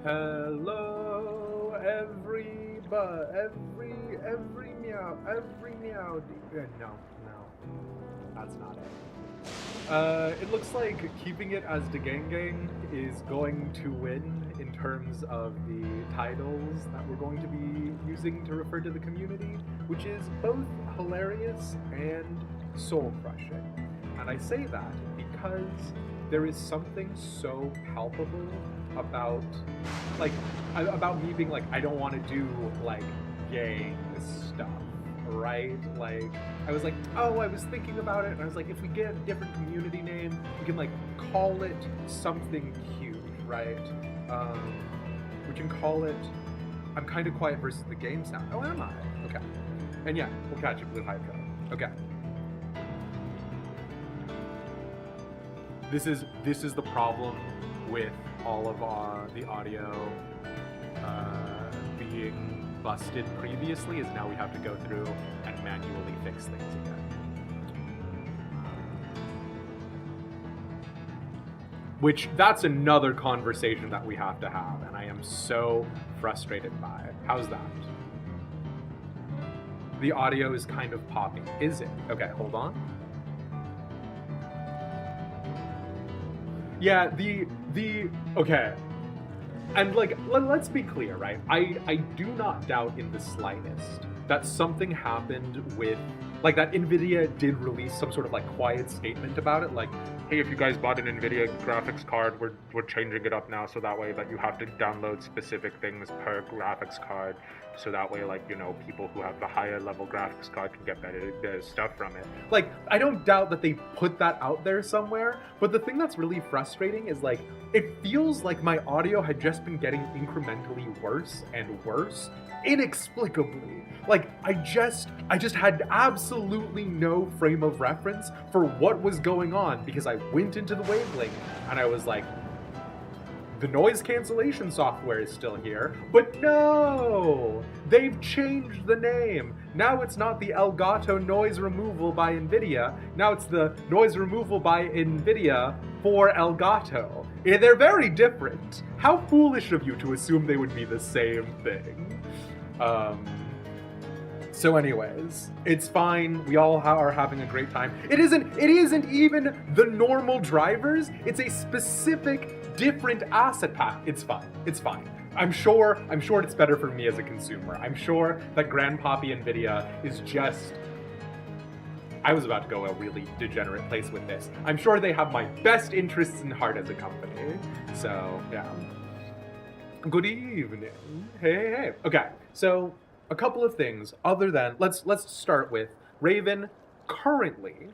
Hello, every meow. No, that's not it. It looks like keeping it as Gang is going to win in terms of the titles that we're going to be using to refer to the community, which is both hilarious and soul-crushing. And I say that because there is something so palpable about me being like, I don't want to do like gang stuff, right? Like I was like, oh, I was thinking about it, and I was like, if we get a different community name, we can like call it something cute, right? We can call it I'm Kind of Quiet versus the Game Sound. Oh, am I? Okay. And yeah, we'll catch it, Blue Hype Code. Okay. This is the problem with all of the audio being busted previously, is now we have to go through and manually fix things again. Which, that's another conversation that we have to have, and I am so frustrated by it. How's that? The audio is kind of popping. Is it? Okay, hold on. Yeah, okay. And like, let's be clear, right? I do not doubt in the slightest that something happened with, like, that NVIDIA did release some sort of like quiet statement about it, like, hey, if you guys bought an NVIDIA graphics card, we're changing it up now so that way that you have to download specific things per graphics card, so that way, like, you know, people who have the higher level graphics card can get better stuff from it. Like, I don't doubt that they put that out there somewhere, but the thing that's really frustrating is, like, it feels like my audio had just been getting incrementally worse and worse, inexplicably. Like, I just had absolutely no frame of reference for what was going on, because I went into the Wavelength and I was like, the noise cancellation software is still here, but no! They've changed the name. Now it's not the Elgato noise removal by NVIDIA, now it's the noise removal by NVIDIA for Elgato. They're very different. How foolish of you to assume they would be the same thing. So anyways, it's fine. We all are having a great time. It isn't even the normal drivers. It's a specific, different asset pack. It's fine. It's fine. I'm sure it's better for me as a consumer. I'm sure that Grandpappy NVIDIA is just... I was about to go a really degenerate place with this. I'm sure they have my best interests in heart as a company. So, yeah. Good evening. Hey. Okay, so a couple of things other than, let's start with Raven. Currently,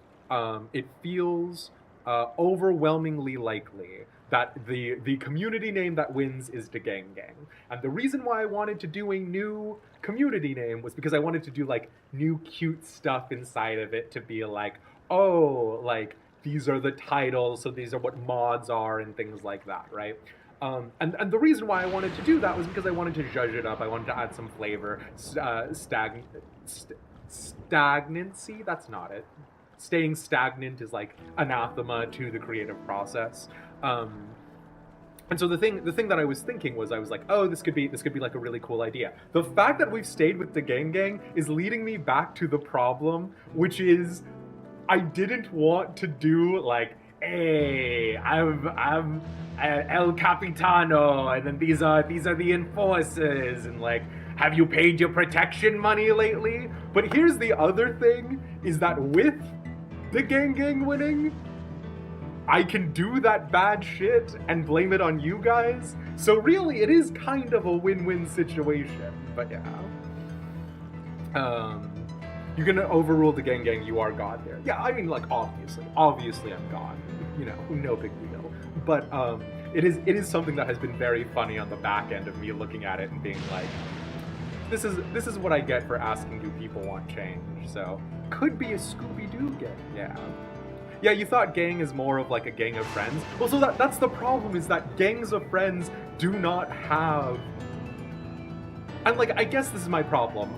it feels overwhelmingly likely that the community name that wins is the Gang. And the reason why I wanted to do a new community name was because I wanted to do like new cute stuff inside of it, to be like, oh, like these are the titles, so these are what mods are and things like that, right? And the reason why I wanted to do that was because I wanted to zhuzh it up. I wanted to add some flavor. Stagnancy? That's not it. Staying stagnant is like anathema to the creative process. And so the thing that I was thinking was, I was like, oh, this could be like a really cool idea. The fact that we've stayed with the Gang is leading me back to the problem, which is I didn't want to do like, hey, I'm El Capitano, and then these are the enforcers, and like, have you paid your protection money lately? But here's the other thing, is that with the Gang winning, I can do that bad shit and blame it on you guys. So really, it is kind of a win-win situation. But yeah. You're gonna overrule the Gang, you are God here. Yeah, I mean, like, obviously I'm God. You know, no big deal. But it is something that has been very funny on the back end of me looking at it and being like, this is what I get for asking, do people want change? So, could be a Scooby-Doo gang, yeah. Yeah, you thought gang is more of like a gang of friends? Well, so that's the problem, is that gangs of friends do not have... And like, I guess this is my problem,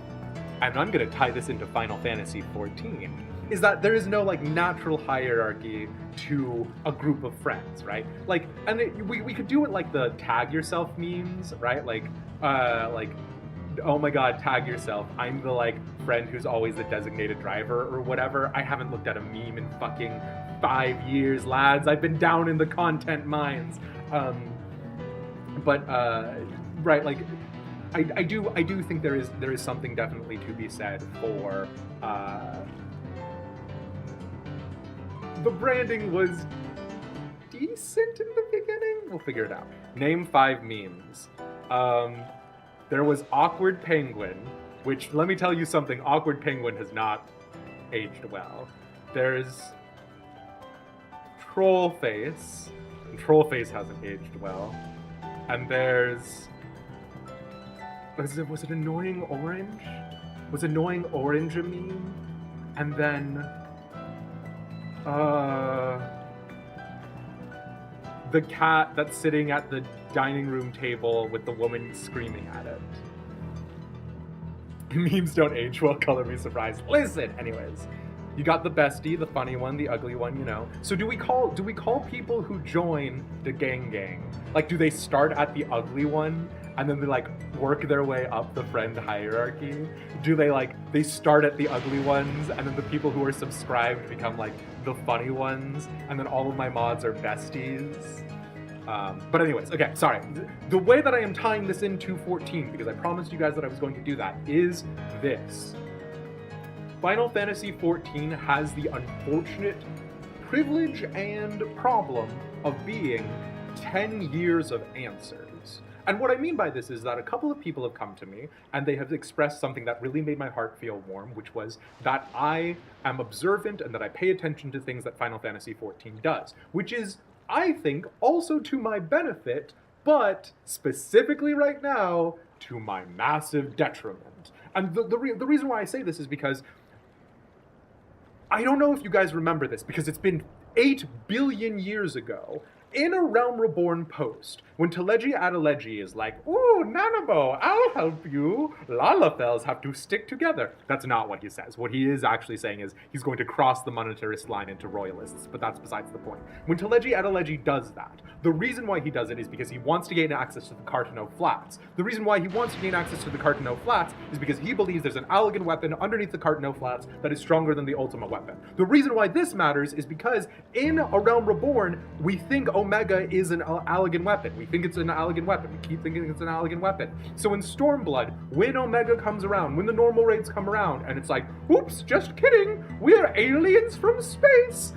and I'm gonna tie this into Final Fantasy XIV. is that there is no like natural hierarchy to a group of friends, right? Like, and we could do it like the tag yourself memes, right? Like, oh my god, tag yourself. I'm the like friend who's always the designated driver or whatever. I haven't looked at a meme in fucking 5 years, lads. I've been down in the content mines. Right, like I do think there is something definitely to be said for the branding was decent in the beginning. We'll figure it out. Name 5 memes. There was Awkward Penguin, which, let me tell you something, Awkward Penguin has not aged well. There's Troll Face, and Troll Face hasn't aged well. And there's... Was it Annoying Orange? Was Annoying Orange a meme? And then... the cat that's sitting at the dining room table with the woman screaming at it. Memes don't age well, color me surprised. Listen, anyways. You got the bestie, the funny one, the ugly one, you know. So do we call people who join the gang? Like, do they start at the ugly one and then they like work their way up the friend hierarchy? Do they start at the ugly ones and then the people who are subscribed become like the funny ones and then all of my mods are besties? But anyways, okay, sorry. The way that I am tying this into 14, because I promised you guys that I was going to do that, is this. Final Fantasy XIV has the unfortunate privilege and problem of being 10 years of answers. And what I mean by this is that a couple of people have come to me and they have expressed something that really made my heart feel warm, which was that I am observant and that I pay attention to things that Final Fantasy XIV does, which is, I think, also to my benefit, but specifically right now, to my massive detriment. And the reason why I say this is because I don't know if you guys remember this, because it's been 8 billion years ago, in a Realm Reborn post, when Teleji Adeleji is like, "Ooh, Nanabo, I'll help you. Lalafels have to stick together." That's not what he says. What he is actually saying is he's going to cross the monetarist line into royalists, but that's besides the point. When Teleji Adeleji does that, the reason why he does it is because he wants to gain access to the Cartano Flats. The reason why he wants to gain access to the Cartano Flats is because he believes there's an Allegan weapon underneath the Cartano Flats that is stronger than the Ultima weapon. The reason why this matters is because in a Realm Reborn, we think Omega is an Allegan weapon. We think it's an Allegan weapon. We keep thinking it's an Allegan weapon. So in Stormblood, when Omega comes around, when the normal raids come around, and it's like, oops, just kidding, we're aliens from space.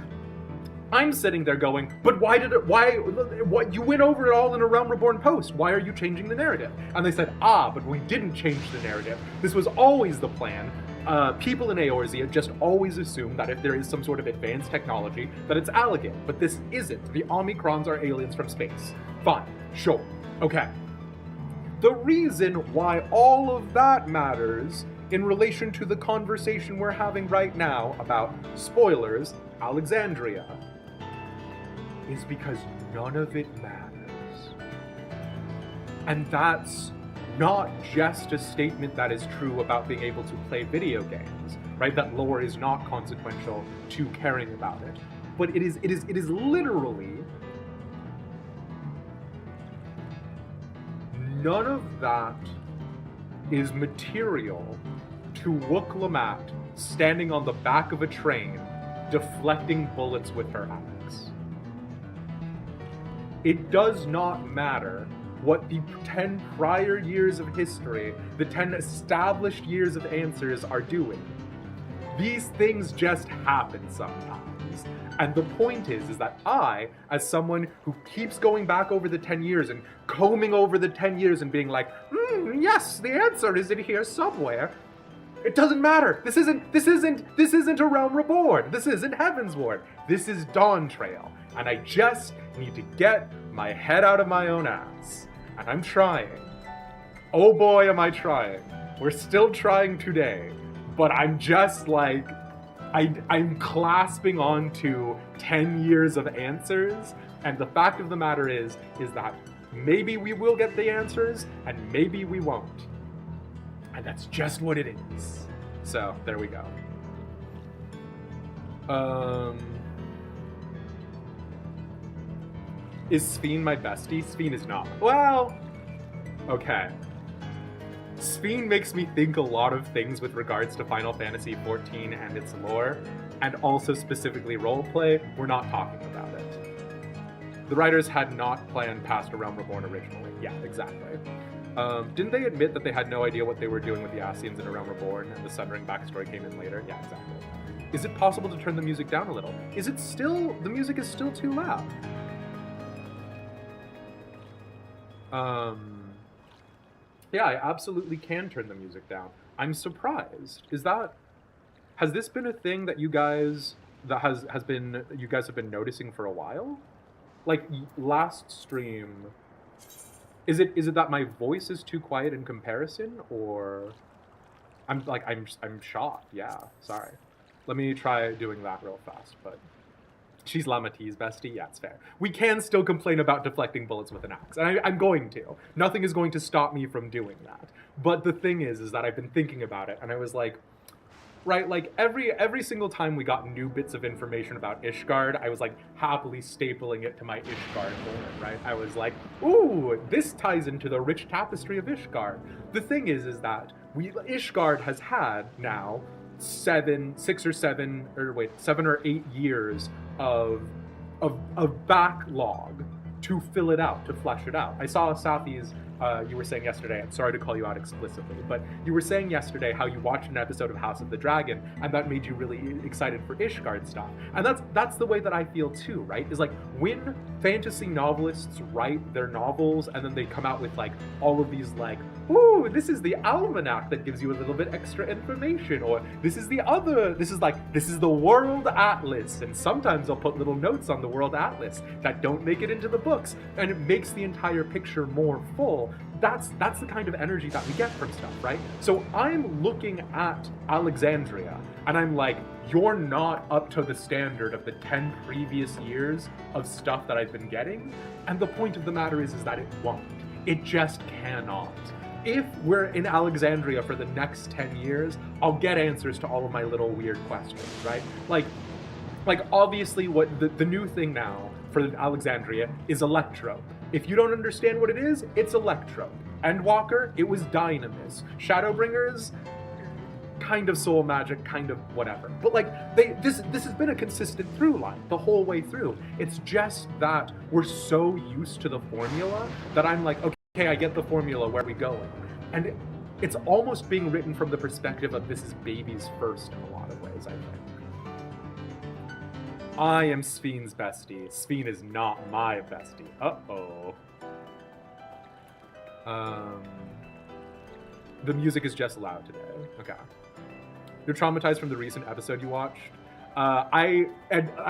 I'm sitting there going, but why, you went over it all in a Realm Reborn post. Why are you changing the narrative? And they said, but we didn't change the narrative. This was always the plan. People in Eorzea just always assume that if there is some sort of advanced technology, that it's Allegan, but this isn't. The Omicrons are aliens from space. Fine, sure, okay. The reason why all of that matters in relation to the conversation we're having right now about, spoilers, Alexandria, is because none of it matters. And that's not just a statement that is true about being able to play video games, right? That lore is not consequential to caring about it. But it is literally none of that is material to Wook Lamat standing on the back of a train deflecting bullets with her axe. It does not matter what the 10 prior years of history, the 10 established years of answers are doing. These things just happen sometimes. And the point is that I, as someone who keeps going back over the 10 years and combing over the 10 years and being like, yes, the answer is in here somewhere. It doesn't matter. This isn't a Realm Reborn. This isn't Heavensward. This is Dawntrail. And I just need to get my head out of my own ass. And I'm trying. Oh boy, am I trying. We're still trying today. But I'm just like, I'm clasping onto 10 years of answers. And the fact of the matter is that maybe we will get the answers and maybe we won't. And that's just what it is. So, there we go. Um, is Sphene my bestie? Sphene is not. Well, okay. Sphene makes me think a lot of things with regards to Final Fantasy XIV and its lore, and also specifically roleplay. We're not talking about it. The writers had not planned past A Realm Reborn originally. Yeah, exactly. Didn't they admit that they had no idea what they were doing with the Ascians in A Realm Reborn, and the Sundering backstory came in later? Yeah, exactly. Is it possible to turn the music down a little? Is it still... the music is still too loud? Yeah, I absolutely can turn the music down. I'm surprised. Has this been a thing that you guys have been noticing for a while? Like last stream, is it that my voice is too quiet in comparison, or I'm shocked. Yeah, sorry. Let me try doing that real fast, but she's Lamatee's bestie. Yeah, it's fair. We can still complain about deflecting bullets with an axe, and I'm going to. Nothing is going to stop me from doing that. But the thing is that I've been thinking about it, and I was like, right, like every single time we got new bits of information about Ishgard, I was like happily stapling it to my Ishgard lore, right? I was like, ooh, this ties into the rich tapestry of Ishgard. The thing is that Ishgard has had now 7 or 8 years of backlog to fill it out, to flesh it out. I saw Safi's, you were saying yesterday, I'm sorry to call you out explicitly, but you were saying yesterday how you watched an episode of House of the Dragon, and that made you really excited for Ishgard stuff. And that's the way that I feel too, right? Is like, when fantasy novelists write their novels, and then they come out with like all of these like, ooh, this is the almanac that gives you a little bit extra information, or this is the world atlas, and sometimes I'll put little notes on the world atlas that don't make it into the books, and it makes the entire picture more full. That's the kind of energy that we get from stuff, right? So I'm looking at Alexandria, and I'm like, you're not up to the standard of the 10 previous years of stuff that I've been getting, and the point of the matter is that it won't. It just cannot. If we're in Alexandria for the next 10 years, I'll get answers to all of my little weird questions, right? Like obviously what the new thing now for Alexandria is Electro. If you don't understand what it is, it's Electro. Endwalker, it was Dynamis. Shadowbringers, kind of soul magic, kind of whatever. But like, this has been a consistent through line the whole way through. It's just that we're so used to the formula that I'm like, okay, I get the formula, where are we going? And it's almost being written from the perspective of this is baby's first in a lot of ways, I think. I am Sphene's bestie. Sphene is not my bestie. Uh-oh. The music is just loud today. Okay. You're traumatized from the recent episode you watched? I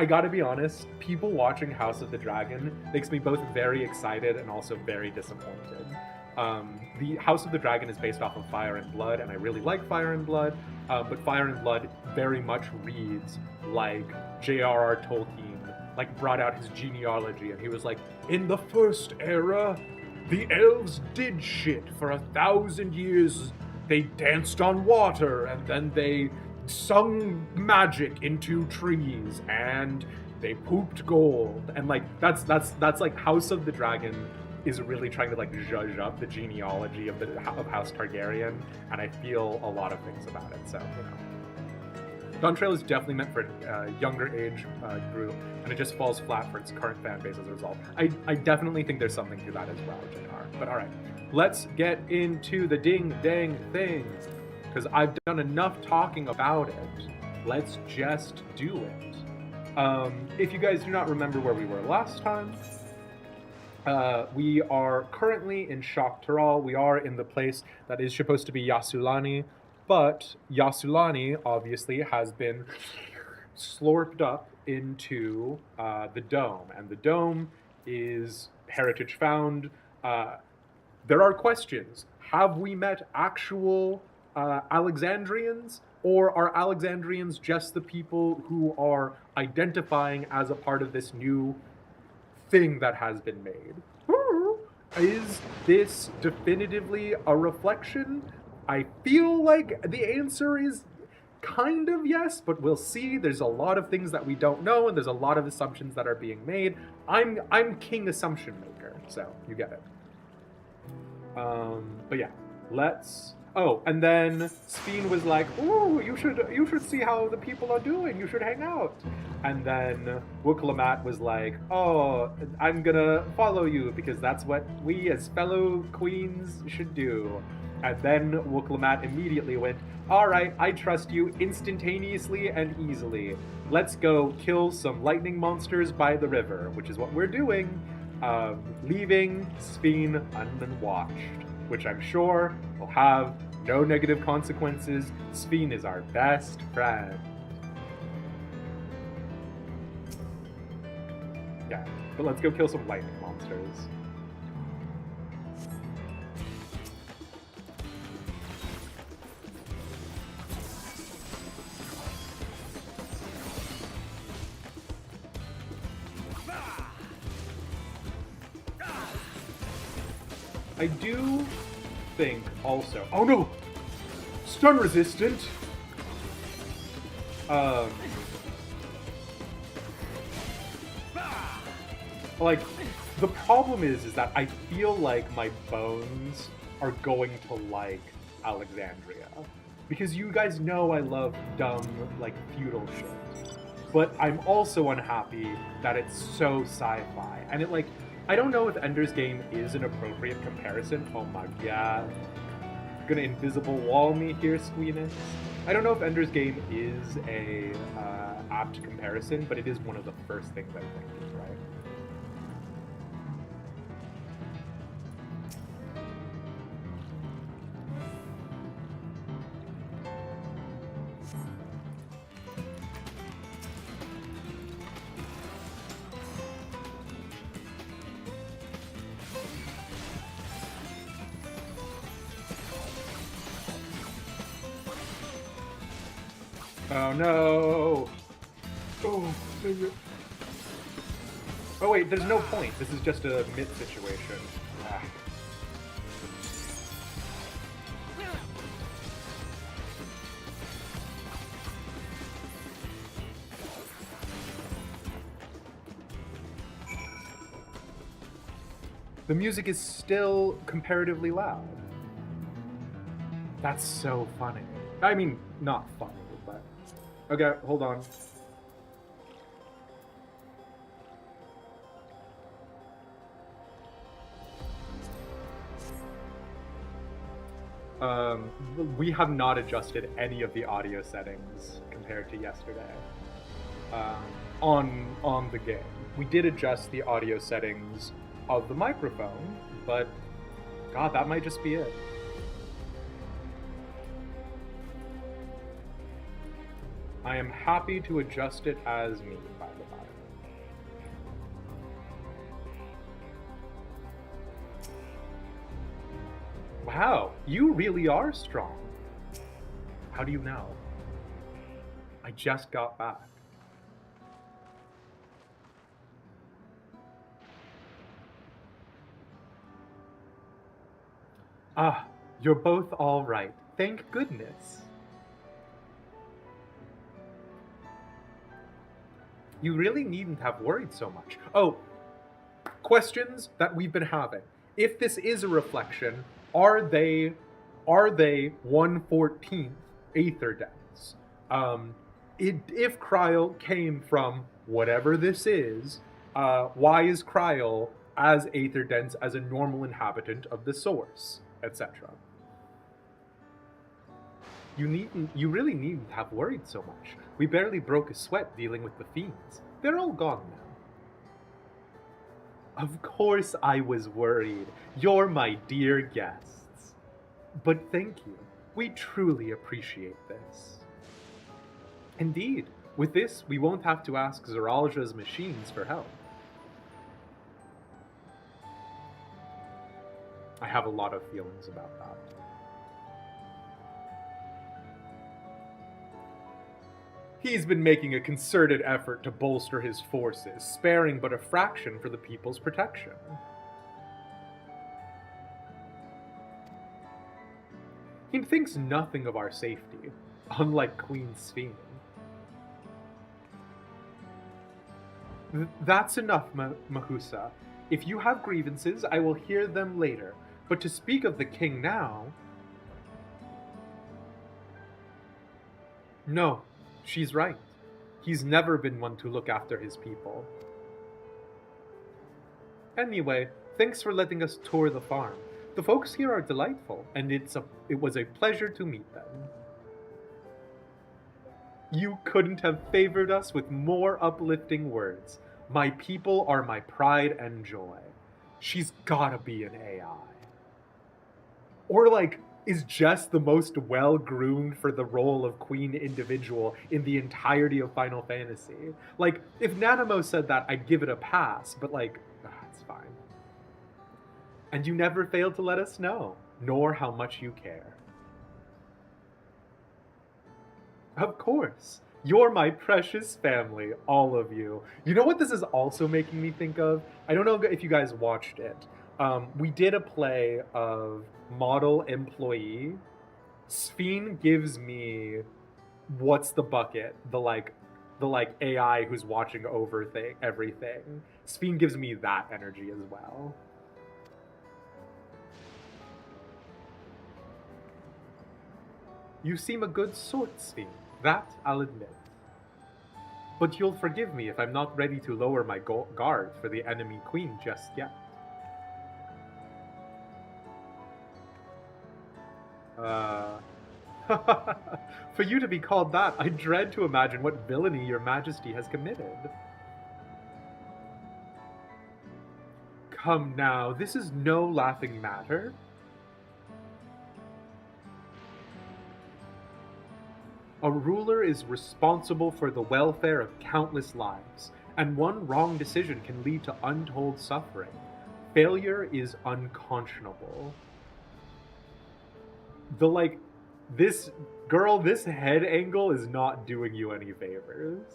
gotta be honest, people watching House of the Dragon makes me both very excited and also very disappointed. The House of the Dragon is based off of Fire and Blood, and I really like Fire and Blood, but Fire and Blood very much reads like J.R.R. Tolkien, like, brought out his genealogy, and he was like, in the first era, the elves did shit for 1,000 years. They danced on water, and then they sung magic into trees, and they pooped gold. And like that's like House of the Dragon is really trying to like zhuzh up the genealogy of House Targaryen, and I feel a lot of things about it. So, you know. Dawntrail is definitely meant for a younger age group, and it just falls flat for its current fan base as a result. I definitely think there's something to that as well, JR. But all right, let's get into the ding-dang things, because I've done enough talking about it. Let's just do it. If you guys do not remember where we were last time, we are currently in Shock Tural. We are in the place that is supposed to be Yasulani, but Yasulani obviously has been slurped up into the Dome, and the Dome is heritage found. There are questions. Have we met actual Alexandrians, or are Alexandrians just the people who are identifying as a part of this new thing that has been made? Is this definitively a reflection? I feel like the answer is kind of yes, but we'll see. There's a lot of things that we don't know, and there's a lot of assumptions that are being made. I'm king assumption maker, so you get it. But yeah, let's. Oh, and then Speen was like, "Ooh, you should see how the people are doing. You should hang out." And then Wukalamat was like, "Oh, I'm gonna follow you because that's what we as fellow queens should do." And then Wukalamat immediately went, "All right, I trust you instantaneously and easily. Let's go kill some lightning monsters by the river," which is what we're doing. Leaving Speen unwatched, which I'm sure will have no negative consequences. Speen is our best friend. Yeah, but let's go kill some lightning monsters. I do think also. Oh no! Stun resistant! Like, the problem is that I feel like my bones are going to like Alexandria. Because you guys know I love dumb, like, feudal shit. But I'm also unhappy that it's so sci-fi. And it, like, I don't know if Ender's Game is an appropriate comparison. Oh my god. Gonna invisible wall me here, Squeenus. I don't know if Ender's Game is a apt comparison, but it is one of the first things I think, right? Oh no! Oh, oh wait, there's no point. This is just a mid situation. Ah. The music is still comparatively loud. That's so funny. I mean, not funny, but... Okay, hold on. We have not adjusted any of the audio settings compared to yesterday on the game. We did adjust the audio settings of the microphone, but God, that might just be it. I am happy to adjust it as me, by the by. Wow, you really are strong. How do you know? I just got back. Ah, you're both all right. Thank goodness. You really needn't have worried so much. Oh, questions that we've been having. If this is a reflection, are they 1/14th Aether deaths? If Kryl came from whatever this is, why is Kryl as Aether dense as a normal inhabitant of the source, etc.? You really needn't have worried so much. We barely broke a sweat dealing with the fiends. They're all gone now. Of course I was worried. You're my dear guests. But thank you. We truly appreciate this. Indeed, with this, we won't have to ask Zeralja's machines for help. I have a lot of feelings about that. He's been making a concerted effort to bolster his forces, sparing but a fraction for the people's protection. He thinks nothing of our safety. unlike Queen Sphene. That's enough, Mahusa. If you have grievances, I will hear them later. But to speak of the king now... No, she's right. He's never been one to look after his people. Anyway, thanks for letting us tour the farm. The folks here are delightful, and it was a pleasure to meet them. You couldn't have favored us with more uplifting words. My people are my pride and joy. She's gotta be an AI. Or like, is Jess the most well-groomed for the role of queen individual in the entirety of Final Fantasy? Like, if Nanamo said that, I'd give it a pass, but like, it's fine. And you never failed to let us know, nor how much you care. Of course. You're my precious family, all of you. You know what this is also making me think of? I don't know if you guys watched it. We did a play of Model Employee. Sphene gives me what's the bucket? The AI who's watching over everything. Sphene gives me that energy as well. You seem a good sort, Sphene. That I'll admit. But you'll forgive me if I'm not ready to lower my guard for the enemy queen just yet. For you to be called that, I dread to imagine what villainy your majesty has committed. Come now, this is no laughing matter. A ruler is responsible for the welfare of countless lives, and one wrong decision can lead to untold suffering. Failure is unconscionable. This head angle is not doing you any favors.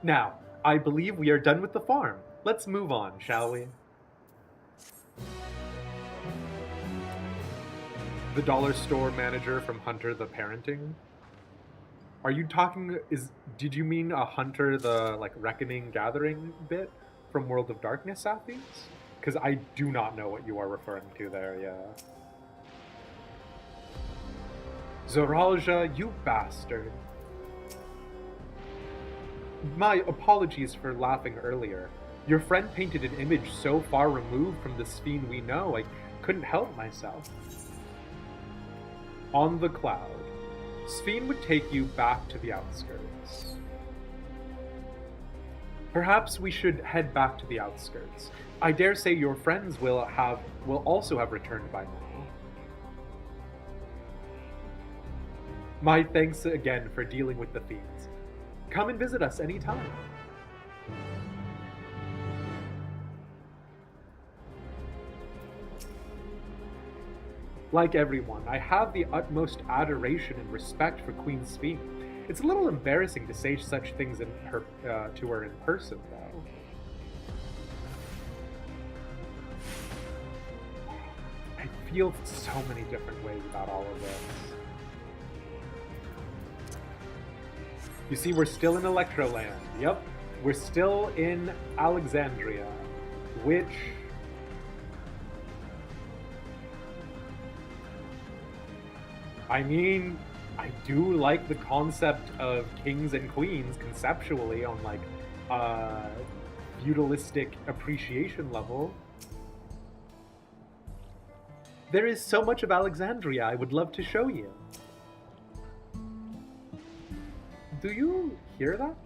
Now, I believe we are done with the farm. Let's move on, shall we? The dollar store manager from Hunter the Parenting? Are you talking, did you mean a Hunter the, Reckoning Gathering bit from World of Darkness, Sathis? Because I do not know what you are referring to there, yeah. Zoralja, you bastard. My apologies for laughing earlier. Your friend painted an image so far removed from the Sphene we know, I couldn't help myself. On the cloud. Sphene would take you back to the outskirts. Perhaps we should head back to the outskirts. I dare say your friends will also have returned by now. My thanks again for dealing with the fiends. Come and visit us anytime. Like everyone, I have the utmost adoration and respect for Queen Sphene. It's a little embarrassing to say such things to her in person, though. I feel so many different ways about all of this. You see, we're still in Electroland. Yep, we're still in Alexandria, which... I mean, I do like the concept of kings and queens conceptually on feudalistic appreciation level. There is so much of Alexandria I would love to show you. Do you hear that?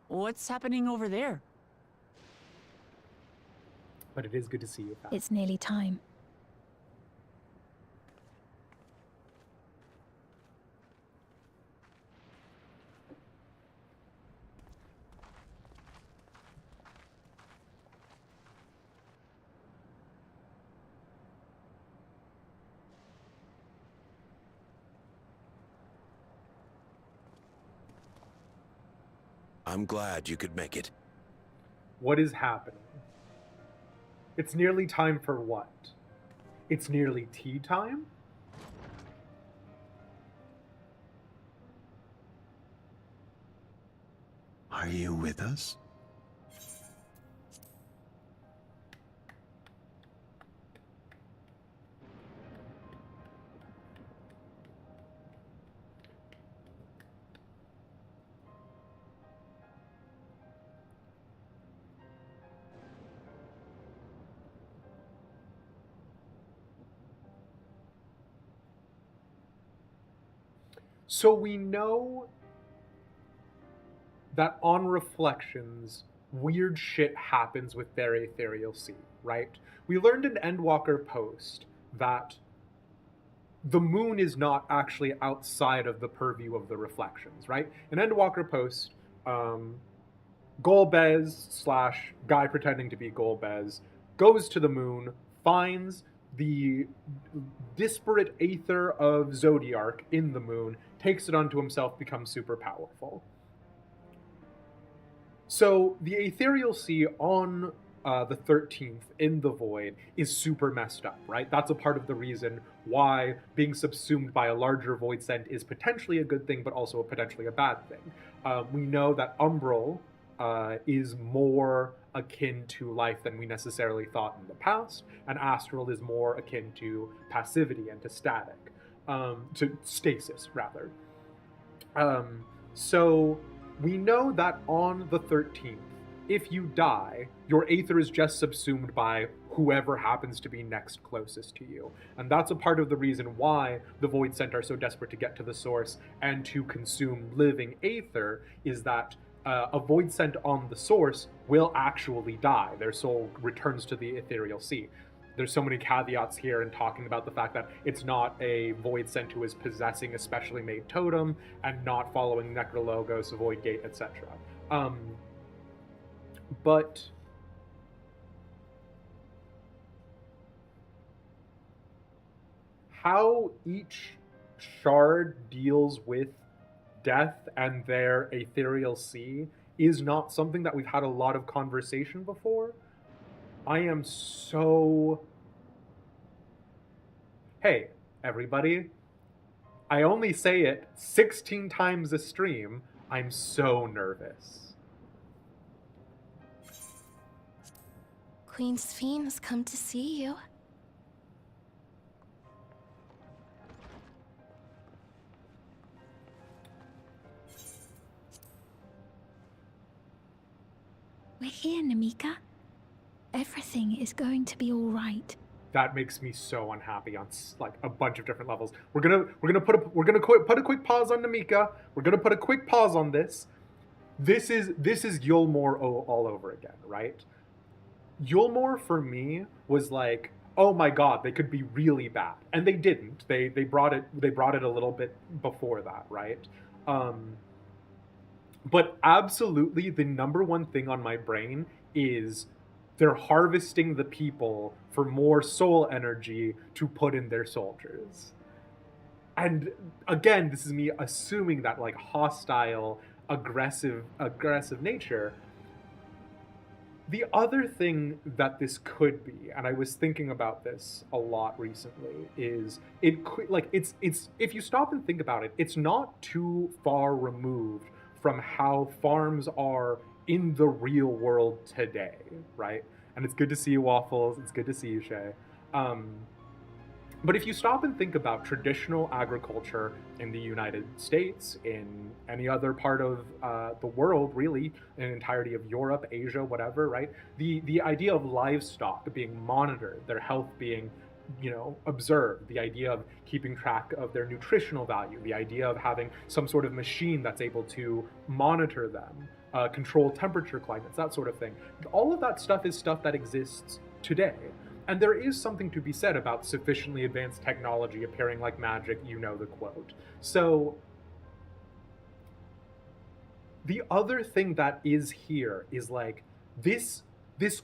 What's happening over there? But it is good to see you back. It's nearly time. I'm glad you could make it. What is happening? It's nearly time for what? It's nearly tea time? Are you with us? So we know that on reflections, weird shit happens with their ethereal sea, right? We learned in Endwalker Post that the moon is not actually outside of the purview of the reflections, right? In Endwalker Post, Golbez slash guy pretending to be Golbez goes to the moon, finds the disparate aether of Zodiark in the moon, takes it onto himself, becomes super powerful. So the ethereal sea on the 13th in the void is super messed up, right? That's a part of the reason why being subsumed by a larger void sent is potentially a good thing, but also potentially a bad thing. We know that Umbral is more akin to life than we necessarily thought in the past, and Astral is more akin to passivity and to static, to stasis, rather. So we know that on the 13th, if you die, your aether is just subsumed by whoever happens to be next closest to you. And that's a part of the reason why the Void Sent are so desperate to get to the source and to consume living aether, is that a Void Sent on the source will actually die. Their soul returns to the ethereal sea. There's so many caveats here in talking about the fact that it's not a Void Sent who is possessing a specially made totem and not following Necrologos, Void Gate, etc. But how each shard deals with death and their ethereal sea is not something that we've had a lot of conversation before. I am so... Hey, everybody. I only say it 16 times a stream. I'm so nervous. Queen Sphene has come to see you. We're here, Namika. Everything is going to be all right. That makes me so unhappy on like a bunch of different levels. We're gonna put a quick pause on Namika. We're gonna put a quick pause on this. This is Yulmore all over again, right? Yulmore for me was like, oh my god, they could be really bad, and they didn't. They brought it a little bit before that, right? But absolutely, the number one thing on my brain is they're harvesting the people for more soul energy to put in their soldiers. And again, this is me assuming that like hostile, aggressive nature. The other thing that this could be, and I was thinking about this a lot recently, is it could, like, it's if you stop and think about it, it's not too far removed from how farms are in the real world today, right? And it's good to see you, Waffles. It's good to see you, Shay. But if you stop and think about traditional agriculture in the United States, in any other part of the world, really, in the entirety of Europe, Asia, whatever, right? The idea of livestock being monitored, their health being, observed, the idea of keeping track of their nutritional value, the idea of having some sort of machine that's able to monitor them, control temperature, climates, that sort of thing. All of that stuff is stuff that exists today. And there is something to be said about sufficiently advanced technology appearing like magic, you know the quote. So the other thing that is here is like, this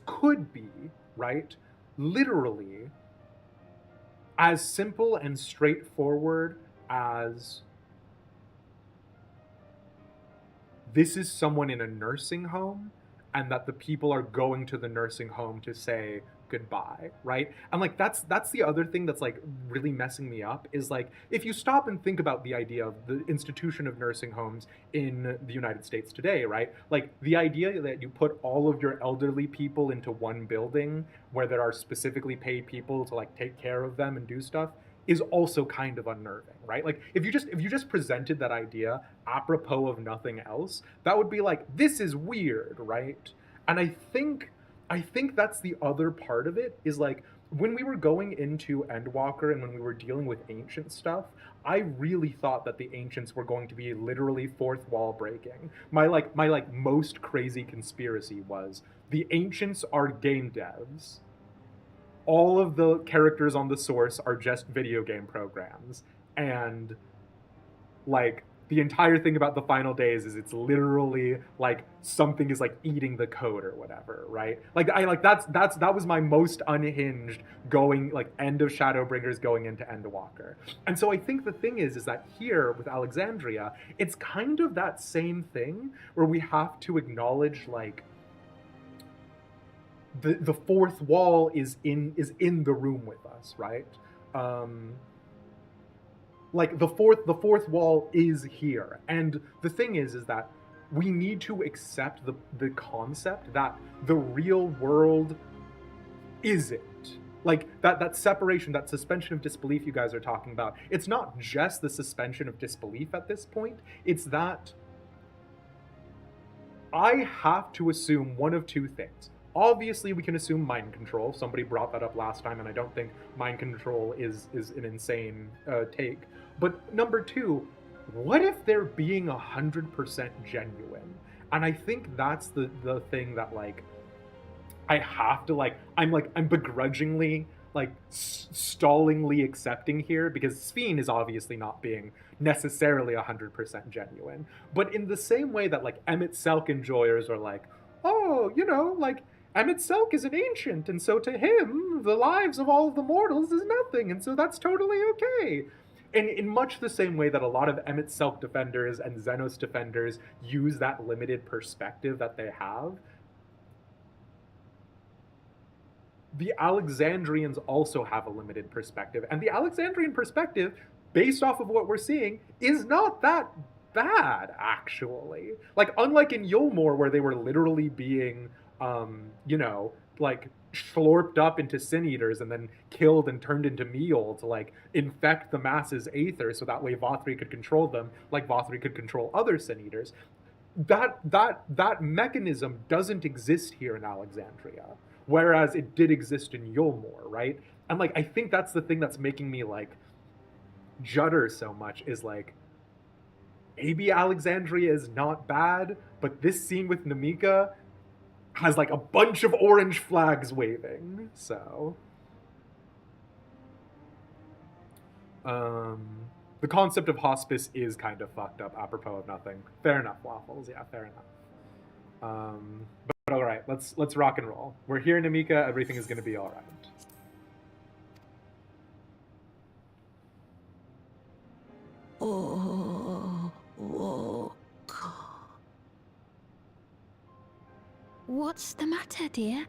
could be, right, literally as simple and straightforward as this is someone in a nursing home, and that the people are going to the nursing home to say goodbye, right? And like that's the other thing that's like really messing me up is like if you stop and think about the idea of the institution of nursing homes in the United States today, right? Like the idea that you put all of your elderly people into one building where there are specifically paid people to like take care of them and do stuff is also kind of unnerving, right? Like if you just presented that idea apropos of nothing else, that would be like, this is weird, right? And I think that's the other part of it is like when we were going into Endwalker and when we were dealing with ancient stuff, I really thought that the ancients were going to be literally fourth wall breaking. My most crazy conspiracy was the ancients are game devs. All of the characters on the source are just video game programs, and like the entire thing about the final days is it's literally like something is like eating the code or whatever, right? Like I like that was my most unhinged going like end of Shadowbringers going into Endwalker. And so I think the thing is that here with Alexandria, it's kind of that same thing where we have to acknowledge like the fourth wall is in the room with us, right? Like the fourth wall is here, and the thing is that we need to accept the concept that the real world isn't like that separation, that suspension of disbelief you guys are talking about. It's not just the suspension of disbelief at this point, it's that I have to assume one of two things. Obviously, we can assume mind control. Somebody brought that up last time, and I don't think mind control is an insane take. But number two, what if they're being 100% genuine? And I think that's the thing that like I have to I'm begrudgingly stallingly accepting here because Sphene is obviously not being necessarily 100% genuine. But in the same way that like Emmett Selk enjoyers are like, oh, you know, like Emmett Selk is an ancient, and so to him, the lives of all of the mortals is nothing, and so that's totally okay. And in much the same way that a lot of Emmett Selk defenders and Xenos defenders use that limited perspective that they have, the Alexandrians also have a limited perspective. And the Alexandrian perspective, based off of what we're seeing, is not that bad, actually. Like, unlike in Yulmore, where they were literally being, you know, like, slurped up into sin eaters and then killed and turned into meal to like infect the masses aether so that way Vothri could control them like Vothri could control other sin eaters. That mechanism doesn't exist here in Alexandria, whereas it did exist in Yulmore, right? And like I think that's the thing that's making me like judder so much is like maybe Alexandria is not bad, but this scene with Namika has like a bunch of orange flags waving. So the concept of hospice is kind of fucked up apropos of nothing. Fair enough, Waffles. Yeah, fair enough. But all right, let's rock and roll. We're here, Namika. Everything is going to be all right. Oh, what's the matter, dear?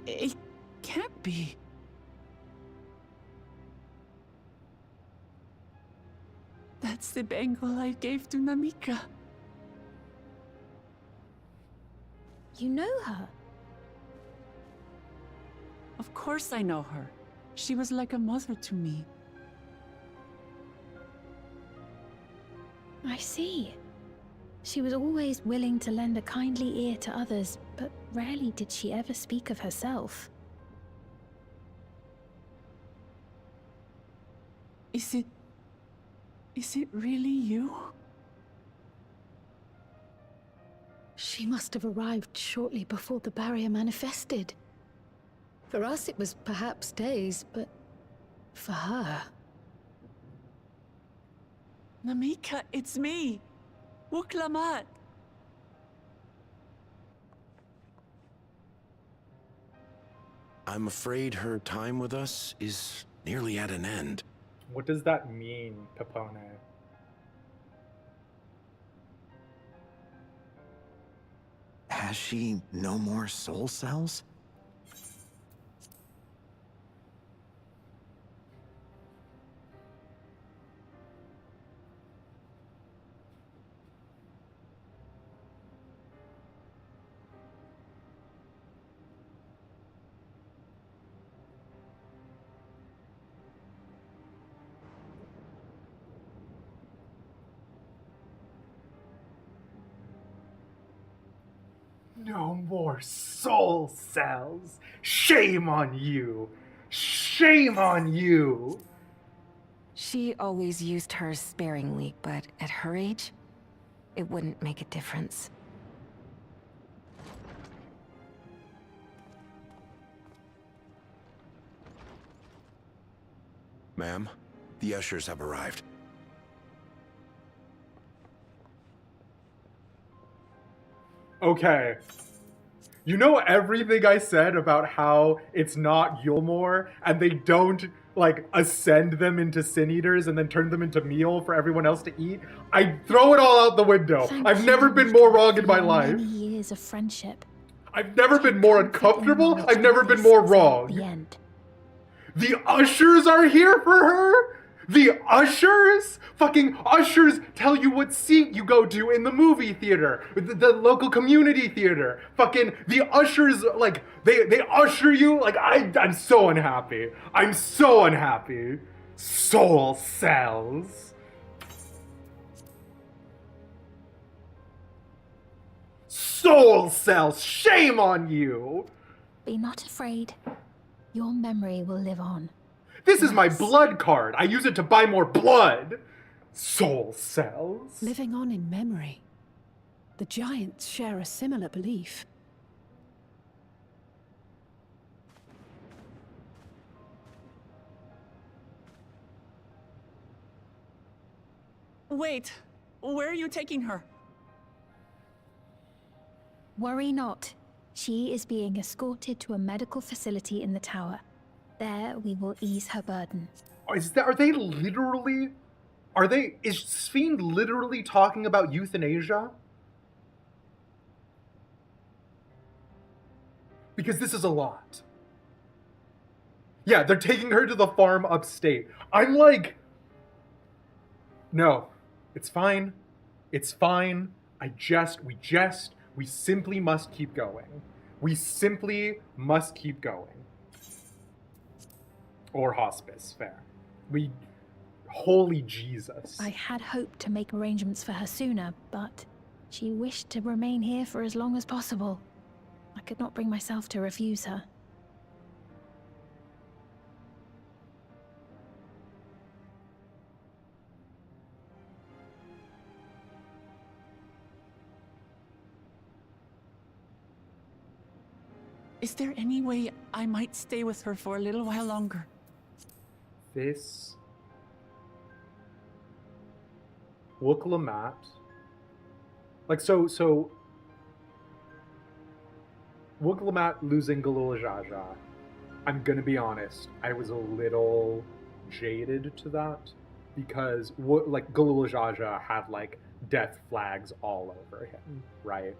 It can't be. That's the bangle I gave to Namika. You know her? Of course I know her. She was like a mother to me. I see. She was always willing to lend a kindly ear to others, but rarely did she ever speak of herself. Is it really you? She must have arrived shortly before the barrier manifested. For us it was perhaps days, but for her... Namika, it's me! Wuklamat! I'm afraid her time with us is nearly at an end. What does that mean, Pepone? Has she no more soul cells? No more soul cells. Shame on you. Shame on you. She always used hers sparingly, but at her age, it wouldn't make a difference. Ma'am, the ushers have arrived. Okay. You know everything I said about how it's not Yulmore and they don't, like, ascend them into Sin Eaters and then turn them into meal for everyone else to eat? I throw it all out the window. Thank I've you, never been more wrong in for my your life. Many years of friendship. I've never been more Comfort in uncomfortable. knowledge I've never that been this more is wrong. The end. The ushers are here for her? The ushers? Fucking ushers tell you what seat you go to in the movie theater, the local community theater. Fucking the ushers, like, they usher you. Like, I'm so unhappy. I'm so unhappy. Soul cells. Soul cells. Shame on you. Be not afraid. Your memory will live on. This is my Yes. blood card. I use it to buy more blood. Soul cells. Living on in memory. The giants share a similar belief. Wait, where are you taking her? Worry not. She is being escorted to a medical facility in the tower. There we will ease her burden. Is Sphene literally talking about euthanasia? Because this is a lot. Yeah, they're taking her to the farm upstate. I'm like, no, it's fine. It's fine. We simply must keep going. We simply must keep going. Or hospice, fair. Holy Jesus. I had hoped to make arrangements for her sooner, but she wished to remain here for as long as possible. I could not bring myself to refuse her. Is there any way I might stay with her for a little while longer? This Wook-Lamat, like, so Wook-Lamat losing Galul Jaja, I'm gonna be honest, I was a little jaded to that because like Galul Jaja had like death flags all over him, right?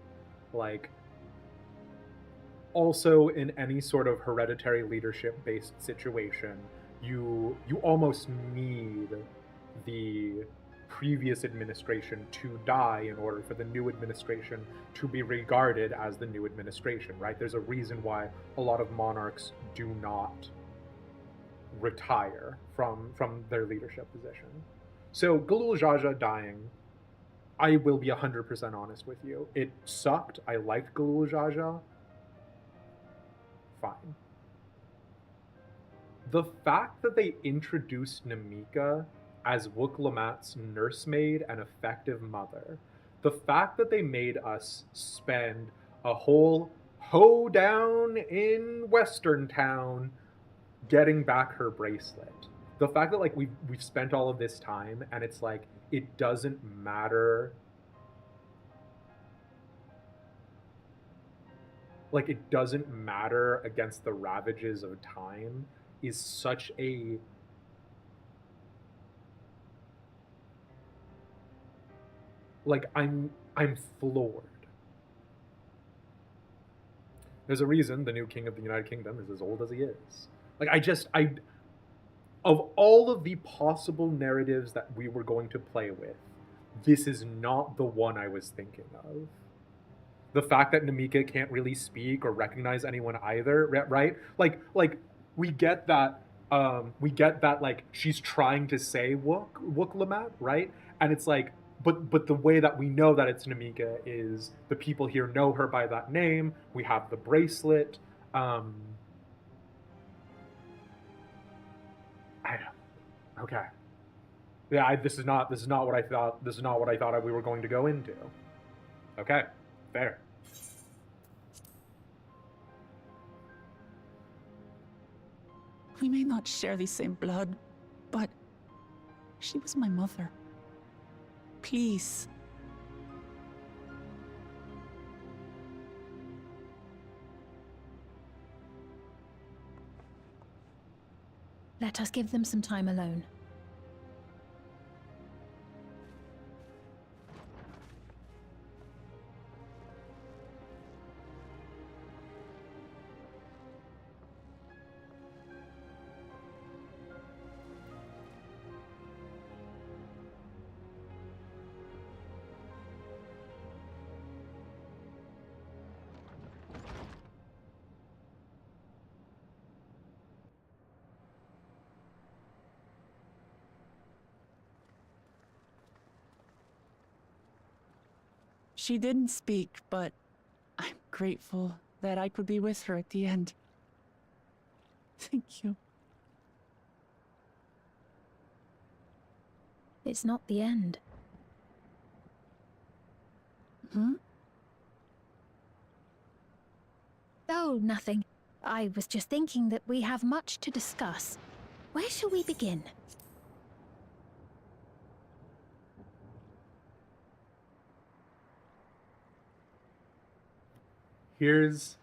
Like, also in any sort of hereditary leadership based situation, you almost need the previous administration to die in order for the new administration to be regarded as the new administration, right? There's a reason why a lot of monarchs do not retire from their leadership position. So Galul Jaja dying, I will be 100% honest with you. It sucked. I liked Galul Jaja. Fine. The fact that they introduced Namika as Wook-Lamat's nursemaid and effective mother, the fact that they made us spend a whole hoedown in Western Town getting back her bracelet, the fact that like we've spent all of this time and it's like it doesn't matter. like it doesn't matter against the ravages of time is such a like I'm floored. There's a reason the new king of the United Kingdom is as old as he is. Like I of all of the possible narratives that we were going to play with, this is not the one I was thinking of. The fact that Namika can't really speak or recognize anyone either, right? Like we get that like she's trying to say Wook Lamat, right? And it's like but the way that we know that it's Namika is the people here know her by that name. We have the bracelet. Okay. Yeah, this is not what I thought. This is not what I thought we were going to go into. Okay, fair. We may not share the same blood, but she was my mother. Please. Let us give them some time alone. She didn't speak, but I'm grateful that I could be with her at the end. Thank you. It's not the end. Oh, nothing. I was just thinking that we have much to discuss. Where shall we begin? Here's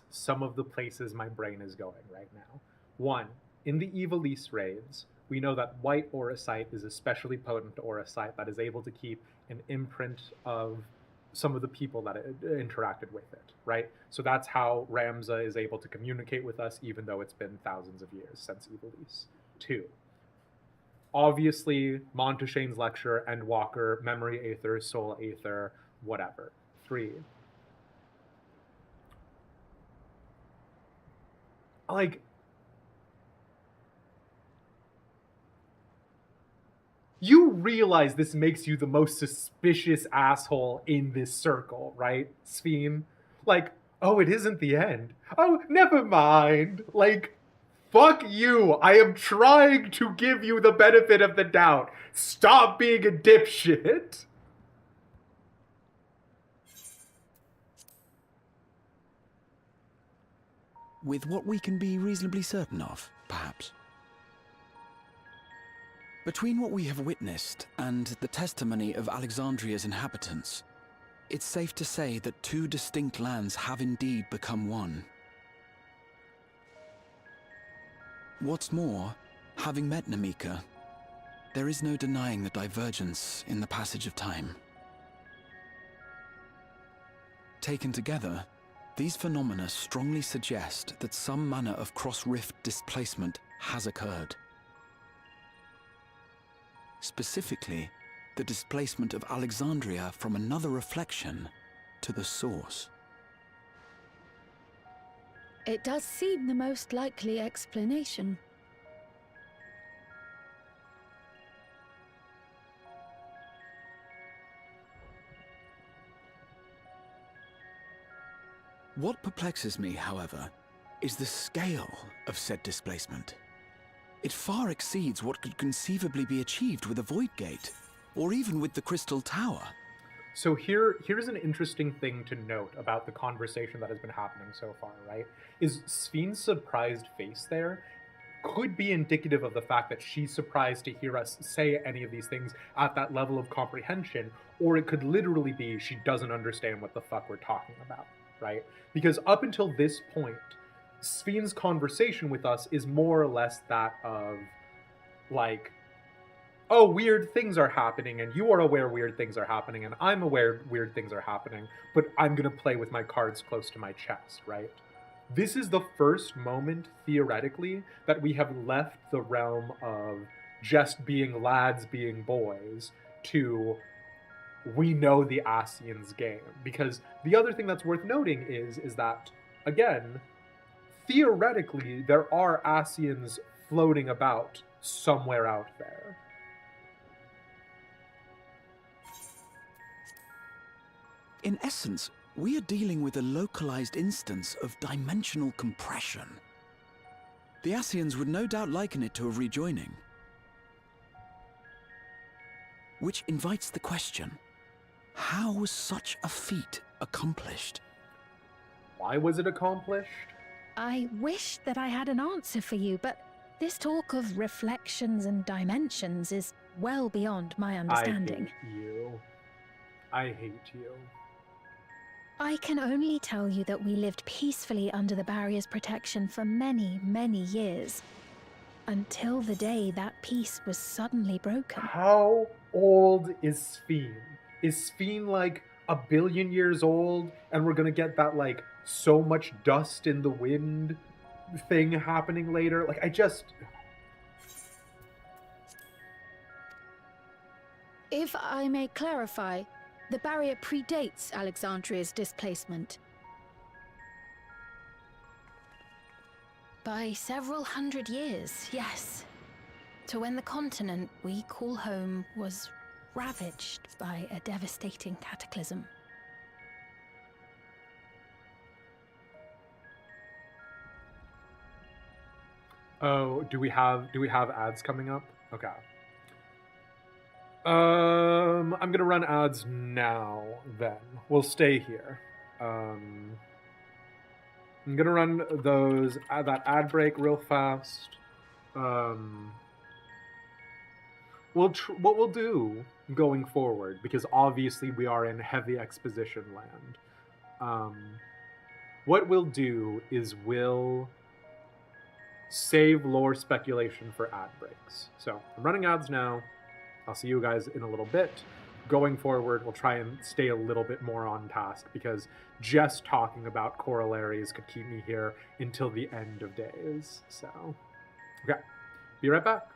some of the places my brain is going right now. One, in the Evilise raids, we know that white auracite is especially potent auracite that is able to keep an imprint of some of the people that it interacted with it, right? So that's how Ramza is able to communicate with us, even though it's been thousands of years since Evilise. Two, obviously, Monteshane's lecture, Endwalker, Memory Aether, Soul Aether, whatever. Three, like, you realize this makes you the most suspicious asshole in this circle, right, Sphene? Like, oh, it isn't the end. Oh, never mind. Like, fuck you. I am trying to give you the benefit of the doubt. Stop being a dipshit. With what we can be reasonably certain of, perhaps. Between what we have witnessed and the testimony of Alexandria's inhabitants, it's safe to say that two distinct lands have indeed become one. What's more, having met Namika, there is no denying the divergence in the passage of time. Taken together, these phenomena strongly suggest that some manner of cross-rift displacement has occurred. Specifically, the displacement of Alexandria from another reflection to the source. It does seem the most likely explanation. What perplexes me, however, is the scale of said displacement. It far exceeds what could conceivably be achieved with a Void Gate, or even with the Crystal Tower. So here's an interesting thing to note about the conversation that has been happening so far, right? Is Sphene's surprised face there could be indicative of the fact that she's surprised to hear us say any of these things at that level of comprehension, or it could literally be she doesn't understand what the fuck we're talking about, right? Because up until this point, Sven's conversation with us is more or less that of, like, oh, weird things are happening, and you are aware weird things are happening, and I'm aware weird things are happening, but I'm gonna play with my cards close to my chest, right? This is the first moment, theoretically, that we have left the realm of just being lads being boys to we know the Asians game. Because the other thing that's worth noting is that, again, theoretically, there are Asians floating about somewhere out there. In essence, we are dealing with a localized instance of dimensional compression. The Asians would no doubt liken it to a rejoining. Which invites the question, how was such a feat accomplished? Why was it accomplished? I wish that I had an answer for you, but this talk of reflections and dimensions is well beyond my understanding. I hate you. I hate you. I can only tell you that we lived peacefully under the barrier's protection for many, many years. Until the day that peace was suddenly broken. How old is Sven? Is Sven like 1 billion years old, and we're gonna get that, like, so much dust in the wind thing happening later? Like, I just... If I may clarify, the barrier predates Alexandria's displacement. By several hundred years, yes. To when the continent we call home was ravaged by a devastating cataclysm. Oh, do we have ads coming up? Okay. I'm gonna run ads now, then. We'll stay here. I'm gonna run those, that ad break real fast. What we'll do going forward, because obviously we are in heavy exposition land, what we'll do is we'll save lore speculation for ad breaks. So I'm running ads now. I'll see you guys in a little bit. Going forward, we'll try and stay a little bit more on task, because just talking about corollaries could keep me here until the end of days. So, okay. Be right back.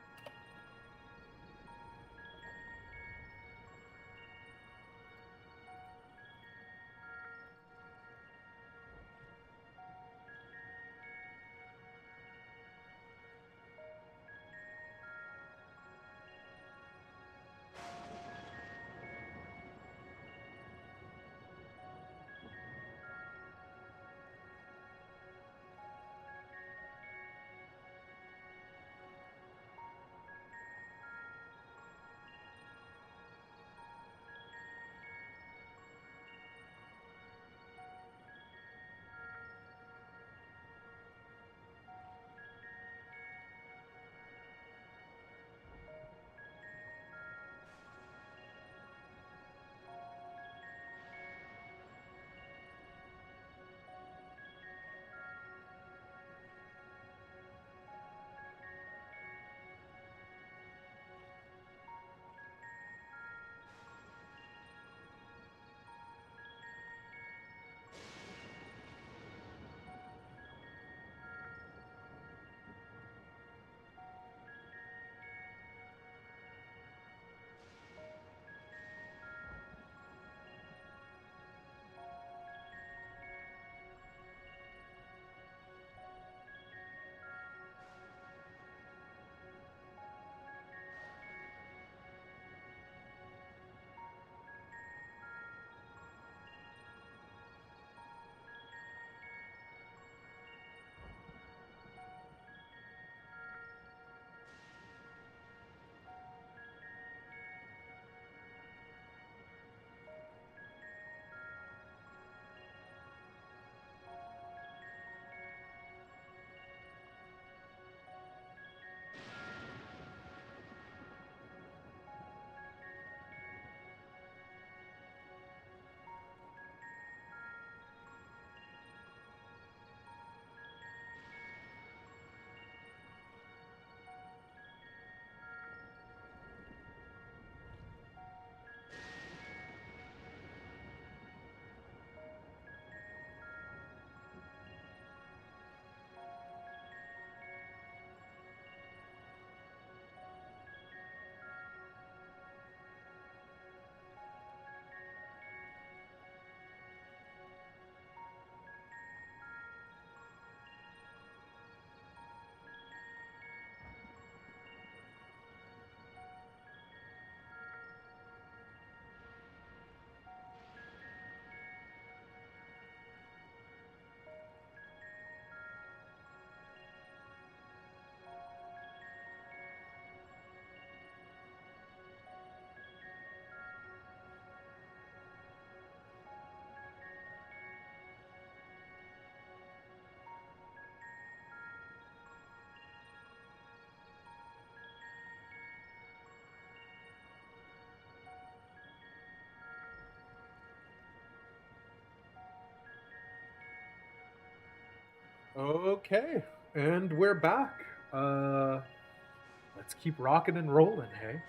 Okay, and we're back. Let's keep rocking and rolling, hey?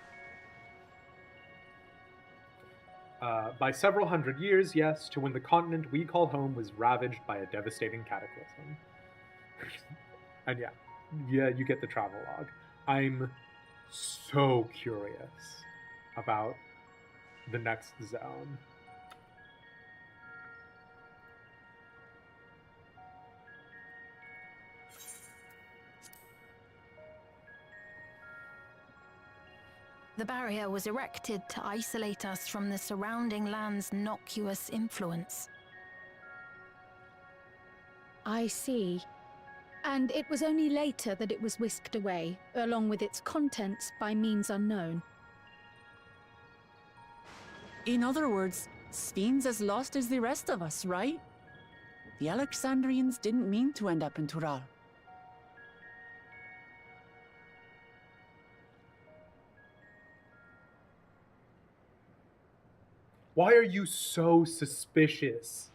By several hundred years, yes, to when the continent we call home was ravaged by a devastating cataclysm. And yeah, you get the travelogue. I'm so curious about the next zone. The barrier was erected to isolate us from the surrounding land's noxious influence. I see. And it was only later that it was whisked away, along with its contents, by means unknown. In other words, Sven's as lost as the rest of us, right? The Alexandrians didn't mean to end up in Tural. Why are you so suspicious?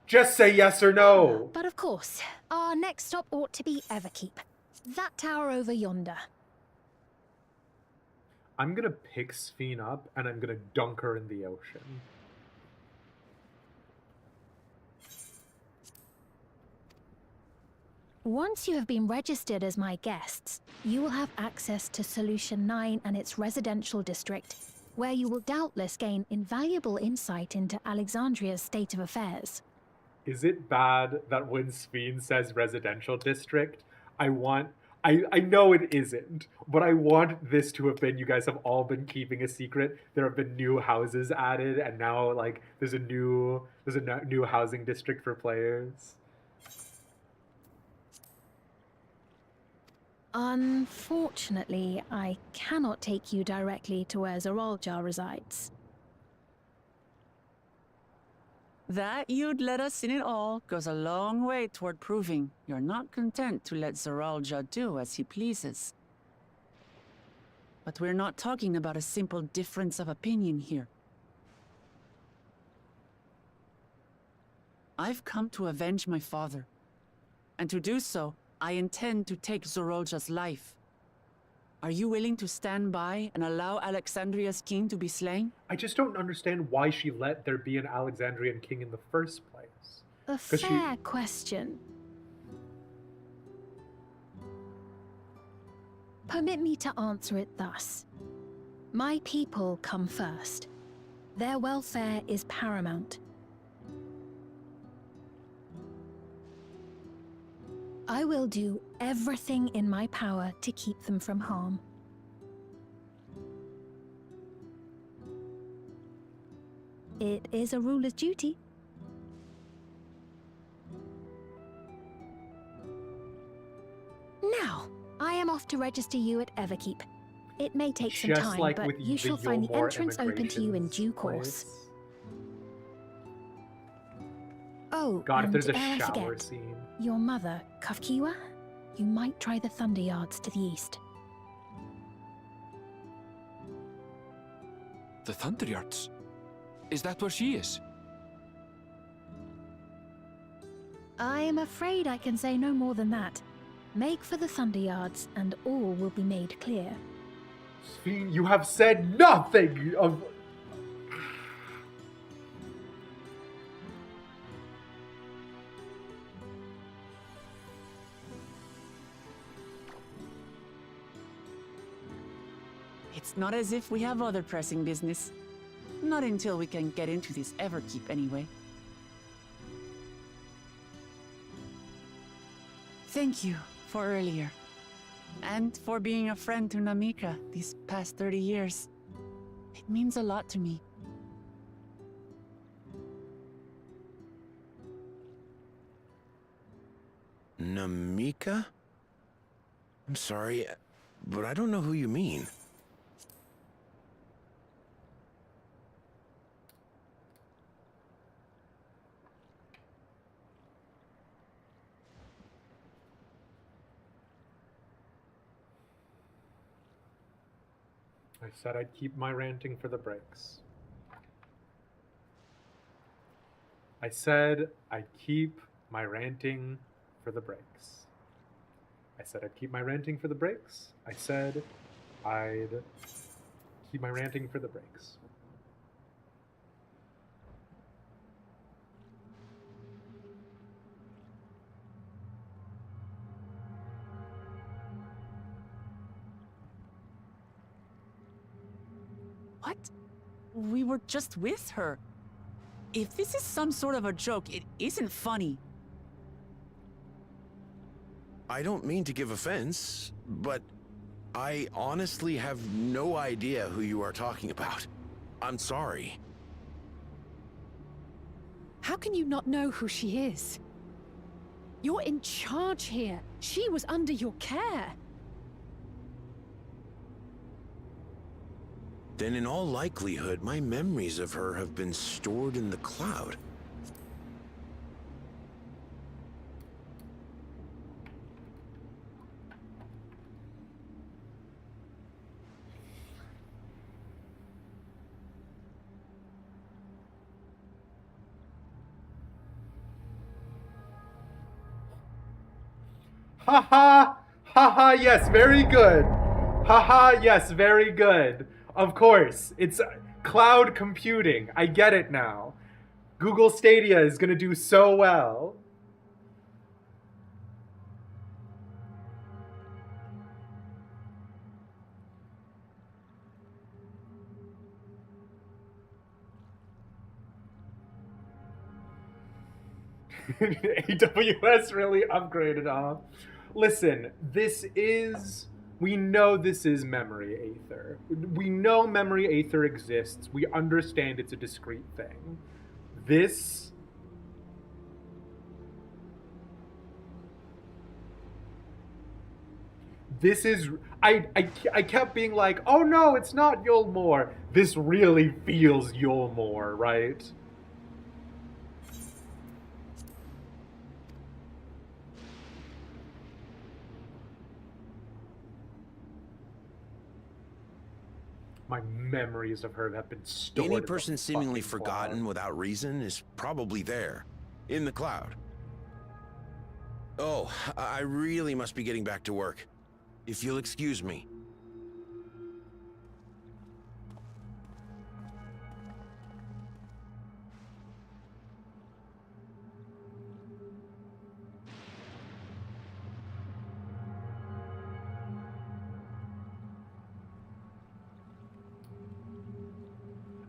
Just say yes or no! But of course, our next stop ought to be Everkeep. That tower over yonder. I'm gonna pick Sven up and I'm gonna dunk her in the ocean. Once you have been registered as my guests, you will have access to Solution 9 and its residential district, where you will doubtless gain invaluable insight into Alexandria's state of affairs. Is it bad that when Sven says residential district, I know it isn't, but I want this to have been, you guys have all been keeping a secret. There have been new houses added, and now like there's a new housing district for players. Unfortunately, I cannot take you directly to where Zoralja resides. That you'd let us in it all goes a long way toward proving you're not content to let Zoralja do as he pleases. But we're not talking about a simple difference of opinion here. I've come to avenge my father, and to do so, I intend to take Zoralja's life. Are you willing to stand by and allow Alexandria's king to be slain? I just don't understand why she let there be an Alexandrian king in the first place. A fair question. Permit me to answer it thus. My people come first. Their welfare is paramount. I will do everything in my power to keep them from harm. It is a ruler's duty. Now, I am off to register you at Everkeep. It may take some Just time, like but with you shall find the Yulmore entrance open to you in immigrations due course. place. Oh, God, if and there's a ere I shower forget, scene. your mother, Kafkiwa? You might try the Thunder Yards to the east. The Thunder Yards? Is that where she is? I am afraid I can say no more than that. Make for the Thunder Yards, and all will be made clear. Sven, you have said nothing of... It's not as if we have other pressing business. Not until we can get into this Everkeep anyway. Thank you for earlier. And for being a friend to Namika these past 30 years. It means a lot to me. Namika? I'm sorry, but I don't know who you mean. I said I'd keep my ranting for the breaks. I said I'd keep my ranting for the breaks. I said I'd keep my ranting for the breaks. I said I'd keep my ranting for the breaks. What? We were just with her. If this is some sort of a joke, it isn't funny. I don't mean to give offense, but I honestly have no idea who you are talking about. I'm sorry. How can you not know who she is? You're in charge here. She was under your care. Then in all likelihood, my memories of her have been stored in the cloud. Haha! Haha, yes, very good. Haha, yes, very good. Of course, it's cloud computing. I get it now. Google Stadia is gonna do so well. AWS really upgraded, huh? Listen, we know this is memory aether. We know memory aether exists. We understand it's a discrete thing. This is, I kept being like, oh no, it's not Yulmore. This really feels Yulmore, right? My memories of her have been stored. Any in the person seemingly fucking forgotten cloud. without reason is probably there, in the cloud. Oh, I really must be getting back to work. If you'll excuse me.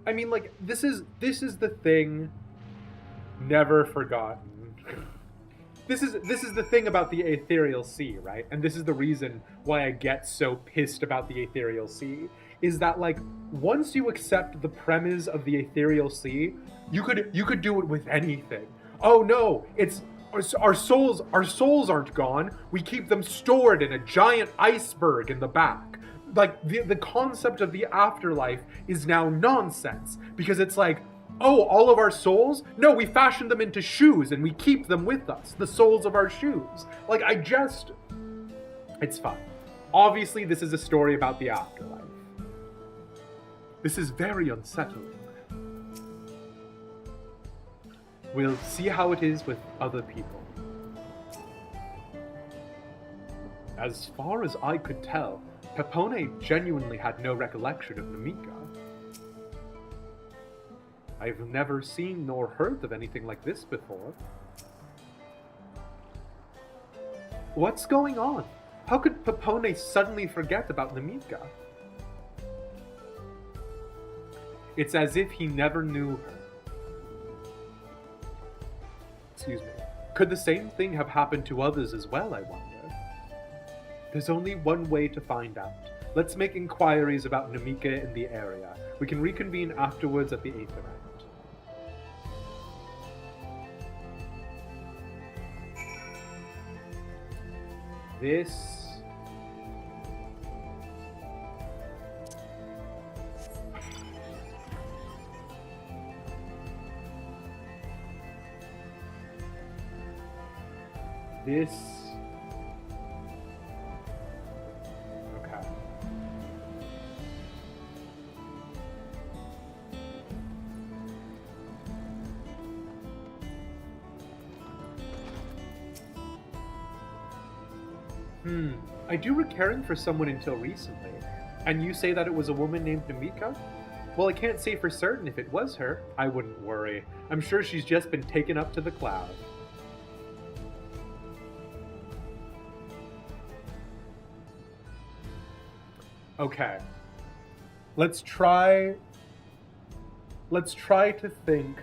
I mean, like, this is the thing never forgotten. This is the thing about the Ethereal Sea, right? And this is the reason why I get so pissed about the Ethereal Sea, is that, like, once you accept the premise of the Ethereal Sea, you could do it with anything. Oh no, it's our souls aren't gone. We keep them stored in a giant iceberg in the back. Like, the concept of the afterlife is now nonsense, because it's like, oh, all of our souls? No, we fashion them into shoes and we keep them with us, the soles of our shoes. Like, it's fine. Obviously, this is a story about the afterlife. This is very unsettling. We'll see how it is with other people. As far as I could tell, Pepone genuinely had no recollection of Namika. I've never seen nor heard of anything like this before. What's going on? How could Pepone suddenly forget about Namika? It's as if he never knew her. Excuse me. Could the same thing have happened to others as well, I wonder? There's only one way to find out. Let's make inquiries about Namika in the area. We can reconvene afterwards at the Aetherite. This... This... Okay. I do were caring for someone until recently. And you say that it was a woman named Namika? Well, I can't say for certain if it was her. I wouldn't worry. I'm sure she's just been taken up to the cloud. Okay. Let's try to think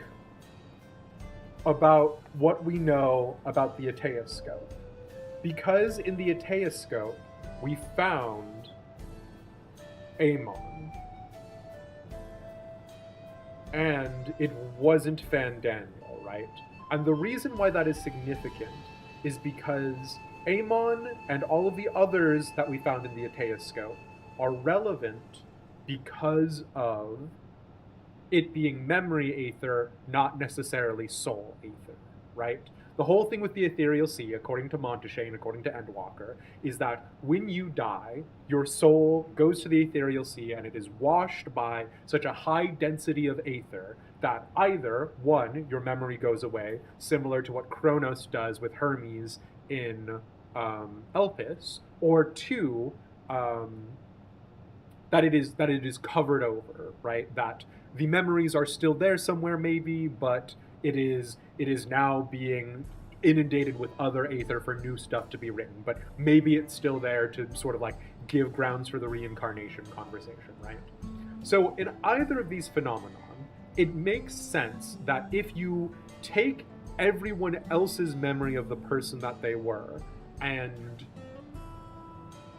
about what we know about the Ateoscope. Because in the Ateoscope, we found Amon. And it wasn't Fandaniel, right? And the reason why that is significant is because Amon and all of the others that we found in the Ateoscope are relevant because of it being memory aether, not necessarily soul aether, right? The whole thing with the Ethereal Sea, according to Montache and according to Endwalker, is that when you die, your soul goes to the Ethereal Sea and it is washed by such a high density of aether that either, one, your memory goes away, similar to what Kronos does with Hermes in Elpis, or two, that it is covered over, right? That the memories are still there somewhere, maybe, but it is now being inundated with other aether for new stuff to be written, but maybe it's still there to sort of like give grounds for the reincarnation conversation, right? So in either of these phenomenon, it makes sense that if you take everyone else's memory of the person that they were and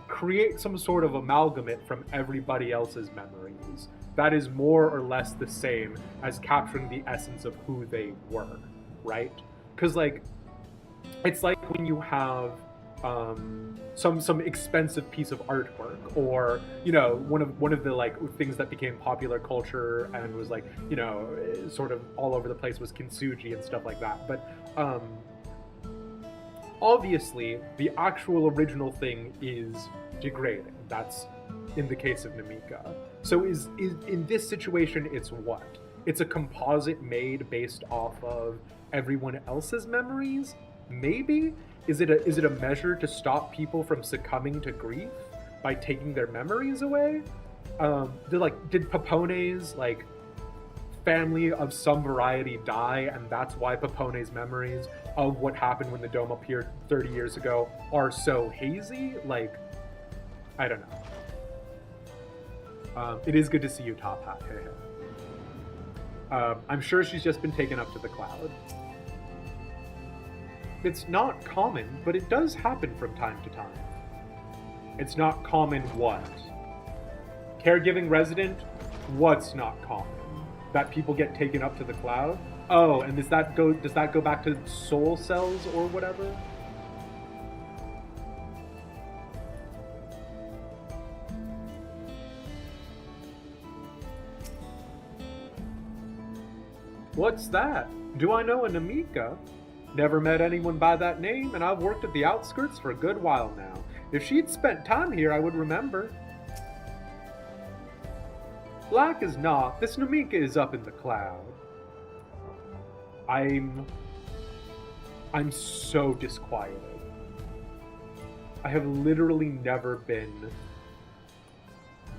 create some sort of amalgamate from everybody else's memories, that is more or less the same as capturing the essence of who they were, right? Because like, it's like when you have some expensive piece of artwork, or you know, one of the like things that became popular culture and was like, you know, sort of all over the place was kintsugi and stuff like that. But obviously, the actual original thing is degrading. That's in the case of Namika. So is in this situation, it's what? It's a composite made based off of everyone else's memories? Maybe? Is it a measure to stop people from succumbing to grief by taking their memories away? Did Papone's like family of some variety die, and that's why Papone's memories of what happened when the dome appeared 30 years ago are so hazy? Like, I don't know. It is good to see you, Top Hat. I'm sure she's just been taken up to the cloud. It's not common, but it does happen from time to time. It's not common what? Caregiving resident? What's not common? That people get taken up to the cloud? Oh, and does that go back to soul cells or whatever? What's that? Do I know a Namika? Never met anyone by that name, and I've worked at the outskirts for a good while now. If she'd spent time here, I would remember. Like as not, this Namika is up in the cloud. I'm so disquieted. I have literally never been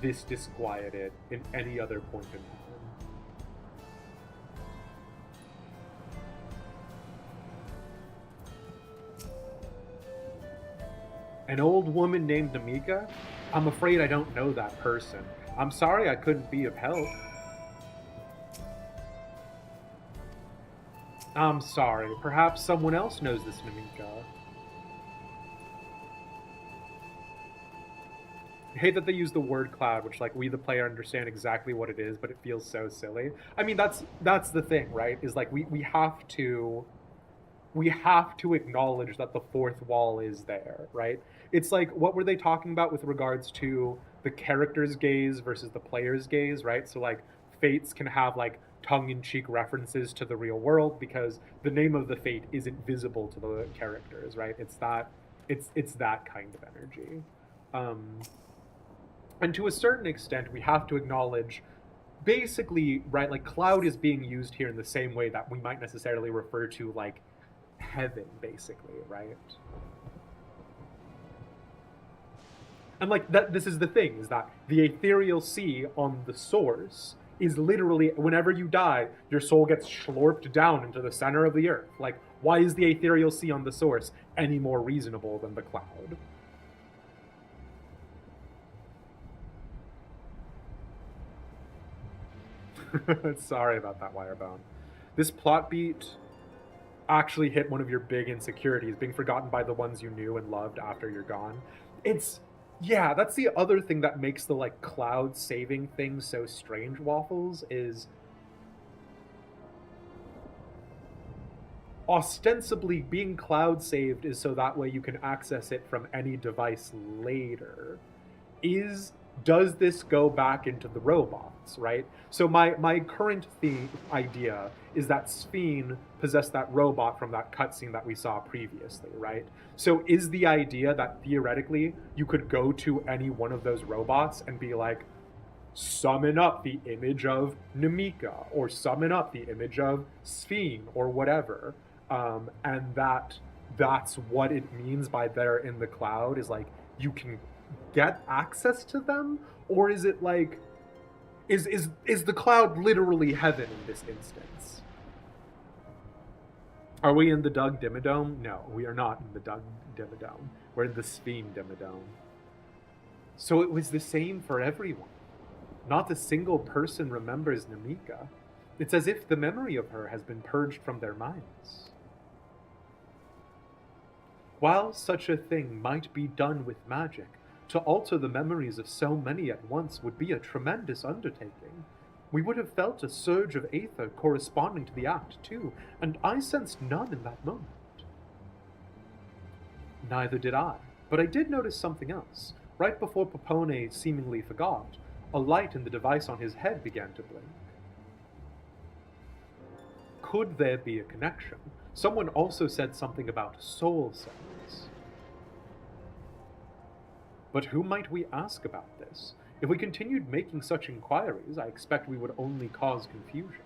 this disquieted in any other point in time. An old woman named Namika? I'm afraid I don't know that person. I'm sorry I couldn't be of help. I'm sorry. Perhaps someone else knows this Namika. I hate that they use the word cloud, which like we the player understand exactly what it is, but it feels so silly. I mean, that's the thing, right? Is like we have to acknowledge that the fourth wall is there, right? It's like, what were they talking about with regards to the character's gaze versus the player's gaze, right? So like fates can have like tongue-in-cheek references to the real world because the name of the fate isn't visible to the characters, right? It's that kind of energy. And to a certain extent, we have to acknowledge basically, right, like cloud is being used here in the same way that we might necessarily refer to like heaven, basically, right? And like that, this is the thing, is that the ethereal sea on the source is literally, whenever you die, your soul gets slurped down into the center of the earth. Like, why is the ethereal sea on the source any more reasonable than the cloud? Sorry about that, Wirebone. This plot beat actually hit one of your big insecurities, being forgotten by the ones you knew and loved after you're gone. Yeah, that's the other thing that makes the, like, cloud saving thing so strange, Waffles, is ostensibly being cloud saved is so that way you can access it from any device later. Does this go back into the robots, right? So my current idea is that Sphene possessed that robot from that cutscene that we saw previously, right? So is the idea that theoretically you could go to any one of those robots and be like, summon up the image of Namika, or summon up the image of Sphene, or whatever, and that's what it means by they're in the cloud, is like you can get access to them? Or is it like, is the cloud literally heaven in this instance? Are we in the Doug Dimmadome? No, we are not in the Doug Dimmadome. We're in the Sphene Dimmadome. So it was the same for everyone. Not a single person remembers Namika. It's as if the memory of her has been purged from their minds. While such a thing might be done with magic, to alter the memories of so many at once would be a tremendous undertaking. We would have felt a surge of aether corresponding to the act, too, and I sensed none in that moment. Neither did I, but I did notice something else. Right before Popone seemingly forgot, a light in the device on his head began to blink. Could there be a connection? Someone also said something about soul cells. But who might we ask about this? If we continued making such inquiries, I expect we would only cause confusion.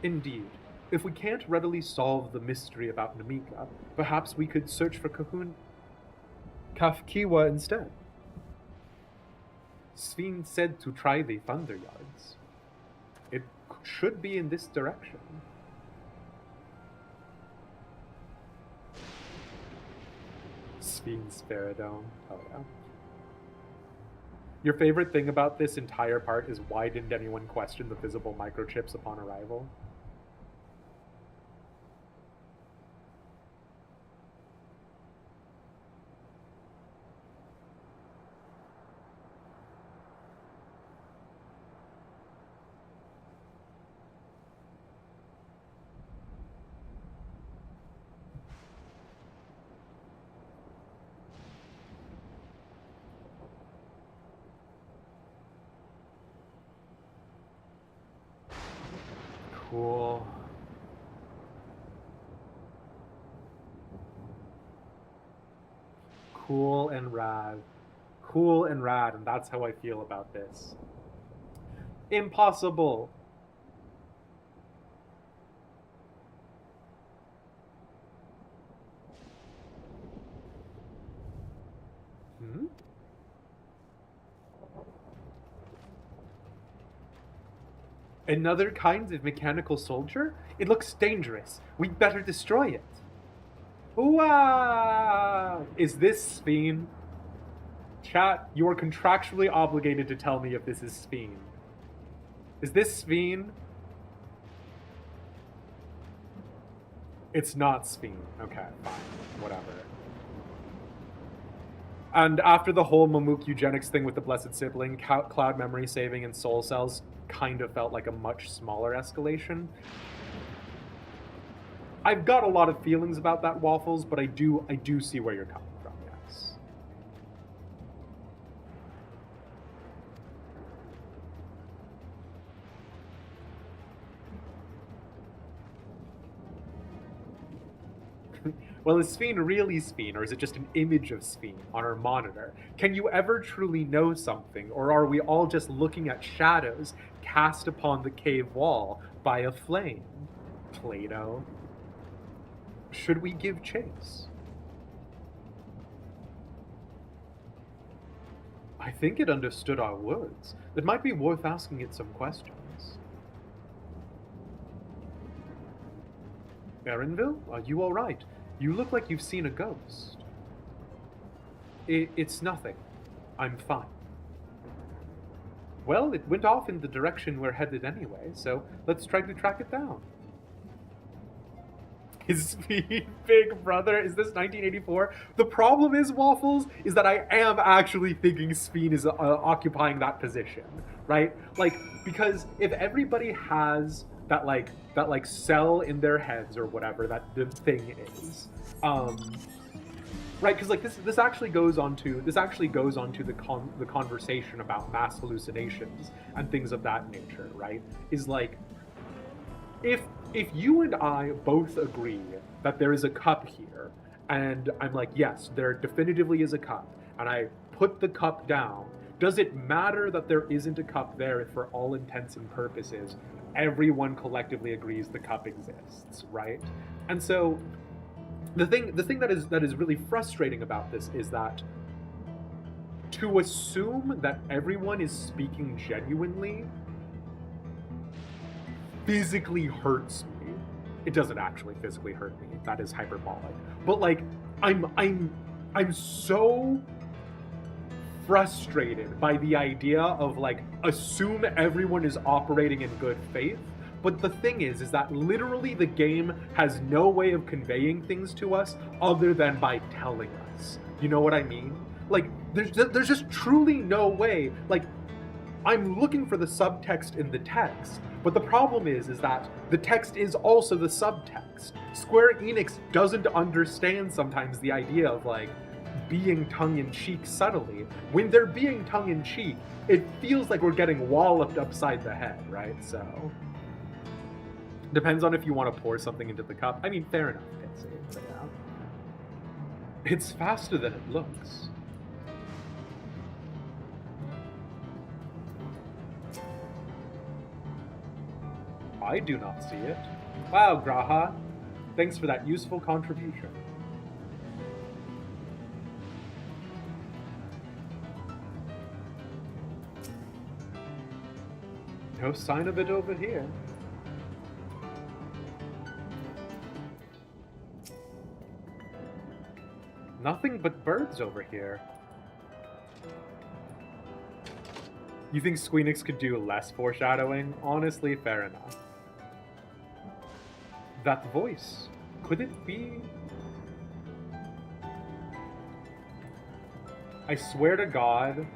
Indeed, if we can't readily solve the mystery about Namika, perhaps we could search for Kafkiwa instead. Sphene said to try the Thunder Yards. It should be in this direction. Sphene's Spiridome. Oh yeah. Your favorite thing about this entire part is why didn't anyone question the visible microchips upon arrival? Cool. Cool and rad. Cool and rad, and that's how I feel about this. Impossible. Hmm? Another kind of mechanical soldier? It looks dangerous. We'd better destroy it. Ooh-ah! Is this Sphene? Chat, you are contractually obligated to tell me if this is Sphene. Is this Sphene? It's not Sphene. Okay, fine. Whatever. And after the whole Mamook eugenics thing with the Blessed Sibling, cloud memory saving and soul cells kind of felt like a much smaller escalation. I've got a lot of feelings about that, Waffles, but I do see where you're coming from, yes. Well, is Sphene really Sphene, or is it just an image of Sphene on our monitor? Can you ever truly know something, or are we all just looking at shadows cast upon the cave wall by a flame? Plato. Should we give chase? I think it understood our words. It might be worth asking it some questions. Erenville, are you alright? You look like you've seen a ghost. It's nothing. I'm fine. Well, it went off in the direction we're headed anyway, so let's try to track it down. His big brother, is this 1984? The problem is, Waffles, is that I am actually thinking Speen is occupying that position, right? Like, because if everybody has that cell in their heads or whatever that the thing is, right? Because like this actually goes on to the conversation about mass hallucinations and things of that nature, right? Is like, if you and I both agree that there is a cup here, and I'm like, yes, there definitively is a cup, and I put the cup down, does it matter that there isn't a cup there if for all intents and purposes everyone collectively agrees the cup exists, right? And so the thing that is really frustrating about this is that to assume that everyone is speaking genuinely physically hurts me. It doesn't actually physically hurt me. That is hyperbolic. But like, I'm so frustrated by the idea of like, assume everyone is operating in good faith. But the thing is that literally the game has no way of conveying things to us other than by telling us. You know what I mean? Like, there's just truly no way. Like, I'm looking for the subtext in the text, but the problem is that the text is also the subtext. Square Enix doesn't understand sometimes the idea of like being tongue-in-cheek subtly. When they're being tongue-in-cheek, it feels like we're getting walloped upside the head, right? So depends on if you want to pour something into the cup. I mean, fair enough, Pitsy, but yeah. It's faster than it looks. I do not see it. Wow, Graha. Thanks for that useful contribution. No sign of it over here. Nothing but birds over here. You think Squeenix could do less foreshadowing? Honestly, fair enough. That voice, could it be? I swear to God,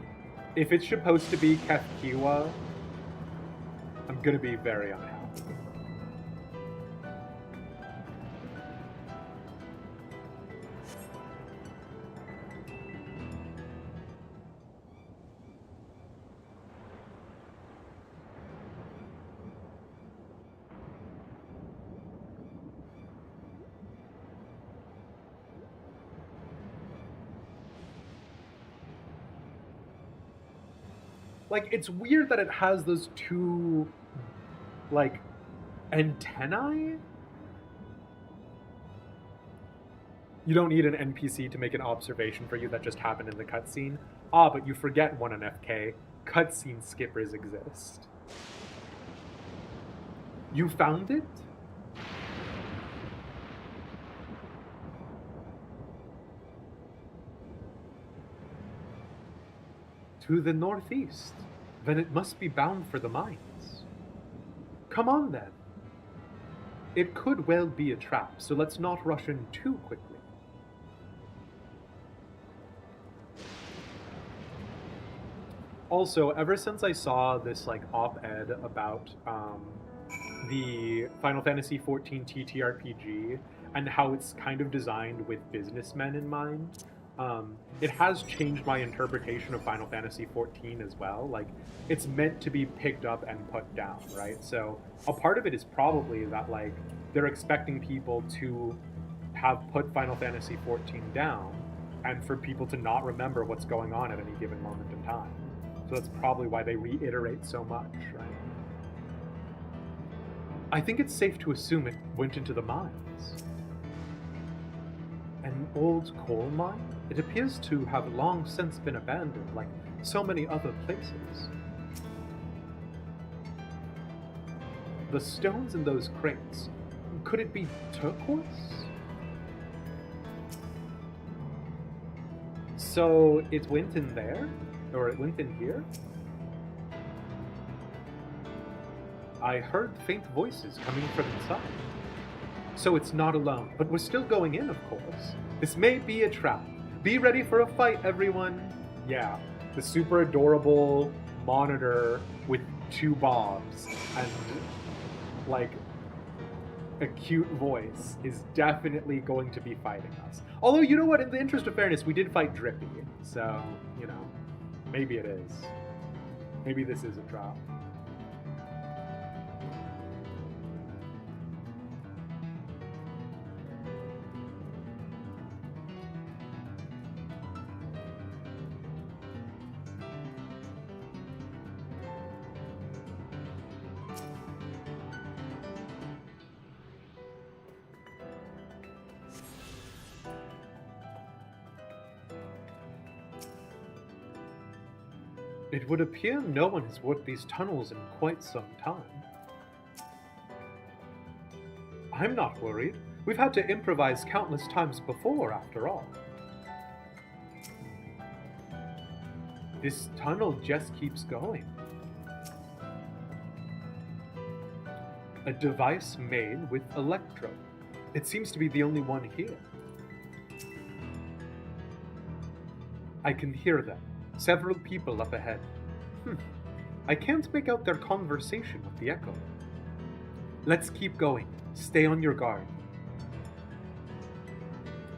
if it's supposed to be Kefkiwa, I'm gonna be very unhappy. Like, it's weird that it has those two, like, antennae? You don't need an NPC to make an observation for you that just happened in the cutscene. Ah, but you forget one on FK. Cutscene skippers exist. You found it? To the northeast. Then it must be bound for the mines. Come on then. It could well be a trap, so let's not rush in too quickly. Also, ever since I saw this like op-ed about the Final Fantasy XIV TTRPG and how it's kind of designed with businessmen in mind, it has changed my interpretation of Final Fantasy XIV as well. Like, it's meant to be picked up and put down, right? So a part of it is probably that, like, they're expecting people to have put Final Fantasy XIV down and for people to not remember what's going on at any given moment in time. So that's probably why they reiterate so much, right? I think it's safe to assume it went into the mines. An old coal mine? It appears to have long since been abandoned, like so many other places. The stones in those crates, could it be turquoise? So it went in there? Or it went in here? I heard faint voices coming from inside. So it's not alone, but we're still going in, of course. This may be a trap. Be ready for a fight, everyone. Yeah, the super adorable monitor with 2 bobs and, like, a cute voice is definitely going to be fighting us. Although, you know what, in the interest of fairness, we did fight Drippy, so, you know, maybe it is. Maybe this is a trap. It would appear no one has worked these tunnels in quite some time. I'm not worried. We've had to improvise countless times before, after all. This tunnel just keeps going. A device made with electrode. It seems to be the only one here. I can hear them. Several people up ahead. I can't make out their conversation with the echo. Let's keep going. Stay on your guard.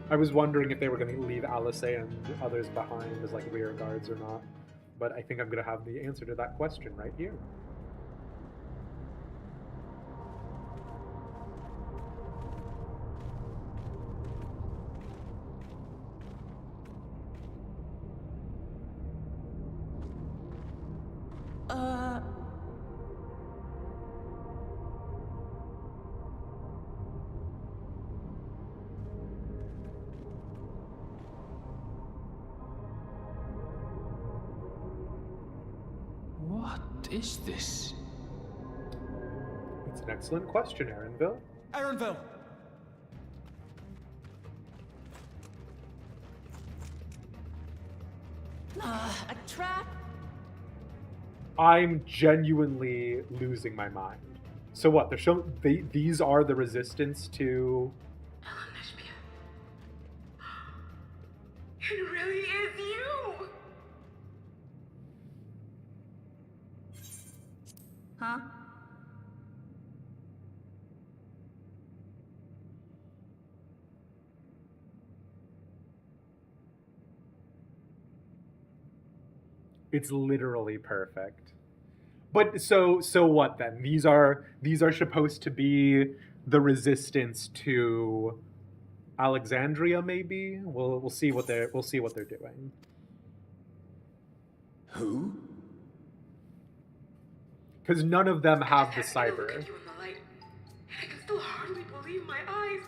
I was wondering if they were going to leave Alice and others behind as like rear guards or not, but I think I'm going to have the answer to that question right here. What is this? It's an excellent question, Aaronville. Aaronville! A trap? I'm genuinely losing my mind. So what? They're showing these are the resistance to. It really is you! Huh? It's literally perfect. But so what then? These are supposed to be the resistance to Alexandria, maybe? We'll see what they're doing. Who? Because none of them have the cyber. Look at you in the light, and I can still hardly believe my eyes.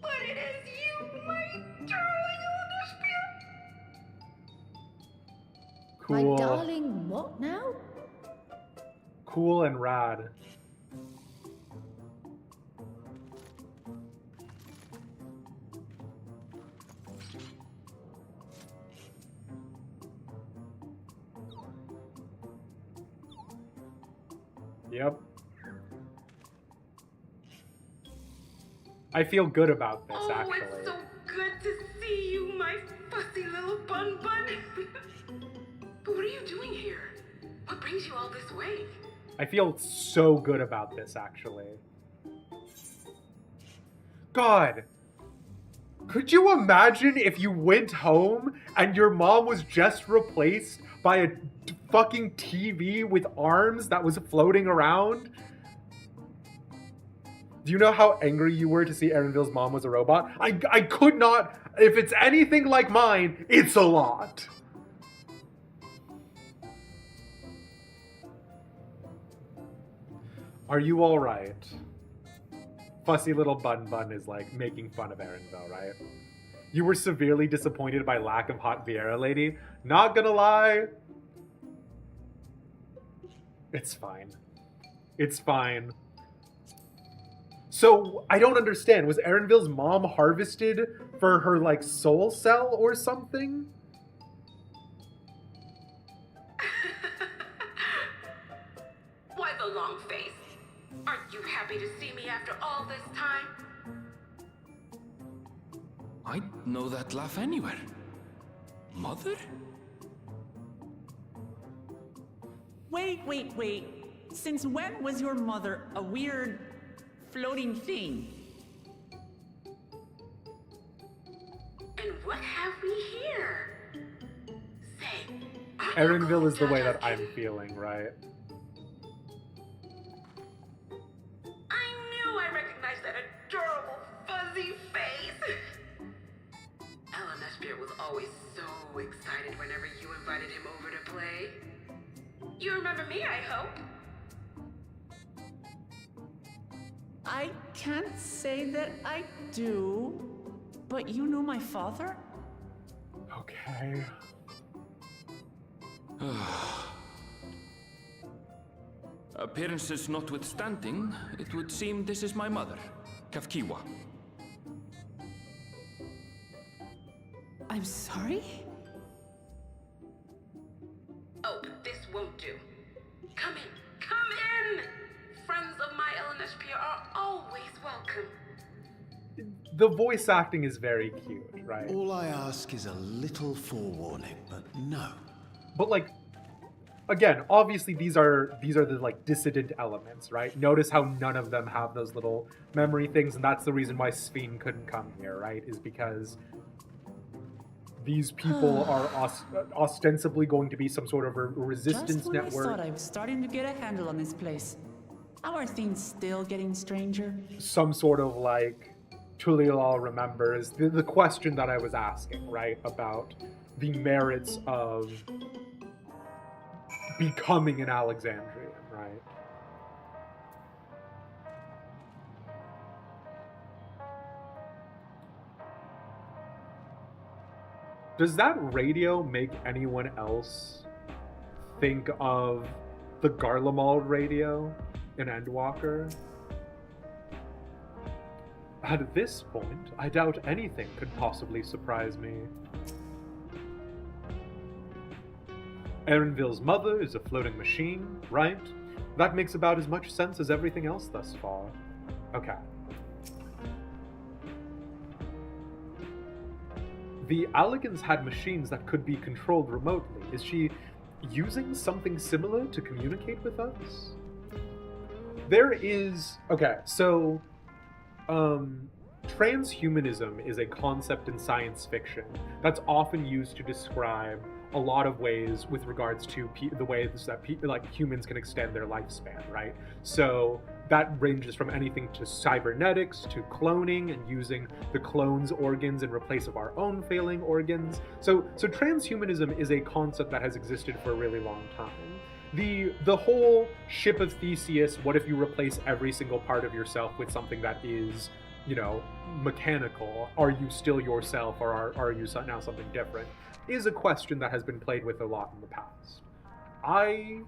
But it is you, my darling Eldersphere. Cool. My darling, what now? Cool and rad. Yep. I feel good about this, actually. It's so good to see you, my fussy little bun. But what are you doing here? What brings you all this way? I feel so good about this, actually. God, could you imagine if you went home and your mom was just replaced by a fucking TV with arms that was floating around? Do you know how angry you were to see Aaronville's mom was a robot? I could not. If it's anything like mine, it's a lot. Are you all right? Fussy little Bun is like making fun of Aaronville, right? You were severely disappointed by lack of hot Vieira lady. Not gonna lie. It's fine. It's fine. So, I don't understand. Was Erenville's mom harvested for her, like, soul cell or something? Why the long face? Aren't you happy to see me after all this time? I'd know that laugh anywhere. Mother? Wait. Since when was your mother a weird floating thing? And what have we here? Say, Erenville is the way that I'm feeling, right? I knew I recognized that adorable fuzzy face. Ellen was always so excited whenever you invited him over to play. You remember me, I hope? I can't say that I do, but you know my father? Okay. Appearances notwithstanding, it would seem this is my mother, Kafkiwa. I'm sorry? Oh, this won't do. Come in. Friends of my LNSP are always welcome. The voice acting is very cute, right? All I ask is a little forewarning, but no. But like, again, obviously these are the like dissident elements, right? Notice how none of them have those little memory things, and that's the reason why Sphene couldn't come here, right? Is because these people are ostensibly going to be some sort of a resistance Just when network. I thought I was starting to get a handle on this place. How are things still getting stranger? Some sort of like Tural remembers the question that I was asking, right? About the merits of becoming an Alexandrian, right? Does that radio make anyone else think of the Garlemald radio in Endwalker? At this point, I doubt anything could possibly surprise me. Erenville's mother is a floating machine, right? That makes about as much sense as everything else thus far. Okay. The Alligans had machines that could be controlled remotely. Is she using something similar to communicate with us? There is... Okay, so... transhumanism is a concept in science fiction that's often used to describe a lot of ways with regards to the ways that like humans can extend their lifespan, right? So that ranges from anything to cybernetics to cloning and using the clone's organs in replace of our own failing organs. So transhumanism is a concept that has existed for a really long time. The whole ship of Theseus, what if you replace every single part of yourself with something that is, you know, mechanical? Are you still yourself, or are you now something different? Is a question that has been played with a lot in the past. I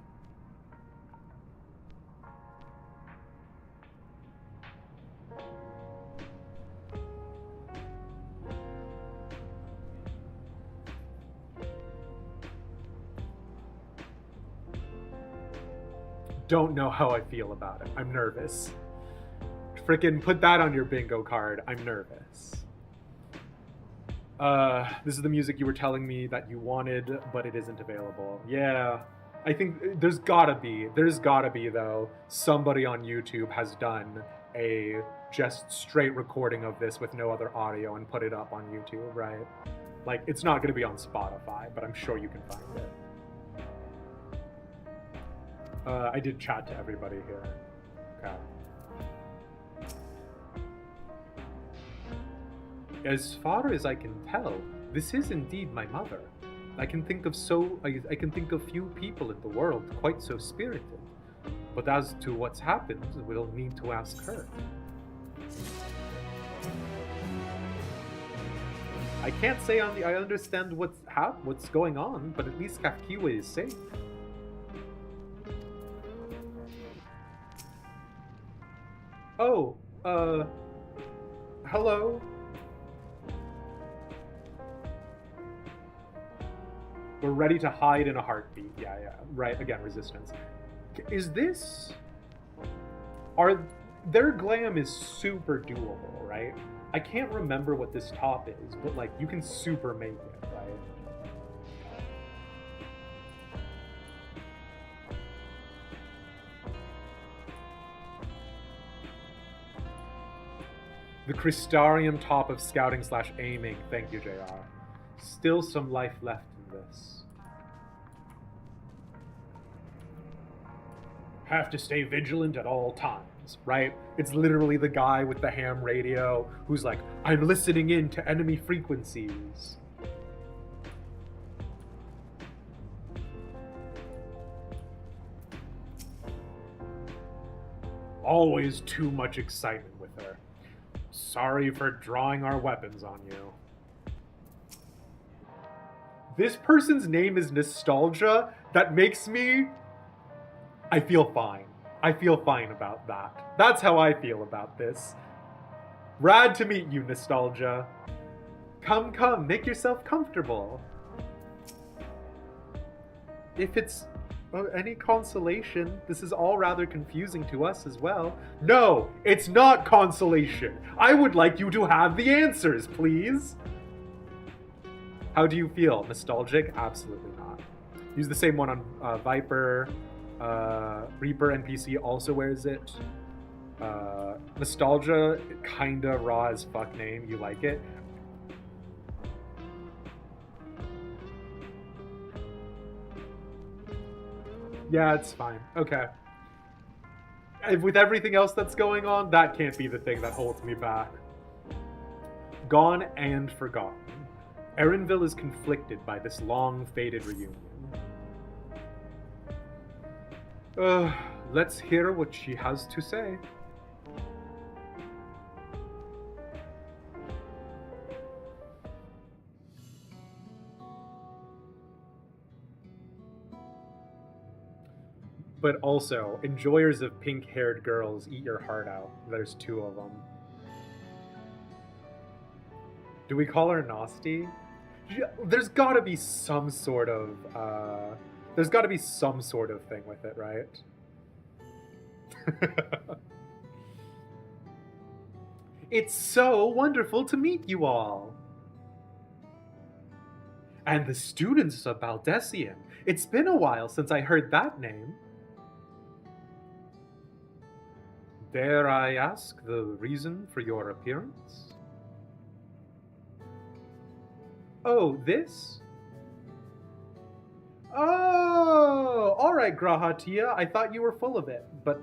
don't know how I feel about it. I'm nervous. Frickin' put that on your bingo card. I'm nervous. This is the music you were telling me that you wanted, but it isn't available. Yeah, I think there's gotta be though, somebody on YouTube has done a just straight recording of this with no other audio and put it up on YouTube, right? Like, it's not gonna be on Spotify, but I'm sure you can find it. I did chat to everybody here. Okay. As far as I can tell, this is indeed my mother. I can think of few people in the world quite so spirited. But as to what's happened, we'll need to ask her. I can't say I understand what's going on, but at least Kafkiwa is safe. Oh, hello? We're ready to hide in a heartbeat. Yeah, right, again, resistance. Is this... Their glam is super doable, right? I can't remember what this top is, but, like, you can super make it, right? The Crystarium top of scouting/aiming. Thank you, JR. Still some life left in this. Have to stay vigilant at all times, right? It's literally the guy with the ham radio who's like, I'm listening in to enemy frequencies. Always too much excitement with her. Sorry for drawing our weapons on you. This person's name is Nostalgia. That makes me... I feel fine. I feel fine about that. That's how I feel about this. Rad to meet you, Nostalgia. Come, make yourself comfortable. If it's any consolation, this is all rather confusing to us as well. No, it's not consolation. I would like you to have the answers, please. How do you feel? Nostalgic? Absolutely not. Use the same one on Viper. Reaper NPC also wears it. Nostalgia, kinda raw as fuck name. You like it? Yeah, it's fine. Okay. With everything else that's going on, that can't be the thing that holds me back. Gone and forgotten. Erenville is conflicted by this long-fated reunion. Let's hear what she has to say. But also, enjoyers of pink-haired girls, eat your heart out. There's 2 of them. Do we call her Nasty? There's gotta be some sort of, there's gotta be some sort of thing with it, right? It's so wonderful to meet you all. And the students of Baldessian. It's been a while since I heard that name. Dare I ask the reason for your appearance? Oh, this? Oh, alright, Grahatia. I thought you were full of it. But,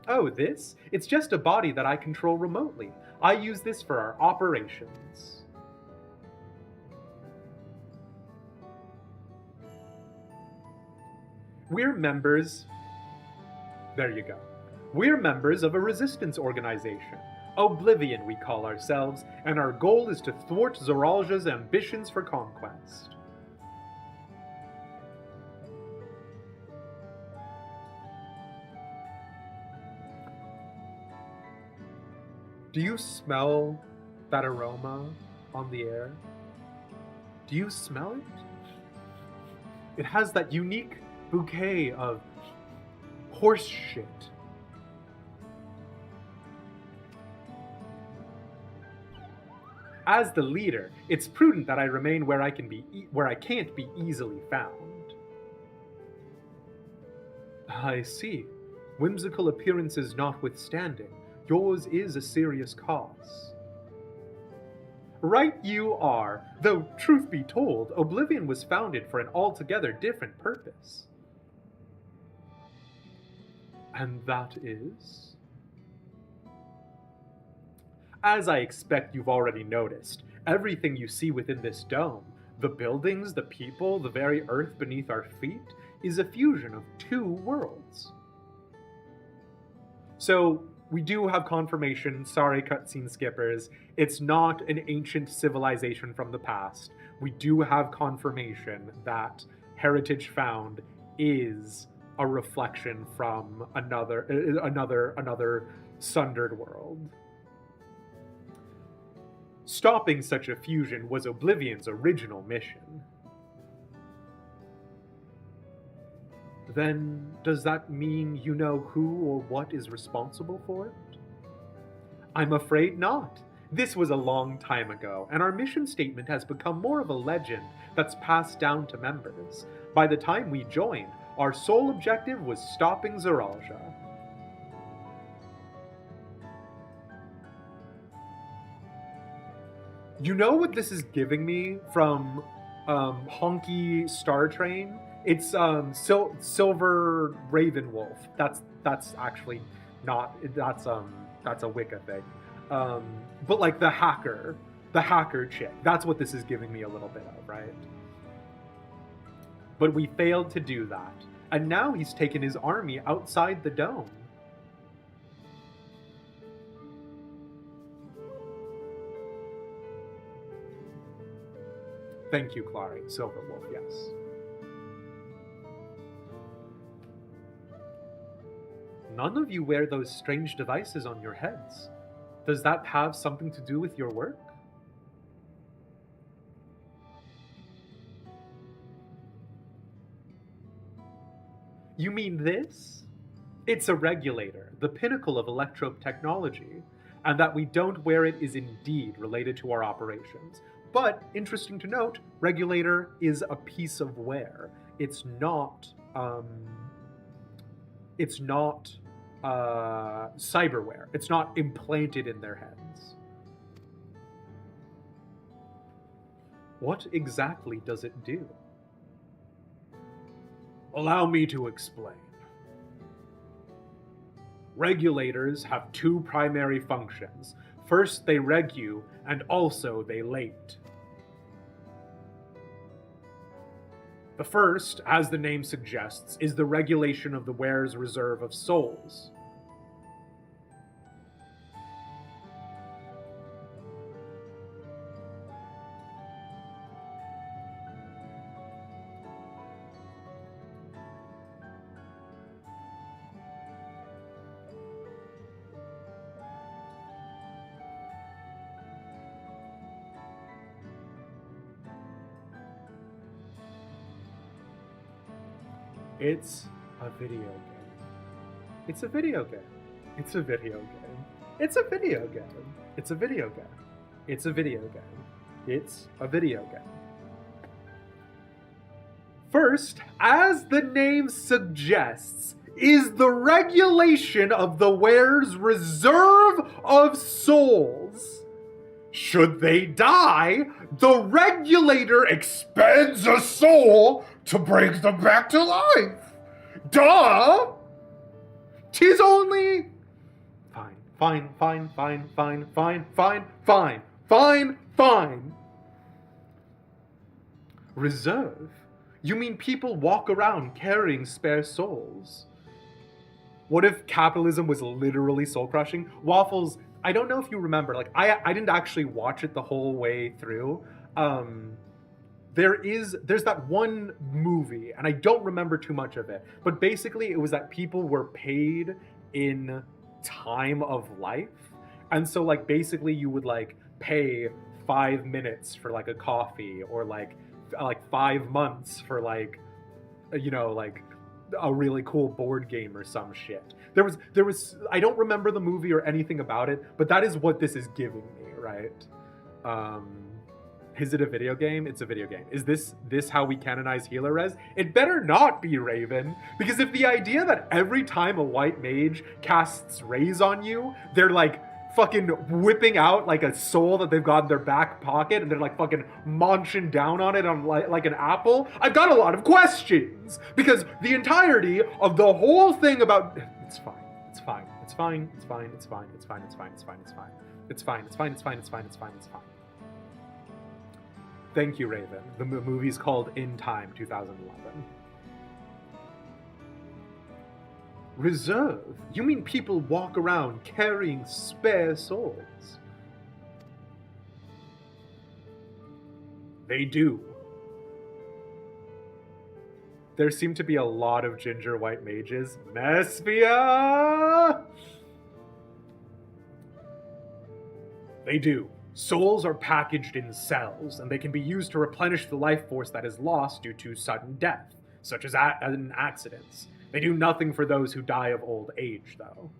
oh, this? It's just a body that I control remotely. I use this for our operations. We're members... There you go. We're members of a resistance organization. Oblivion, we call ourselves, and our goal is to thwart Zoralja's ambitions for conquest. Do you smell that aroma on the air? Do you smell it? It has that unique bouquet of horse shit. As the leader, it's prudent that I remain where I can't be easily found. I see. Whimsical appearances notwithstanding, yours is a serious cause. Right you are, though truth be told, Oblivion was founded for an altogether different purpose. And that is... As I expect you've already noticed, everything you see within this dome, the buildings, the people, the very earth beneath our feet, is a fusion of 2 worlds. So, we do have confirmation, sorry cutscene skippers, it's not an ancient civilization from the past. We do have confirmation that Heritage Found is a reflection from another sundered world. Stopping such a fusion was Oblivion's original mission. Then, does that mean you know who or what is responsible for it? I'm afraid not. This was a long time ago, and our mission statement has become more of a legend that's passed down to members. By the time we joined, our sole objective was stopping Zeralja. You know what this is giving me from Honky Star Train? It's Silver Ravenwolf. That's actually not, that's a Wicca thing. But like the hacker chick. That's what this is giving me a little bit of, right? But we failed to do that. And now he's taken his army outside the dome. Thank you, Clary. Silverwolf, yes. None of you wear those strange devices on your heads. Does that have something to do with your work? You mean this? It's a regulator, the pinnacle of electrope technology, and that we don't wear it is indeed related to our operations. But, interesting to note, regulator is a piece of wear. It's not cyberware. It's not implanted in their heads. What exactly does it do? Allow me to explain. Regulators have two primary functions. First, they reg you, and also they late. The first, as the name suggests, is the regulation of the wearer's reserve of souls. It's a video game. It's a video game. It's a video game. It's a video game. It's a video game. It's a video game. It's a video game. First, as the name suggests, is the regulation of the wearer's reserve of souls. Should they die, the regulator expends a soul to bring them back to life. Duh! 'Tis only... Fine. Reserve? You mean people walk around carrying spare souls? What if capitalism was literally soul-crushing? Waffles, I don't know if you remember, like, I didn't actually watch it the whole way through. There's that one movie, and I don't remember too much of it, but basically it was that people were paid in time of life. And so, like, basically you would, like, pay 5 minutes for, like, a coffee, or, like 5 months for, like, you know, like, a really cool board game or some shit. There was I don't remember the movie or anything about it, but that is what this is giving me, right? Is it a video game? It's a video game. Is this how we canonize healer res? It better not be, Raven, because if the idea that every time a white mage casts raise on you, they're like fucking whipping out like a soul that they've got in their back pocket, and they're like fucking munching down on it on like an apple, I've got a lot of questions, because the entirety of the whole thing about it's fine. Thank you, Raven. The movie's called In Time 2011. Reserve? You mean people walk around carrying spare souls? They do. There seem to be a lot of ginger white mages. Mespia! They do. Souls are packaged in cells, and they can be used to replenish the life force that is lost due to sudden death, such as in accidents. They do nothing for those who die of old age, though.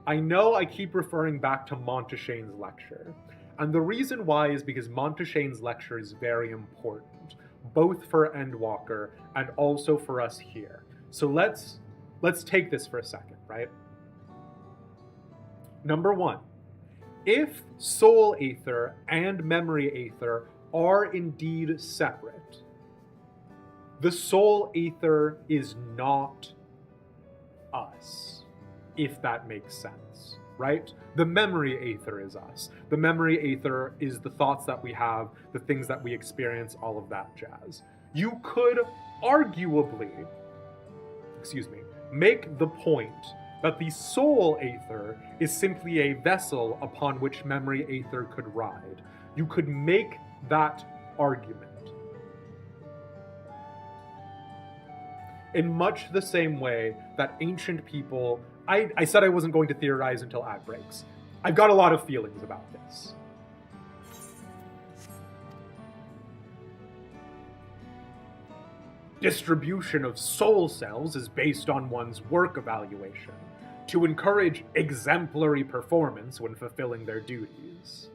I know I keep referring back to Monteshane's lecture, and the reason why is because Monteshane's lecture is very important, both for Endwalker and also for us here. So let's take this for a second, right? Number one, if soul aether and memory aether are indeed separate, the soul aether is not us, if that makes sense, right? The memory aether is us. The memory aether is the thoughts that we have, the things that we experience, all of that jazz. You could arguably, make the point that the soul aether is simply a vessel upon which memory aether could ride. You could make that argument. In much the same way that ancient people... I said I wasn't going to theorize until ad breaks. I've got a lot of feelings about this. Distribution of soul cells is based on one's work evaluation, to encourage exemplary performance when fulfilling their duties.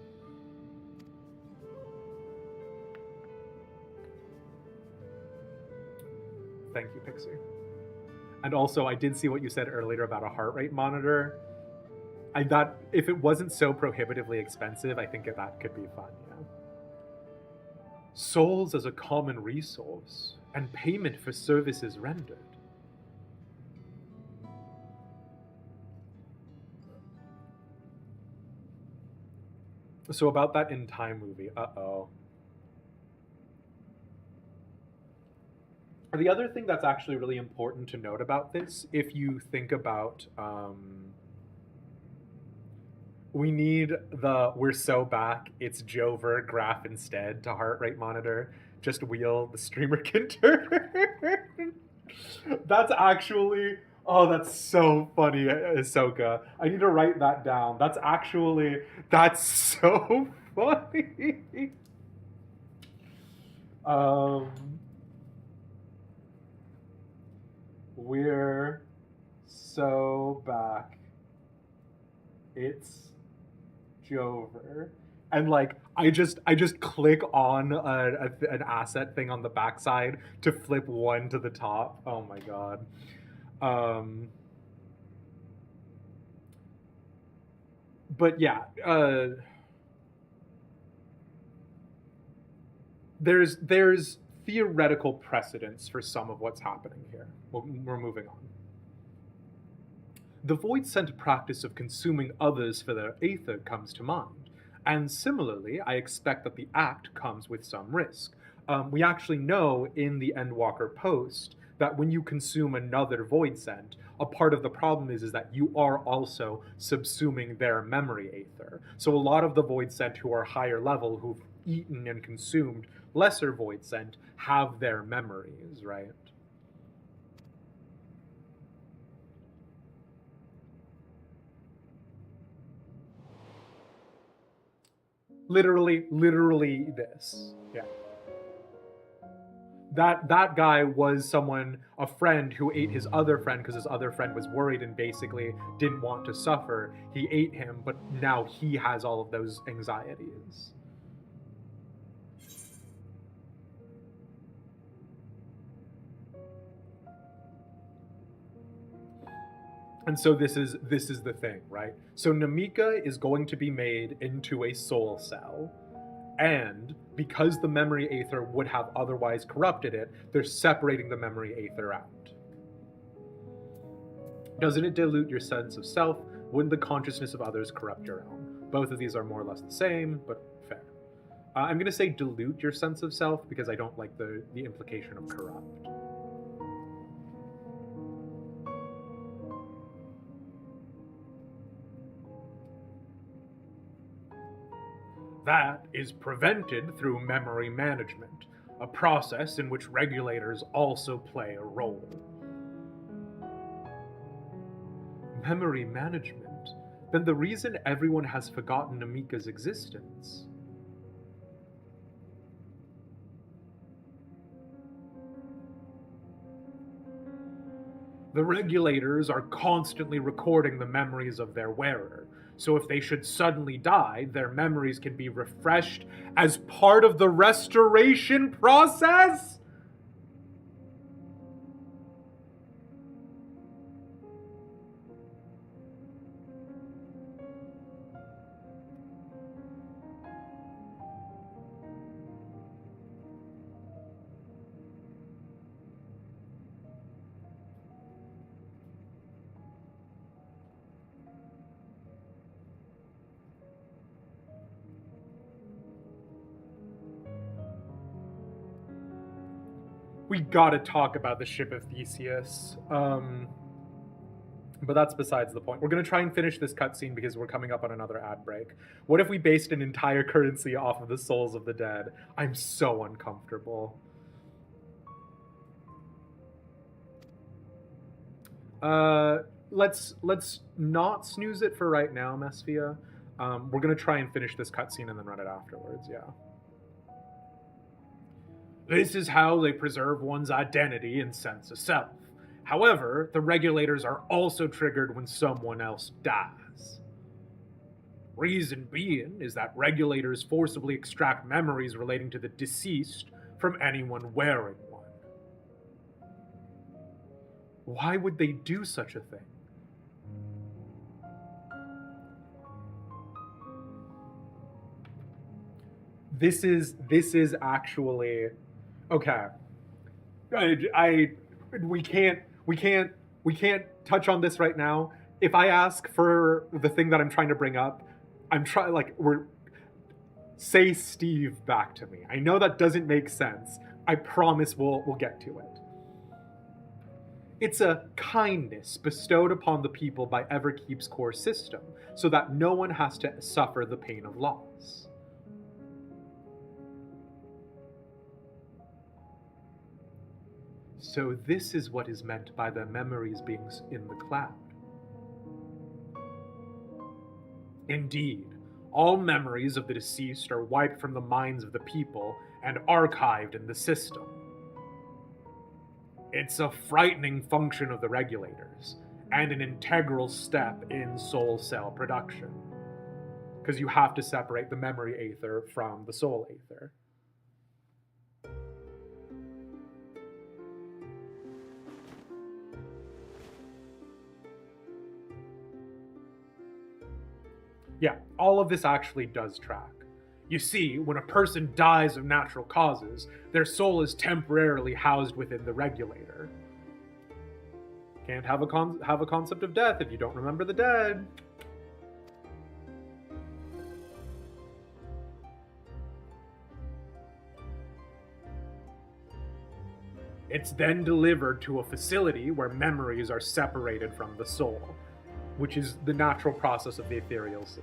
Thank you, Pixie. And also, I did see what you said earlier about a heart rate monitor. I thought if it wasn't so prohibitively expensive, I think that could be fun, yeah. Souls as a common resource, and payment for services rendered. So about that In Time movie, uh-oh. The other thing that's actually really important to note about this, if you think about, we need the "we're so back, it's Jover" graph instead to heart rate monitor. Just wheel, the streamer can turn. That's actually, oh, that's so funny, Ahsoka. I need to write that down. That's so funny. We're so back. It's Jover. And like, I just click on an asset thing on the backside to flip one to the top. Oh my god. But yeah, there's theoretical precedence for some of what's happening here. We're moving on. The void-sent practice of consuming others for their aether comes to mind, and similarly, I expect that the act comes with some risk. We actually know in the Endwalker post that when you consume another void-sent, a part of the problem is that you are also subsuming their memory aether. So a lot of the void-sent who are higher level, who've eaten and consumed lesser void-sent, have their memories, right? Literally this. Yeah. That guy was a friend who ate his other friend because his other friend was worried and basically didn't want to suffer. He ate him, but now he has all of those anxieties. And so this is the thing, right? So Namika is going to be made into a soul cell, and because the memory aether would have otherwise corrupted it, they're separating the memory aether out. Doesn't it dilute your sense of self? Wouldn't the consciousness of others corrupt your own? Both of these are more or less the same, but fair. I'm going to say dilute your sense of self because I don't like the implication of corrupt. That is prevented through memory management, a process in which regulators also play a role. Memory management? Then the reason everyone has forgotten Namika's existence. The regulators are constantly recording the memories of their wearer, so if they should suddenly die, their memories can be refreshed as part of the restoration process? We gotta talk about the ship of Theseus. But that's besides the point. We're gonna try and finish this cutscene because we're coming up on another ad break. What if we based an entire currency off of the souls of the dead? I'm so uncomfortable. Let's not snooze it for right now, Mesphia. We're gonna try and finish this cutscene and then run it afterwards, yeah. This is how they preserve one's identity and sense of self. However, the regulators are also triggered when someone else dies. Reason being is that regulators forcibly extract memories relating to the deceased from anyone wearing one. Why would they do such a thing? This is actually okay. We can't touch on this right now. If I ask for the thing that I'm trying to bring up, say Steve back to me. I know that doesn't make sense. I promise we'll get to it. It's a kindness bestowed upon the people by Everkeep's core system, so that no one has to suffer the pain of loss. So this is what is meant by the memories being in the cloud. Indeed, all memories of the deceased are wiped from the minds of the people and archived in the system. It's a frightening function of the regulators, and an integral step in soul cell production. Because you have to separate the memory aether from the soul aether. Yeah, all of this actually does track. You see, when a person dies of natural causes, their soul is temporarily housed within the regulator. Can't have a concept of death if you don't remember the dead. It's then delivered to a facility where memories are separated from the soul, which is the natural process of the ethereal sea.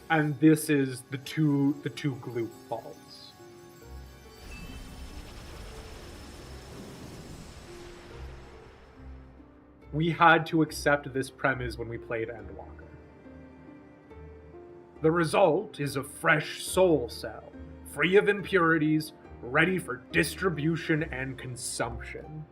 And this is the two gloop balls. We had to accept this premise when we played Endwalker. The result is a fresh soul cell, free of impurities, ready for distribution and consumption.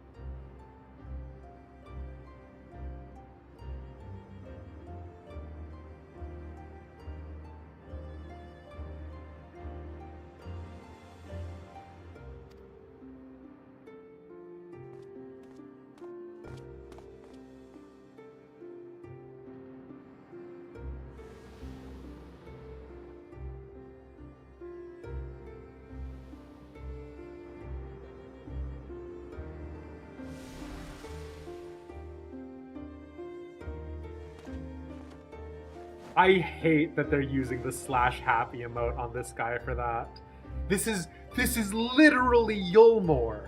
I hate that they're using the /happy emote on this guy for that. This is literally Yulmore.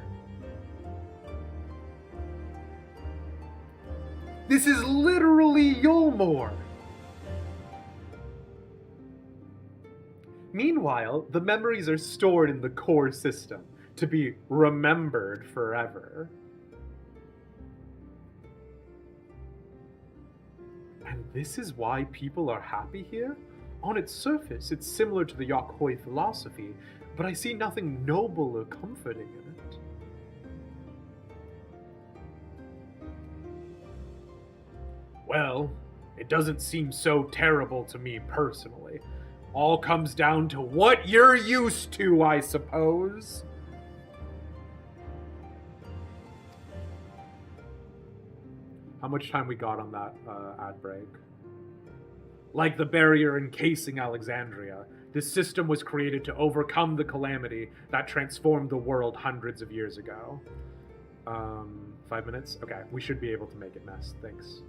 This is literally Yulmore. Meanwhile, the memories are stored in the core system to be remembered forever. And this is why people are happy here? On its surface, it's similar to the Yakhoi philosophy, but I see nothing noble or comforting in it. Well, it doesn't seem so terrible to me personally. All comes down to what you're used to, I suppose. How much time we got on that ad break? Like the barrier encasing Alexandria, this system was created to overcome the calamity that transformed the world hundreds of years ago. 5 minutes? Okay, we should be able to make it, Mess. Thanks.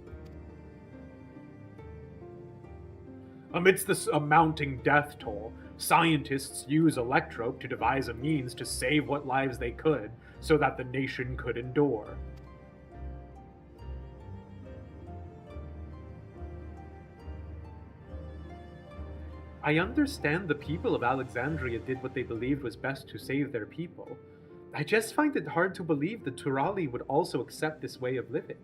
Amidst this mounting death toll, scientists use Electrope to devise a means to save what lives they could so that the nation could endure. I understand the people of Alexandria did what they believed was best to save their people. I just find it hard to believe the Turali would also accept this way of living.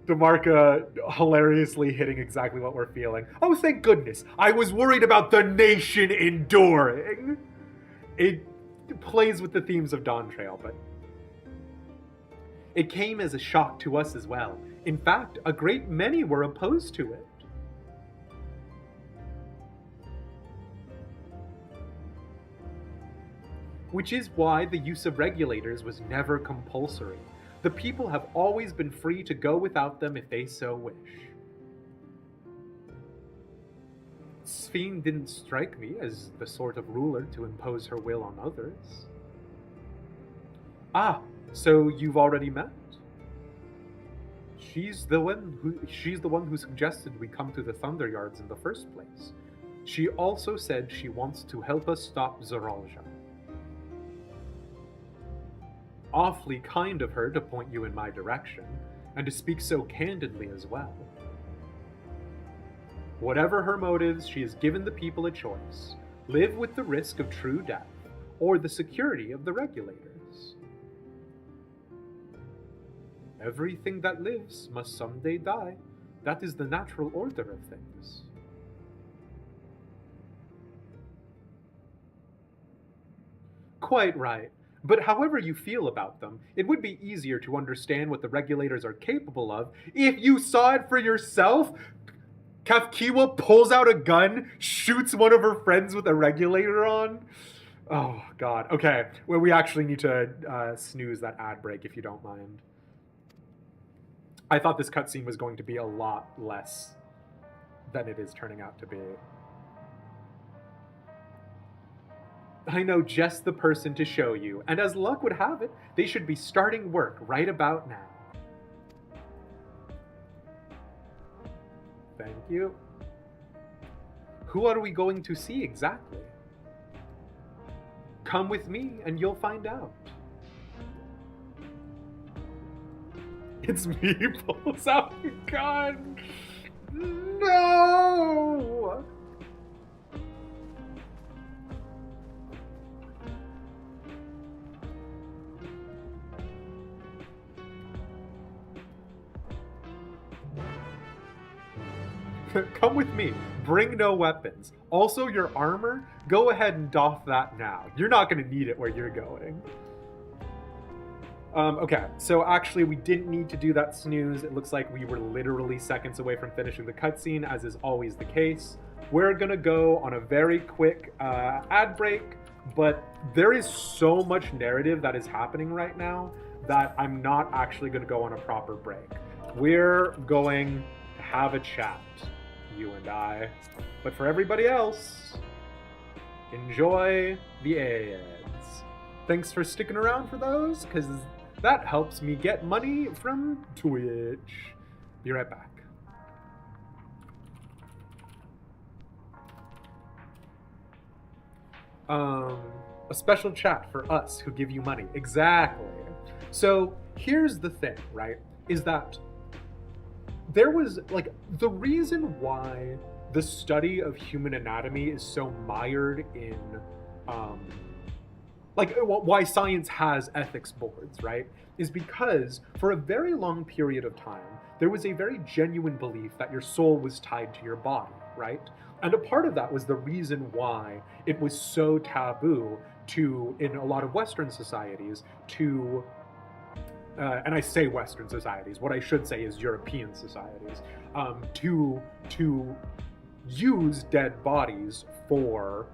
DeMarca hilariously hitting exactly what we're feeling. Oh, thank goodness. I was worried about the nation enduring. It plays with the themes of Dawntrail, but it came as a shock to us as well. In fact, a great many were opposed to it. Which is why the use of regulators was never compulsory. The people have always been free to go without them if they so wish. Sphene didn't strike me as the sort of ruler to impose her will on others. Ah, so you've already met? She's the one who suggested we come to the Thunder Yards in the first place. She also said she wants to help us stop Zoralja. Awfully kind of her to point you in my direction, and to speak so candidly as well. Whatever her motives, she has given the people a choice. Live with the risk of true death, or the security of the regulators. Everything that lives must someday die. That is the natural order of things. Quite right. But however you feel about them, it would be easier to understand what the regulators are capable of if you saw it for yourself. Kafkiwa pulls out a gun, shoots one of her friends with a regulator on. Oh, God. Okay, well, we actually need to snooze that ad break if you don't mind. I thought this cutscene was going to be a lot less than it is turning out to be. I know just the person to show you, and as luck would have it, they should be starting work right about now. Thank you. Who are we going to see exactly? Come with me and you'll find out. It's me, pulls out a gun. No! Come with me. Bring no weapons. Also, your armor, go ahead and doff that now. You're not going to need it where you're going. Okay, so actually we didn't need to do that snooze. It looks like we were literally seconds away from finishing the cutscene, as is always the case. We're going to go on a very quick ad break, but there is so much narrative that is happening right now that I'm not actually going to go on a proper break. We're going to have a chat. You and I. But for everybody else, enjoy the ads. Thanks for sticking around for those, because that helps me get money from Twitch. Be right back. A special chat for us who give you money. Exactly. So here's the thing, right? Is that there was, like, the reason why the study of human anatomy is so mired in, why science has ethics boards, right? Is because for a very long period of time, there was a very genuine belief that your soul was tied to your body, right? And a part of that was the reason why it was so taboo to, in a lot of Western societies, to and I say Western societies, what I should say is European societies, to use dead bodies for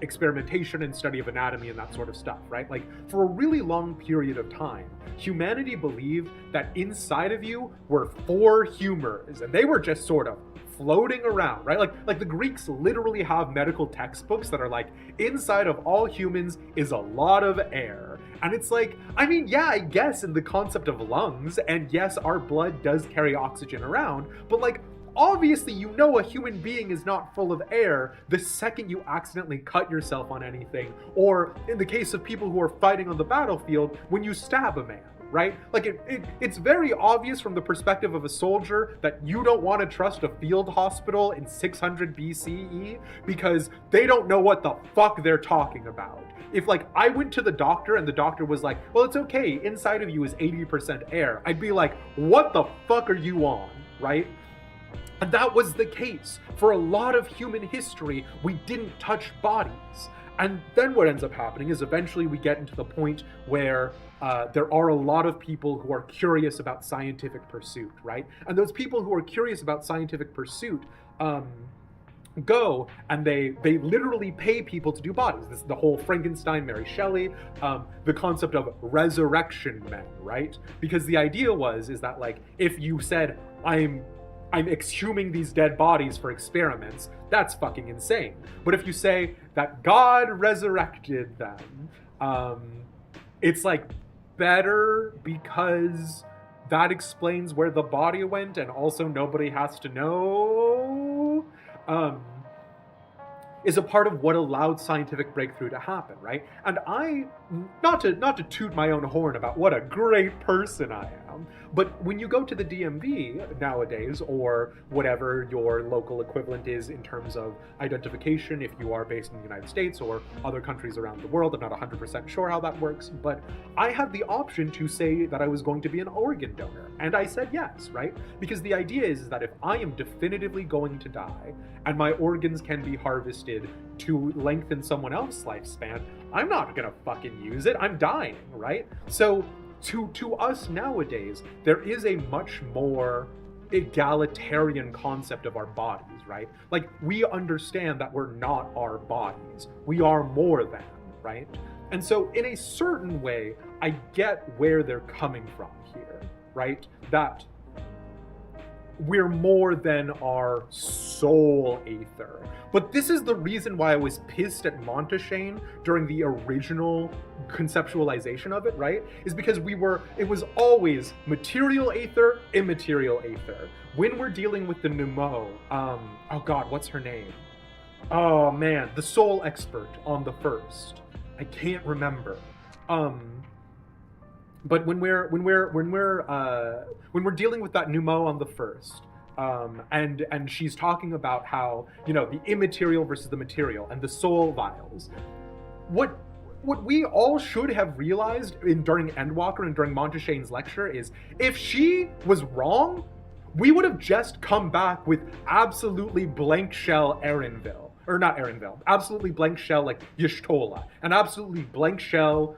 experimentation and study of anatomy and that sort of stuff, right? Like, for a really long period of time, humanity believed that inside of you were 4 humors, and they were just sort of floating around, right? Like the Greeks literally have medical textbooks that are like, inside of all humans is a lot of air. And it's like, I mean, yeah, I guess in the concept of lungs, and yes, our blood does carry oxygen around, but like, obviously you know a human being is not full of air the second you accidentally cut yourself on anything, or in the case of people who are fighting on the battlefield, when you stab a man. Right? Like, it's very obvious from the perspective of a soldier that you don't want to trust a field hospital in 600 BCE because they don't know what the fuck they're talking about. If, like, I went to the doctor and the doctor was like, well, it's okay, inside of you is 80% air, I'd be like, what the fuck are you on, right? And that was the case. For a lot of human history, we didn't touch bodies. And then what ends up happening is eventually we get into the point where there are a lot of people who are curious about scientific pursuit, right? And those people who are curious about scientific pursuit go and they literally pay people to do bodies. This is the whole Frankenstein, Mary Shelley, the concept of resurrection men, right? Because the idea is that, like, if you said, I'm exhuming these dead bodies for experiments, that's fucking insane. But if you say that God resurrected them, it's like better because that explains where the body went and also nobody has to know, is a part of what allowed scientific breakthrough to happen, right? And I, not to toot my own horn about what a great person I am, but when you go to the DMV nowadays, or whatever your local equivalent is in terms of identification, if you are based in the United States or other countries around the world, I'm not 100% sure how that works, but I had the option to say that I was going to be an organ donor, and I said yes, right? Because the idea is that if I am definitively going to die, and my organs can be harvested to lengthen someone else's lifespan, I'm not gonna fucking use it, I'm dying, right? So, to us nowadays, there is a much more egalitarian concept of our bodies, right? Like, we understand that we're not our bodies. We are more than, right? And so, in a certain way, I get where they're coming from here, right? That we're more than our soul aether. But this is the reason why I was pissed at Montaigne during the original conceptualization of it, right? Is because it was always material aether, immaterial aether. When we're dealing with the pneumo, oh god, what's her name? Oh man, the soul expert on the first. I can't remember. But when we're dealing with that pneumo on the first, and she's talking about how, you know, the immaterial versus the material and the soul vials, what we all should have realized during Endwalker and during Montaigne's lecture is, if she was wrong, we would have just come back with absolutely blank shell Erenville, or not Erenville, absolutely blank shell like Y'shtola, and absolutely blank shell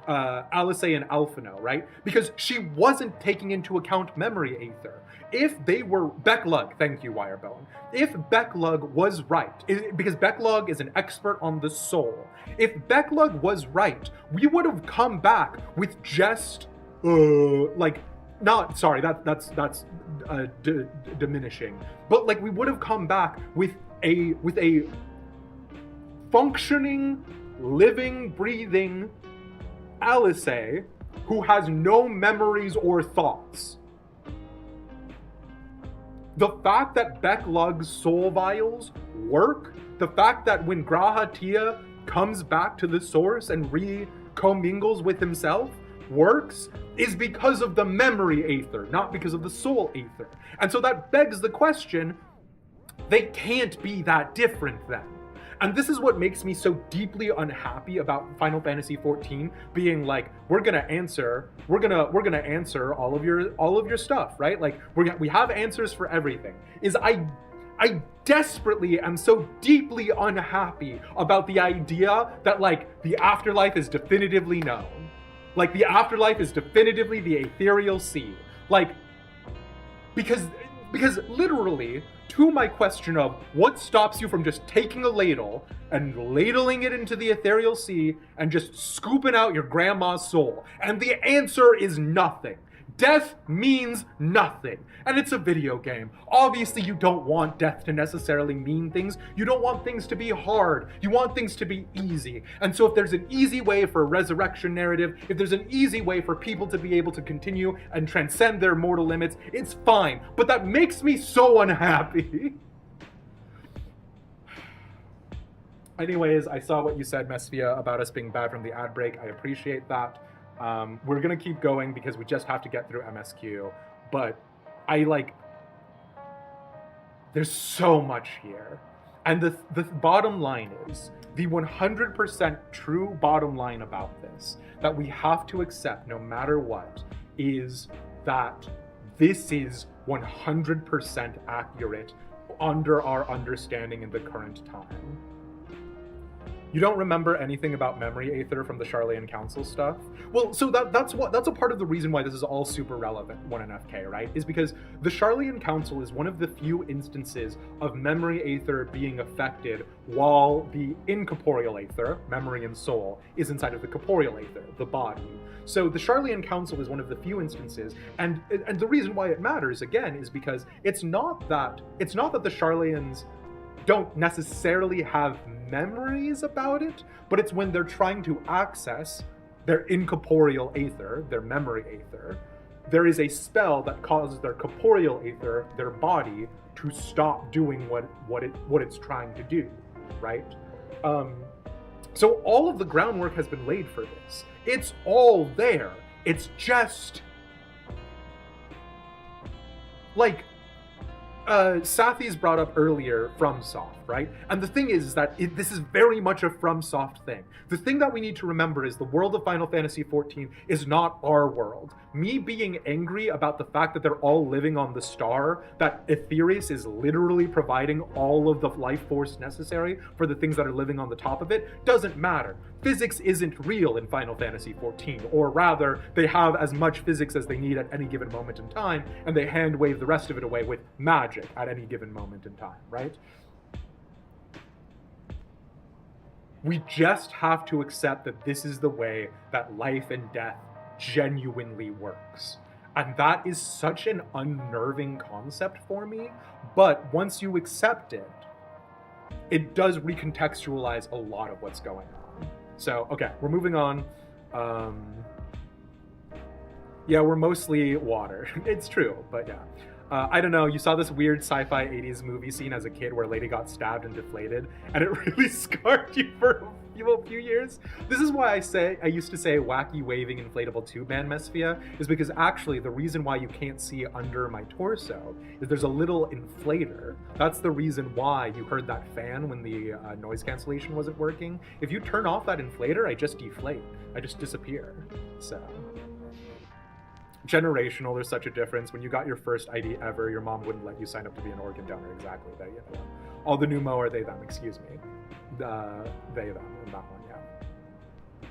Alice and Alphino, right? Because she wasn't taking into account memory aether. If they were Becklug, thank you, Wirebone. If Becklug was right, because Becklug is an expert on the soul. If Becklug was right, we would have come back with just that's diminishing. But like, we would have come back with a functioning, living, breathing Alice, who has no memories or thoughts. The fact that Beklug's soul vials work, the fact that when Graha Tia comes back to the source and commingles with himself works, is because of the memory aether, not because of the soul aether. And so that begs the question, they can't be that different then. And this is what makes me so deeply unhappy about Final Fantasy XIV being like, we're gonna answer all of your stuff, right? Like we have answers for everything. I desperately am so deeply unhappy about the idea that like the afterlife is definitively known. Like the afterlife is definitively the ethereal sea. Like, because literally, to my question of what stops you from just taking a ladle and ladling it into the ethereal sea and just scooping out your grandma's soul? And the answer is nothing. Death means nothing. And it's a video game. Obviously, you don't want death to necessarily mean things. You don't want things to be hard. You want things to be easy. And so if there's an easy way for a resurrection narrative, if there's an easy way for people to be able to continue and transcend their mortal limits, it's fine. But that makes me so unhappy. Anyways, I saw what you said, Mesfia, about us being bad from the ad break. I appreciate that. We're gonna keep going because we just have to get through MSQ, but there's so much here. And the bottom line is, the 100% true bottom line about this, that we have to accept no matter what, is that this is 100% accurate under our understanding in the current time. You don't remember anything about memory aether from the Charlayan Council stuff? Well, so that's a part of the reason why this is all super relevant, 1NFK, right? Is because the Charlayan Council is one of the few instances of memory aether being affected while the incorporeal aether, memory and soul, is inside of the corporeal aether, the body. So the Charlayan Council is one of the few instances, and the reason why it matters, again, is because it's not that the Charlayans don't necessarily have memories about it, but it's when they're trying to access their incorporeal aether, their memory aether, there is a spell that causes their corporeal aether, their body, to stop doing what it's trying to do, right? So all of the groundwork has been laid for this. It's all there. It's just like Safi's brought up earlier FromSoft, right? And the thing is that this is very much a FromSoft thing. The thing that we need to remember is the world of Final Fantasy XIV is not our world. Me being angry about the fact that they're all living on the star, that Aetherius is literally providing all of the life force necessary for the things that are living on the top of it, doesn't matter. Physics isn't real in Final Fantasy XIV, or rather, they have as much physics as they need at any given moment in time, and they hand wave the rest of it away with magic at any given moment in time, right? We just have to accept that this is the way that life and death genuinely works. And that is such an unnerving concept for me, but once you accept it, it does recontextualize a lot of what's going on. So, okay, we're moving on. Yeah, we're mostly water. It's true, but yeah. I don't know, you saw this weird sci-fi 80s movie scene as a kid where a lady got stabbed and deflated, and it really scarred you for a few years. This is why I used to say wacky waving inflatable tube man Mesfia, is because actually the reason why you can't see under my torso is there's a little inflator. That's the reason why you heard that fan when the noise cancellation wasn't working. If you turn off that inflator, I just deflate. I just disappear. So generational, there's such a difference. When you got your first ID ever, your mom wouldn't let you sign up to be an organ donor. Exactly. They, you know, all the pneumo are they, them, excuse me. They, them, in that one, yeah.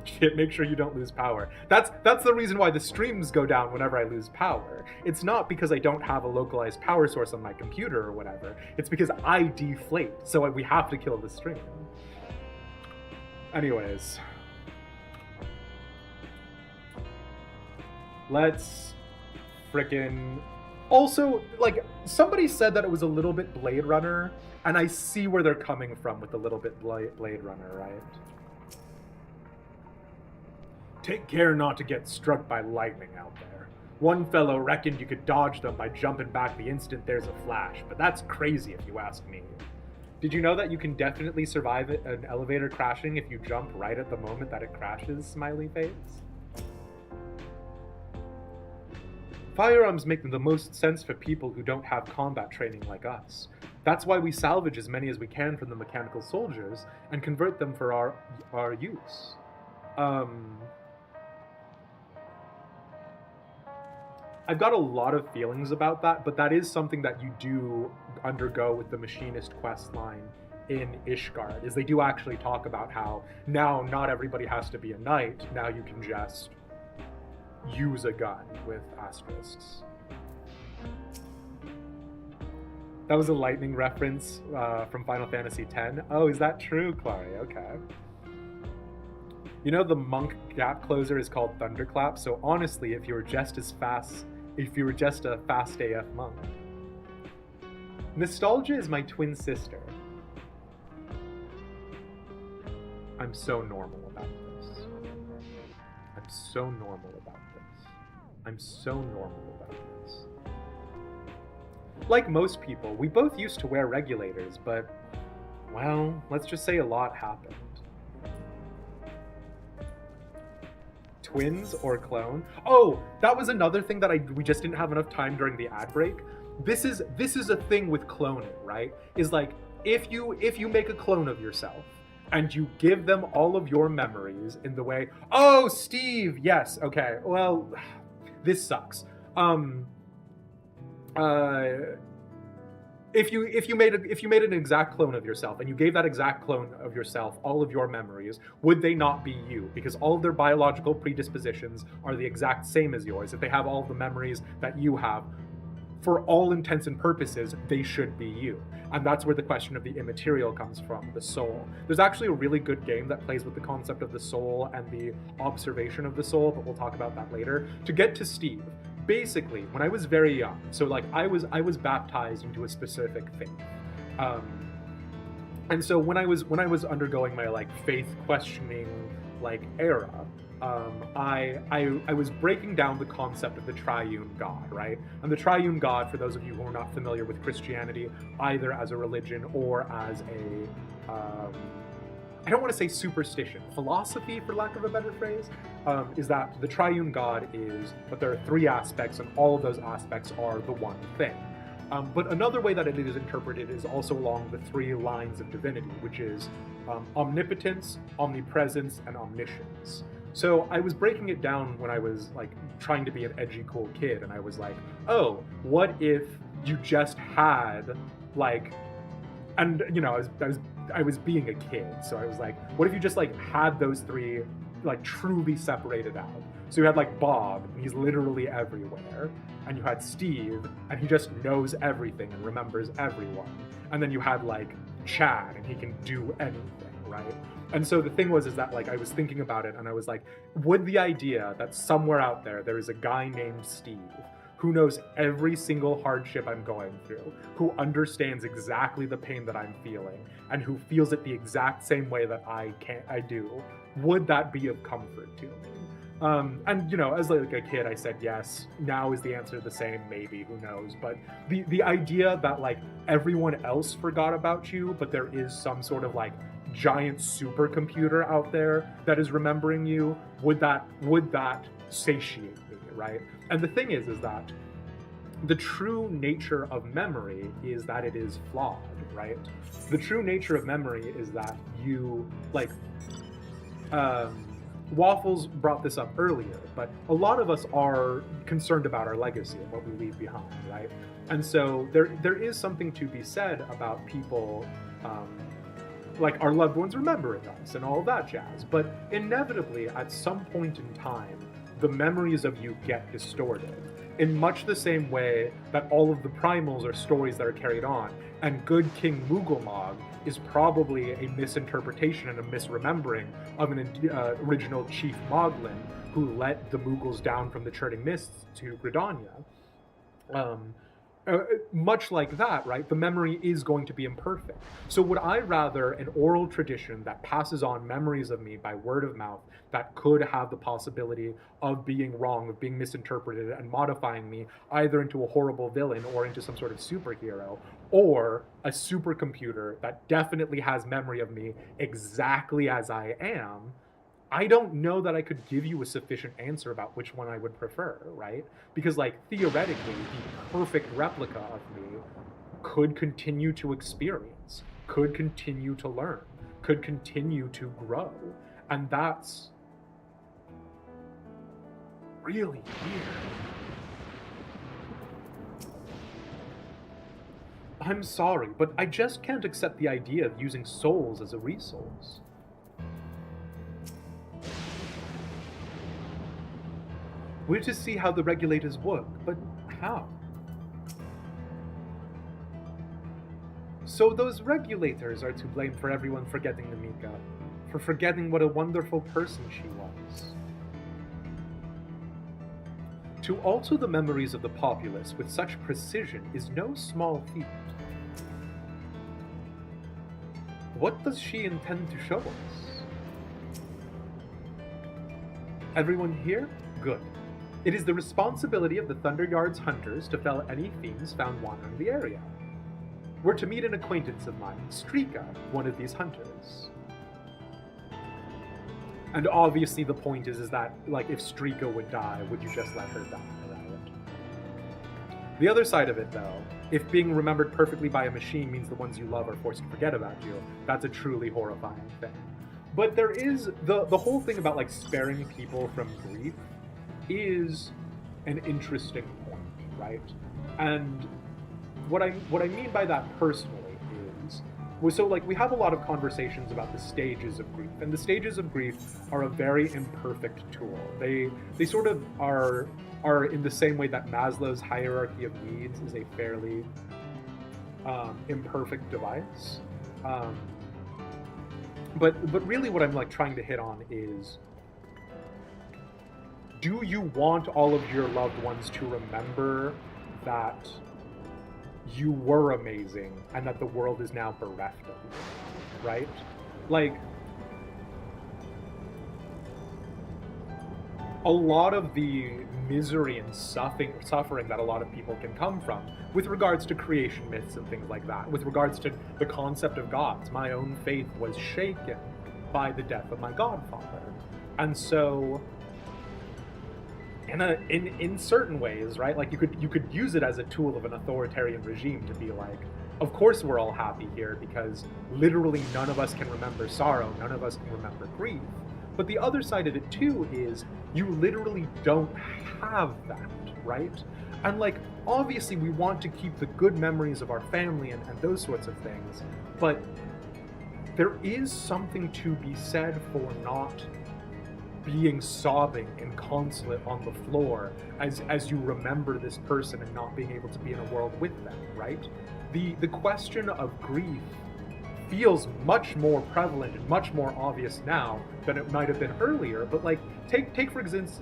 Shit, make sure you don't lose power. That's the reason why the streams go down whenever I lose power. It's not because I don't have a localized power source on my computer or whatever. It's because I deflate, so we have to kill the stream. Anyways. Let's frickin'... Also, like, somebody said that it was a little bit Blade Runner, and I see where they're coming from with a little bit Blade Runner, right? Take care not to get struck by lightning out there. One fellow reckoned you could dodge them by jumping back the instant there's a flash, but that's crazy if you ask me. Did you know that you can definitely survive an elevator crashing if you jump right at the moment that it crashes, smiley face? Firearms make the most sense for people who don't have combat training like us. That's why we salvage as many as we can from the mechanical soldiers and convert them for our use. I've got a lot of feelings about that, but that is something that you do undergo with the machinist quest line in Ishgard, is they do actually talk about how now not everybody has to be a knight, now you can just use a gun with asterisks. That was a lightning reference from Final Fantasy X. Oh, is that true, Clary? Okay. You know the monk gap closer is called Thunderclap, so honestly, if you were just a fast AF monk. Nostalgia is my twin sister. I'm so normal about this. I'm so normal about this. I'm so normal about this. Like most people, we both used to wear regulators, but, well, let's just say a lot happened. Twins or clone? Oh, that was another thing that we just didn't have enough time during the ad break. This is a thing with cloning, right? Is like if you make a clone of yourself and you give them all of your memories in the way, oh, Steve, yes, okay, well, this sucks. If you made an exact clone of yourself and you gave that exact clone of yourself all of your memories, would they not be you? Because all of their biological predispositions are the exact same as yours. If they have all of the memories that you have, for all intents and purposes, they should be you. And that's where the question of the immaterial comes from, the soul. There's actually a really good game that plays with the concept of the soul and the observation of the soul, but we'll talk about that later. To get to Steve, basically, when I was very young, so like I was baptized into a specific faith, and so when I was undergoing my like faith questioning like era, I was breaking down the concept of the triune God, right? And the triune God, for those of you who are not familiar with Christianity, either as a religion or as a I don't want to say superstition, philosophy, for lack of a better phrase, is that the triune God is, but there are three aspects, and all of those aspects are the one thing. But another way that it is interpreted is also along the three lines of divinity, which is omnipotence, omnipresence, and omniscience. So I was breaking it down when I was like trying to be an edgy, cool kid, and I was like, oh, what if you just had like, and you know, I was being a kid, so I was like, what if you just like had those three like truly separated out? So you had like Bob, and he's literally everywhere, and you had Steve, and he just knows everything and remembers everyone, and then you had like Chad, and he can do anything, right? And so the thing was is that like I was thinking about it, and I was like, would the idea that somewhere out there is a guy named Steve who knows every single hardship I'm going through, who understands exactly the pain that I'm feeling, and who feels it the exact same way that I do, would that be of comfort to me? And you know, as like a kid, I said yes. Now is the answer the same? Maybe, who knows? But the idea that like everyone else forgot about you, but there is some sort of like giant supercomputer out there that is remembering you, would that satiate me, right? And the thing is that the true nature of memory is that it is flawed, right? The true nature of memory is that you, like, Waffles brought this up earlier, but a lot of us are concerned about our legacy and what we leave behind, right? And so there is something to be said about people, like our loved ones remembering us and all of that jazz, but inevitably at some point in time, the memories of you get distorted in much the same way that all of the primals are stories that are carried on, and good King Mughal is probably a misinterpretation and a misremembering of an original Chief Moglin who let the Mughals down from the Churning Mists to Gridania. much like that, right, the memory is going to be imperfect. So would I rather an oral tradition that passes on memories of me by word of mouth that could have the possibility of being wrong, of being misinterpreted, and modifying me either into a horrible villain or into some sort of superhero, or a supercomputer that definitely has memory of me exactly as I am? I don't know that I could give you a sufficient answer about which one I would prefer, right? Because, like, theoretically, the perfect replica of me could continue to experience, could continue to learn, could continue to grow. And that's really weird. I'm sorry, but I just can't accept the idea of using souls as a resource. We're to see how the regulators work, but how? So those regulators are to blame for everyone forgetting Namika, for forgetting what a wonderful person she was. To alter the memories of the populace with such precision is no small feat. What does she intend to show us? Everyone here? Good. It is the responsibility of the Thunderyard's hunters to fell any fiends found wandering the area. We're to meet an acquaintance of mine, Strika, one of these hunters. And obviously the point is that, like, if Strika would die, would you just let her die, right? The other side of it, though, if being remembered perfectly by a machine means the ones you love are forced to forget about you, that's a truly horrifying thing. But there is, the whole thing about, like, sparing people from grief is an interesting point, right? And what I mean by that personally is, so, like, we have a lot of conversations about the stages of grief, and the stages of grief are a very imperfect tool. They sort of are in the same way that Maslow's hierarchy of needs is a fairly imperfect device. But really what I'm, like, trying to hit on is, do you want all of your loved ones to remember that you were amazing and that the world is now bereft of you, right? Like, a lot of the misery and suffering that a lot of people can come from with regards to creation myths and things like that, with regards to the concept of gods. My own faith was shaken by the death of my godfather. And so in certain ways, right? Like, you could use it as a tool of an authoritarian regime to be like, of course we're all happy here because literally none of us can remember sorrow, none of us can remember grief. But the other side of it too is you literally don't have that, right? And, like, obviously we want to keep the good memories of our family and those sorts of things, but there is something to be said for not being sobbing inconsolate on the floor as you remember this person and not being able to be in a world with them, right? The question of grief feels much more prevalent and much more obvious now than it might have been earlier. But, like, take for instance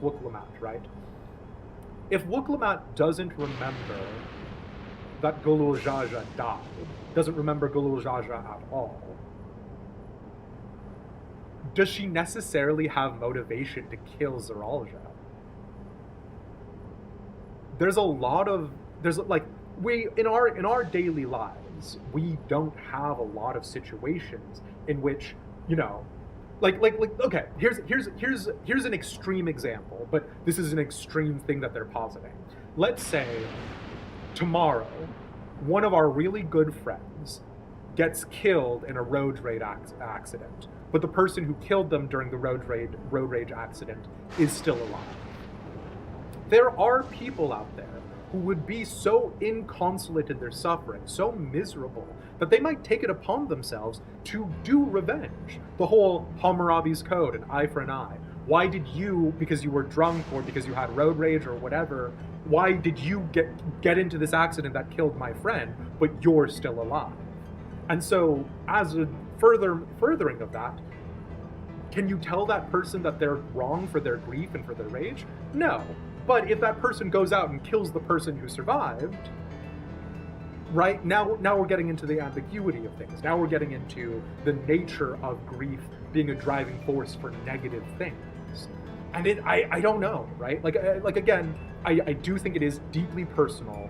Wuk-Lamat, right? If Wuk-Lamat doesn't remember that Golul Jaja died, doesn't remember Golul Jaja at all, does she necessarily have motivation to kill Zeralja? There's in our daily lives, we don't have a lot of situations in which, you know, like okay, here's an extreme example, but this is an extreme thing that they're positing. Let's say tomorrow, one of our really good friends gets killed in a road rage accident, but the person who killed them during the road rage accident is still alive. There are people out there who would be so inconsolate in their suffering, so miserable, that they might take it upon themselves to do revenge. The whole Hammurabi's Code, an eye for an eye. Why did you, because you were drunk or because you had road rage or whatever, why did you get into this accident that killed my friend, but you're still alive? And so, as a furthering of that, can you tell that person that they're wrong for their grief and for their rage? No. But if that person goes out and kills the person who survived, right, now we're getting into the ambiguity of things. Now we're getting into the nature of grief being a driving force for negative things. And I don't know, right? Like again, I do think it is deeply personal,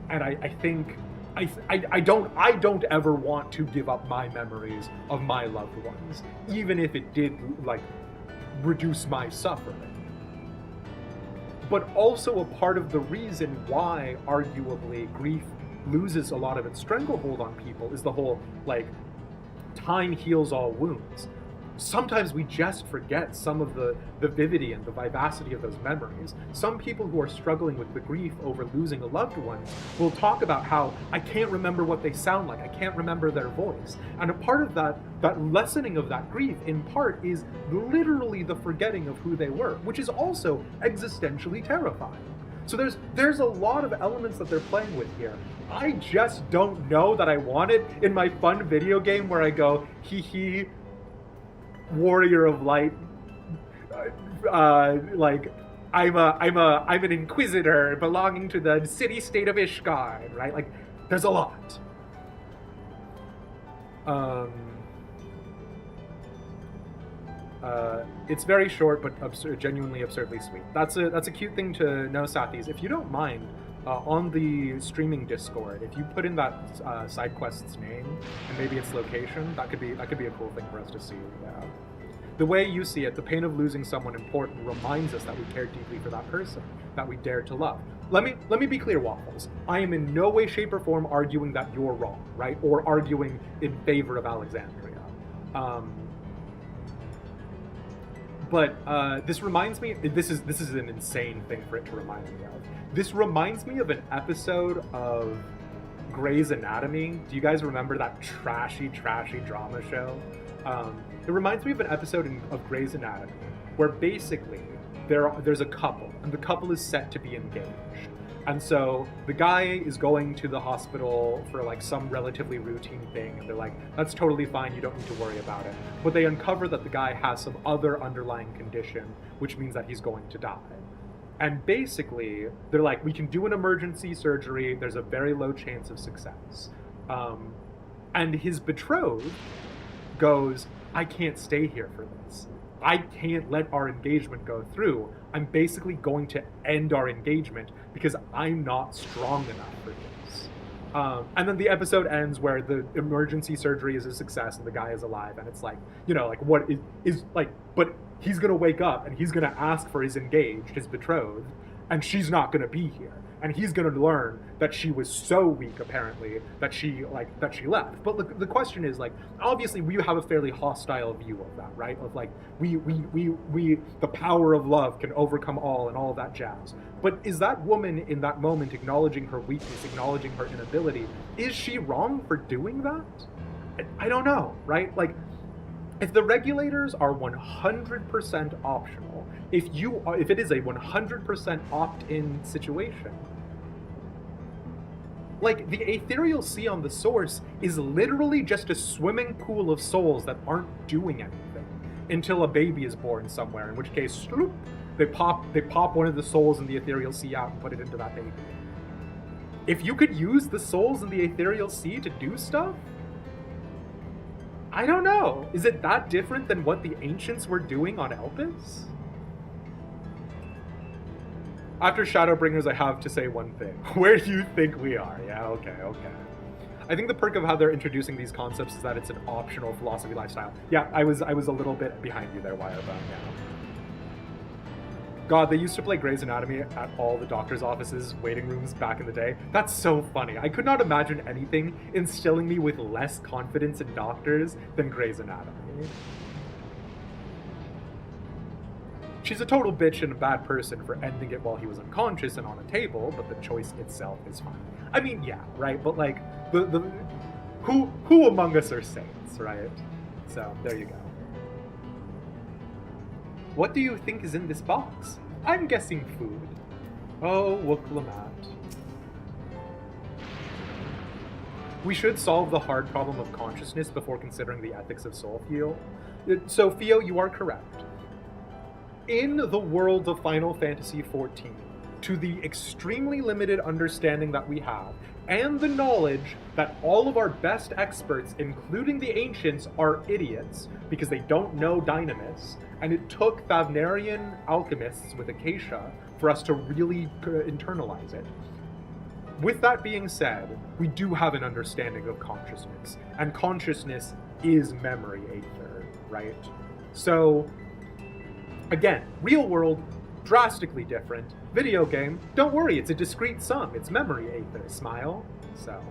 and I think I don't ever want to give up my memories of my loved ones, even if it did like reduce my suffering. But also a part of the reason why, arguably, grief loses a lot of its stranglehold on people is the whole, like, time heals all wounds. Sometimes we just forget some of the vivity and the vivacity of those memories. Some people who are struggling with the grief over losing a loved one will talk about how, I can't remember what they sound like, I can't remember their voice. And a part of that lessening of that grief, in part, is literally the forgetting of who they were, which is also existentially terrifying. So there's a lot of elements that they're playing with here. I just don't know that I want it in my fun video game where I go, hee hee, warrior of light, like I'm an inquisitor belonging to the city-state of Ishgard, right? Like, there's a lot. It's very short, but genuinely absurdly sweet. That's a cute thing to know, Sathis. If you don't mind, on the streaming Discord, if you put in that side quest's name and maybe its location, that could be a cool thing for us to see. Yeah. The way you see it, the pain of losing someone important reminds us that we care deeply for that person, that we dare to love. Let me be clear, Waffles. I am in no way, shape, or form arguing that you're wrong, right? Or arguing in favor of Alexandria. But this reminds me, this is an insane thing for it to remind me of. This reminds me of an episode of Grey's Anatomy. Do you guys remember that trashy drama show? It reminds me of an episode of Grey's Anatomy where basically there's a couple, and the couple is set to be engaged. And so the guy is going to the hospital for like some relatively routine thing, and they're like, that's totally fine, you don't need to worry about it. But they uncover that the guy has some other underlying condition, which means that he's going to die. And basically, they're like, we can do an emergency surgery, there's a very low chance of success. And his betrothed goes, I can't stay here for this. I can't let our engagement go through. I'm basically going to end our engagement because I'm not strong enough for this. And then the episode ends where the emergency surgery is a success and the guy is alive, and it's like, you know, like what is like, but he's gonna wake up and he's gonna ask for his engaged, his betrothed, and she's not gonna be here. And he's gonna learn that she was so weak, apparently, that she left. But look, the question is, like, obviously we have a fairly hostile view of that, right? Of like, we the power of love can overcome all and all of that jazz. But is that woman in that moment acknowledging her weakness, acknowledging her inability, is she wrong for doing that? I don't know, right? Like, if the regulators are 100% optional, if it is a 100% opt-in situation, like, the ethereal sea on the source is literally just a swimming pool of souls that aren't doing anything until a baby is born somewhere, in which case, sloop, they pop one of the souls in the ethereal sea out and put it into that baby. If you could use the souls in the ethereal sea to do stuff, I don't know. Is it that different than what the ancients were doing on Elpis? After Shadowbringers, I have to say one thing. Where do you think we are? Yeah, okay. I think the perk of how they're introducing these concepts is that it's an optional philosophy lifestyle. Yeah, I was a little bit behind you there, Wirebone, yeah. God, they used to play Grey's Anatomy at all the doctor's offices, waiting rooms back in the day. That's so funny. I could not imagine anything instilling me with less confidence in doctors than Grey's Anatomy. She's a total bitch and a bad person for ending it while he was unconscious and on a table, but the choice itself is fine. I mean, yeah, right? But like, who among us are saints, right? So, there you go. What do you think is in this box? I'm guessing food. Oh, Wook-Lamat. We should solve the hard problem of consciousness before considering the ethics of soul, Theo. So, Theo, you are correct. in the world of Final Fantasy XIV, to the extremely limited understanding that we have, and the knowledge that all of our best experts, including the ancients, are idiots because they don't know Dynamis, and it took Thavnarian alchemists with Acacia for us to really internalize it. With that being said, we do have an understanding of consciousness, and consciousness is memory aether, right? So, again, real world, drastically different. Video game, don't worry, it's a discrete sum. It's memory aether, smile. So,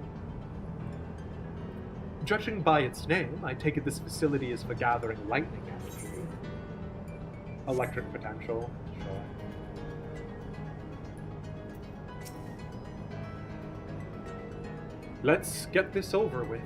judging by its name, I take it this facility is for gathering lightning energy. Electric potential, sure. Let's get this over with.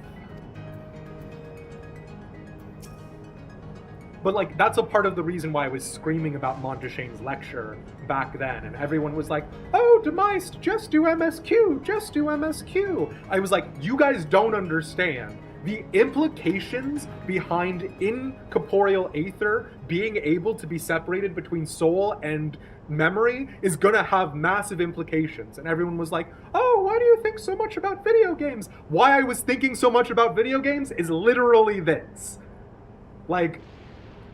But, like, that's a part of the reason why I was screaming about Monteshane's lecture back then, and everyone was like, oh, Demeist, just do MSQ, just do MSQ. I was like, you guys don't understand. The implications behind incorporeal aether being able to be separated between soul and memory is gonna have massive implications. And everyone was like, oh, why do you think so much about video games? Why I was thinking so much about video games is literally this. Like,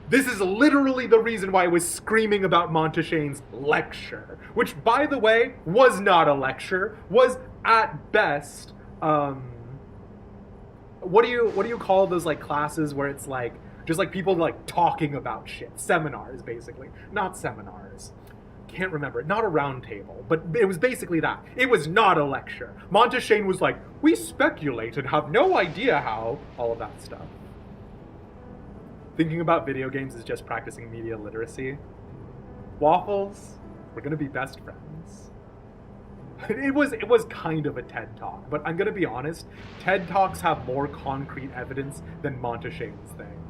this is literally the reason why I was screaming about Monteshane's lecture, which, by the way, was not a lecture, was at best, what do you call those, like, classes where it's like just like people like talking about shit? Seminars, basically. Not seminars. Can't remember it. Not a round table, but it was basically that. It was not a lecture. Monteshane was like, we speculate and have no idea how, all of that stuff. Thinking about video games is just practicing media literacy. Waffles, we're gonna be best friends. It was kind of a TED Talk, but I'm gonna be honest, TED Talks have more concrete evidence than Monteshane's thing.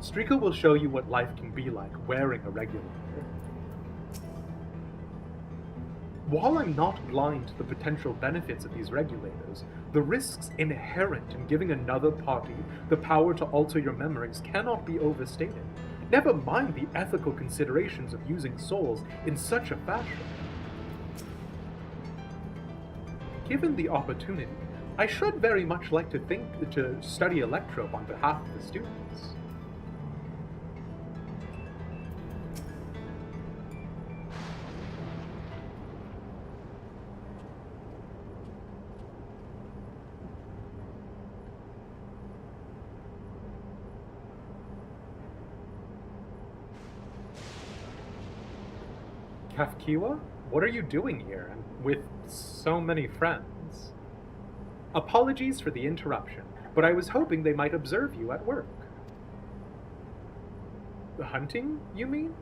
Strika will show you what life can be like wearing a regulator. While I'm not blind to the potential benefits of these regulators, the risks inherent in giving another party the power to alter your memories cannot be overstated. Never mind the ethical considerations of using souls in such a fashion. Given the opportunity, I should very much like to study Electrope on behalf of the students. Kafkiwa, what are you doing here, and with so many friends? Apologies for the interruption, but I was hoping they might observe you at work. Hunting, you mean?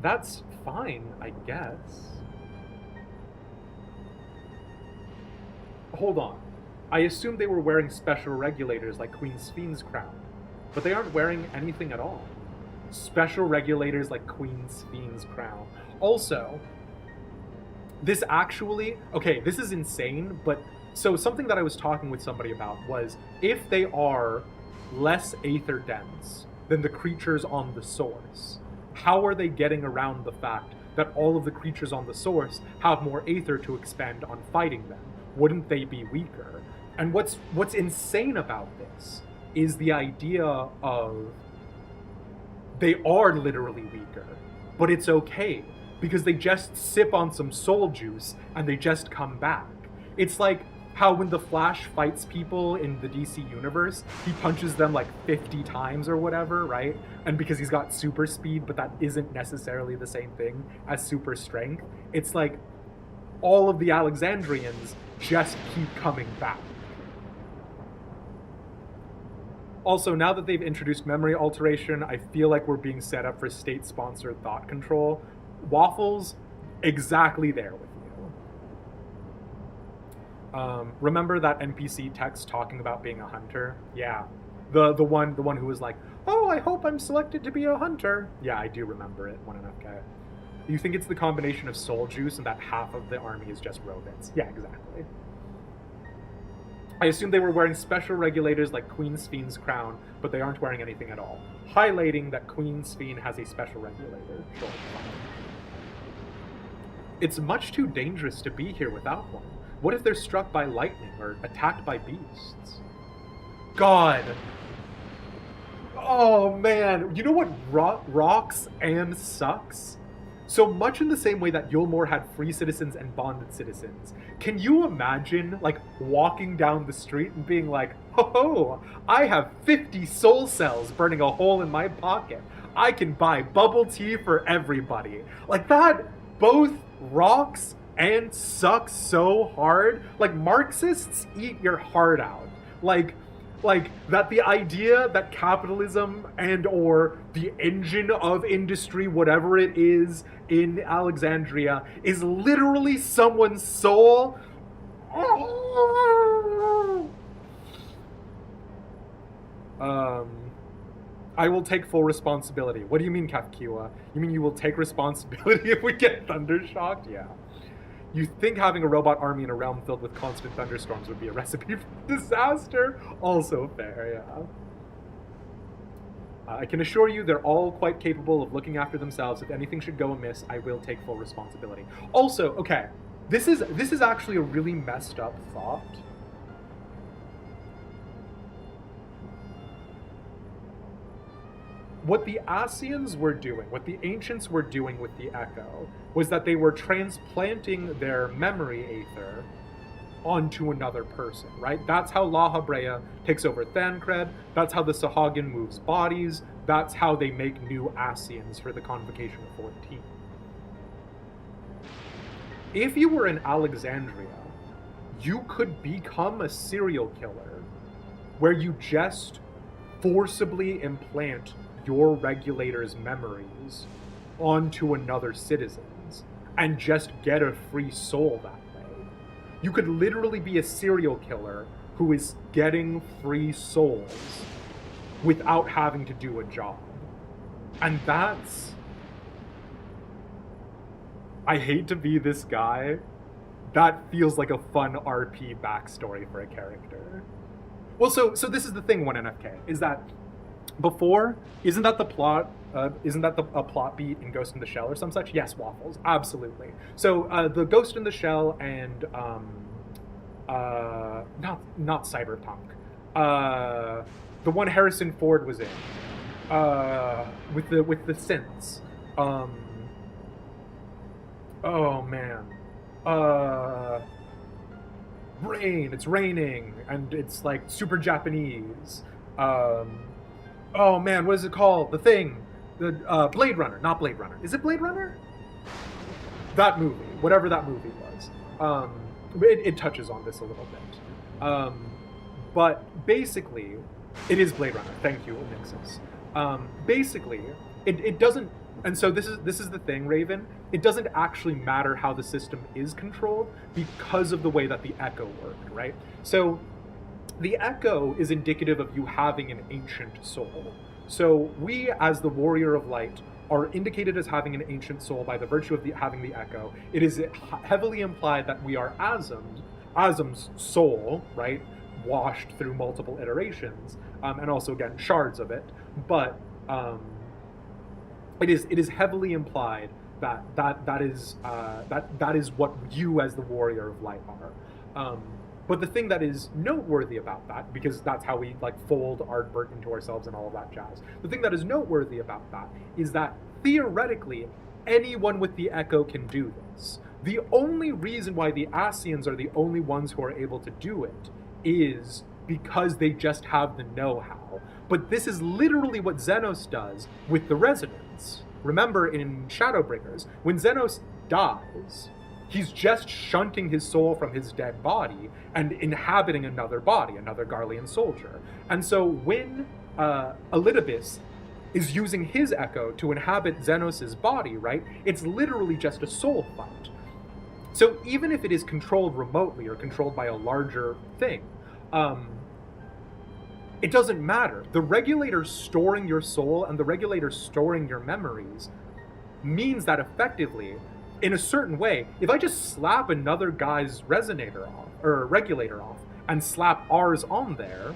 That's fine, I guess. Hold on. I assumed they were wearing special regulators like Queen Sphne's crown, but they aren't wearing anything at all. Special regulators like Queen Sphne's crown. Also, this actually, okay, this is insane, but so something that I was talking with somebody about was if they are less aether dense than the creatures on the source, how are they getting around the fact that all of the creatures on the source have more aether to expend on fighting them? Wouldn't they be weaker? And what's insane about this is the idea of they are literally weaker, but it's okay because they just sip on some soul juice and they just come back. It's like how when the Flash fights people in the DC universe, he punches them like 50 times or whatever, right? And because he's got super speed, but that isn't necessarily the same thing as super strength. It's like all of the Alexandrians just keep coming back. Also, now that they've introduced memory alteration, I feel like we're being set up for state-sponsored thought control. Waffles, exactly there with you. Remember that NPC text talking about being a hunter? Yeah, the one who was like, "Oh, I hope I'm selected to be a hunter." Yeah, I do remember it. One enough guy. You think it's the combination of soul juice and that half of the army is just robots? Yeah, exactly. I assume they were wearing special regulators like Queen Spheen's crown, but they aren't wearing anything at all, highlighting that Queen Spheen has a special regulator. Sure. It's much too dangerous to be here without one. What if they're struck by lightning or attacked by beasts? God. Oh man, you know what rocks and sucks? So much in the same way that Yulmore had free citizens and bonded citizens, can you imagine, like, walking down the street and being like, ho, I have 50 soul cells burning a hole in my pocket. I can buy bubble tea for everybody. Like, that both rocks and sucks so hard. Like, Marxists eat your heart out. Like that the idea that capitalism and or the engine of industry, whatever it is in Alexandria, is literally someone's soul. I will take full responsibility. What do you mean, Kafkiwa? You mean you will take responsibility if we get thundershocked? Yeah. You think having a robot army in a realm filled with constant thunderstorms would be a recipe for disaster? Also fair, yeah. I can assure you they're all quite capable of looking after themselves. If anything should go amiss, I will take full responsibility. Also, okay, this is actually a really messed up thought. What the Asians were doing, what the ancients were doing with the Echo, was that they were transplanting their memory aether onto another person, right? That's how La Habrea takes over Thancred, that's how the Sahagin moves bodies, that's how they make new Asians for the Convocation of 14. If you were in Alexandria, you could become a serial killer where you just forcibly implant your regulator's memories onto another citizen's and just get a free soul that way. You could literally be a serial killer who is getting free souls without having to do a job. And that's... I hate to be this guy. That feels like a fun RP backstory for a character. Well, so this is the thing, 1NFK, is that before, isn't that a plot beat in Ghost in the Shell or some such? Yes, Waffles, absolutely. So the Ghost in the Shell and not Cyberpunk, the one Harrison Ford was in, with the synths. Oh man, rain. It's raining and it's like super Japanese. Oh man, what is it called? The Thing. The Blade Runner. Not Blade Runner. Is it Blade Runner? That movie. Whatever that movie was. It touches on this a little bit. But basically, it is Blade Runner. Thank you, Nixus. Basically, it doesn't... And so this is the thing, Raven. It doesn't actually matter how the system is controlled because of the way that the Echo worked, right? So the Echo is indicative of you having an ancient soul. So we, as the Warrior of Light, are indicated as having an ancient soul by the virtue of having the Echo. It is heavily implied that we are Azum's soul, right? Washed through multiple iterations, and also, again, shards of it. But it is heavily implied that is what you, as the Warrior of Light, are. But the thing that is noteworthy about that, because that's how we like fold Ardbert into ourselves and all of that jazz, the thing that is noteworthy about that is that theoretically anyone with the Echo can do this. The only reason why the Asians are the only ones who are able to do it is because they just have the know-how. But this is literally what Xenos does with the Resonance. Remember in Shadowbringers, when Xenos dies, he's just shunting his soul from his dead body and inhabiting another body, another Garlean soldier. And so when Elidibus is using his Echo to inhabit Xenos' body, right, it's literally just a soul fight. So even if it is controlled remotely or controlled by a larger thing, it doesn't matter. The regulator storing your soul and the regulator storing your memories means that effectively, in a certain way, if I just slap another guy's resonator off, or regulator off, and slap ours on there,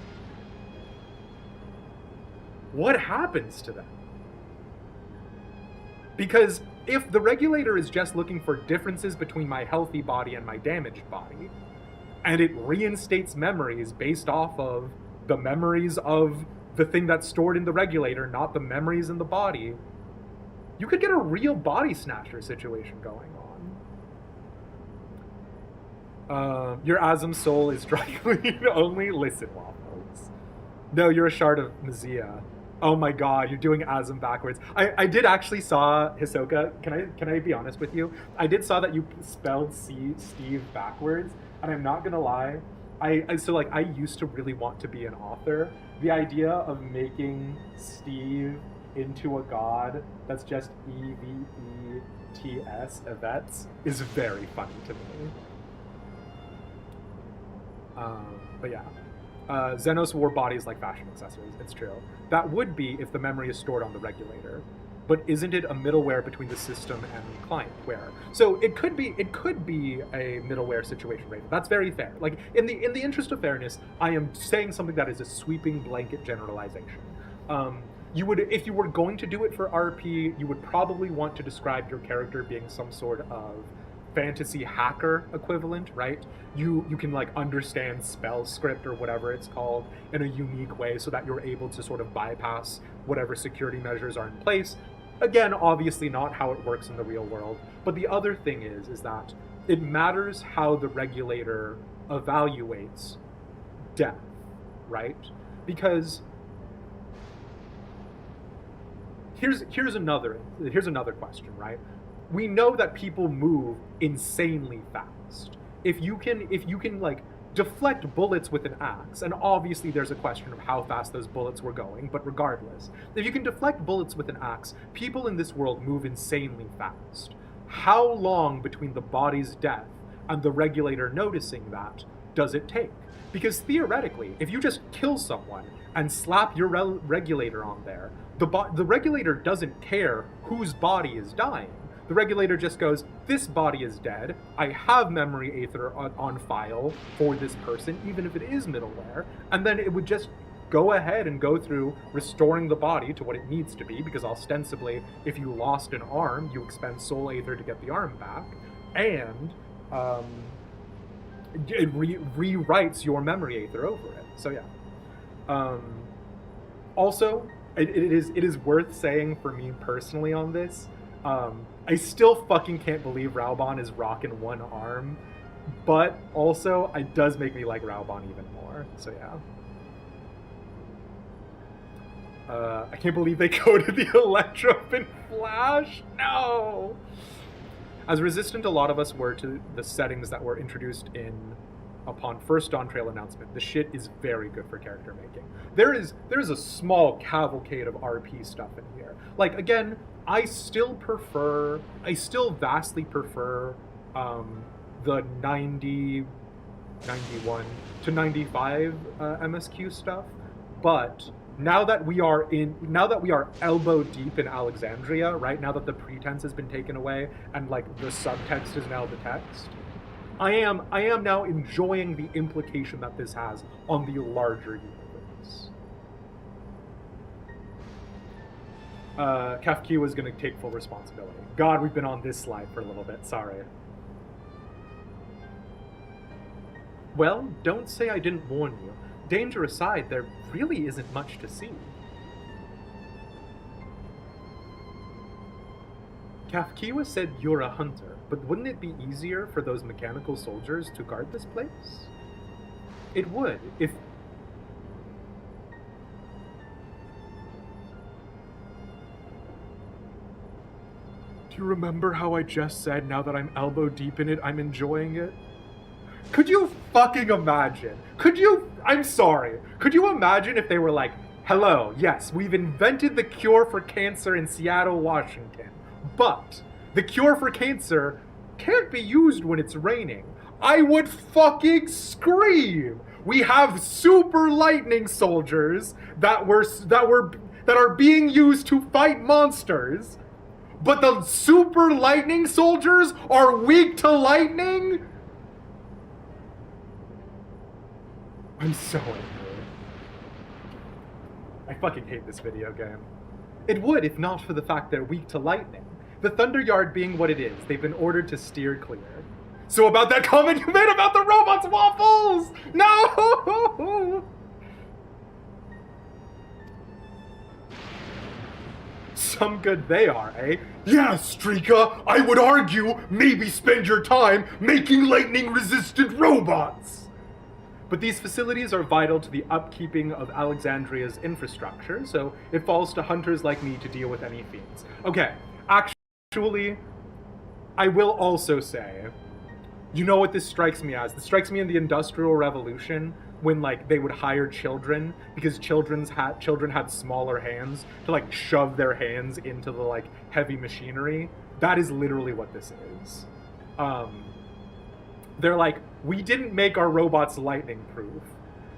what happens to them? Because if the regulator is just looking for differences between my healthy body and my damaged body, and it reinstates memories based off of the memories of the thing that's stored in the regulator, not the memories in the body, you could get a real body snatcher situation going on. Your Azim soul is dry clean only. Listen, Waffles. No, you're a shard of Mazia. Oh my god, you're doing Azim backwards. I did actually saw Hisoka. Can I be honest with you? I did saw that you spelled Steve backwards, and I'm not gonna lie. I used to really want to be an author. The idea of making Steve into a god that's just EVETS, Evets, is very funny to me. But yeah. Xenos wore bodies like fashion accessories, it's true. That would be if the memory is stored on the regulator. But isn't it a middleware between the system and the client where? So it could be a middleware situation, right? That's very fair. Like in the interest of fairness, I am saying something that is a sweeping blanket generalization. If you were going to do it for RP, you would probably want to describe your character being some sort of fantasy hacker equivalent, right? You can like understand spell script or whatever it's called in a unique way so that you're able to sort of bypass whatever security measures are in place. Again, obviously not how it works in the real world. But the other thing is that it matters how the regulator evaluates death, right? Because here's another question, right? We know that people move insanely fast. If you can like deflect bullets with an axe, and obviously there's a question of how fast those bullets were going, but regardless, if you can deflect bullets with an axe, people in this world move insanely fast. How long between the body's death and the regulator noticing that does it take? Because theoretically, if you just kill someone and slap your regulator on there, the regulator doesn't care whose body is dying. The regulator just goes, this body is dead, I have memory aether on file for this person, even if it is middleware, and then it would just go ahead and go through restoring the body to what it needs to be, because ostensibly, if you lost an arm, you expend soul aether to get the arm back, and it rewrites your memory aether over it. So yeah. Also, it is worth saying for me personally on this, I still fucking can't believe Raubon is rocking one arm, but also it does make me like Raubon even more, so yeah. I can't believe they coded the Electro in Flash, no! As resistant a lot of us were to the settings that were introduced upon first Dawntrail announcement, the shit is very good for character making. There is a small cavalcade of RP stuff in here. Like, again, I still vastly prefer the 90, 91 to 95 MSQ stuff, but now that we are elbow deep in Alexandria, right, now that the pretense has been taken away and like the subtext is now the text, I am now enjoying the implication that this has on the larger universe. Kafka was going to take full responsibility. God, we've been on this slide for a little bit, sorry. Well, don't say I didn't warn you. Danger aside, there really isn't much to see. Kafkiwa said you're a hunter, but wouldn't it be easier for those mechanical soldiers to guard this place? It would, if... Do you remember how I just said, now that I'm elbow deep in it, I'm enjoying it? Could you fucking imagine? I'm sorry. Could you imagine if they were like, hello, yes, we've invented the cure for cancer in Seattle, Washington, but the cure for cancer can't be used when it's raining. I would fucking scream! We have super lightning soldiers that are being used to fight monsters, but the super lightning soldiers are weak to lightning? I'm so angry. I fucking hate this video game. It would if not for the fact they're weak to lightning. The Thunder Yard being what it is, they've been ordered to steer clear. So about that comment you made about the robots' waffles! No! Some good they are, eh? Yeah, Streaka, I would argue maybe spend your time making lightning-resistant robots! But these facilities are vital to the upkeeping of Alexandria's infrastructure, so it falls to hunters like me to deal with any fiends. Okay, actually, I will also say, you know what this strikes me as? This strikes me in the Industrial Revolution, when like they would hire children because children had smaller hands to like shove their hands into the like heavy machinery. That is literally what this is. They're like, we didn't make our robots lightning proof,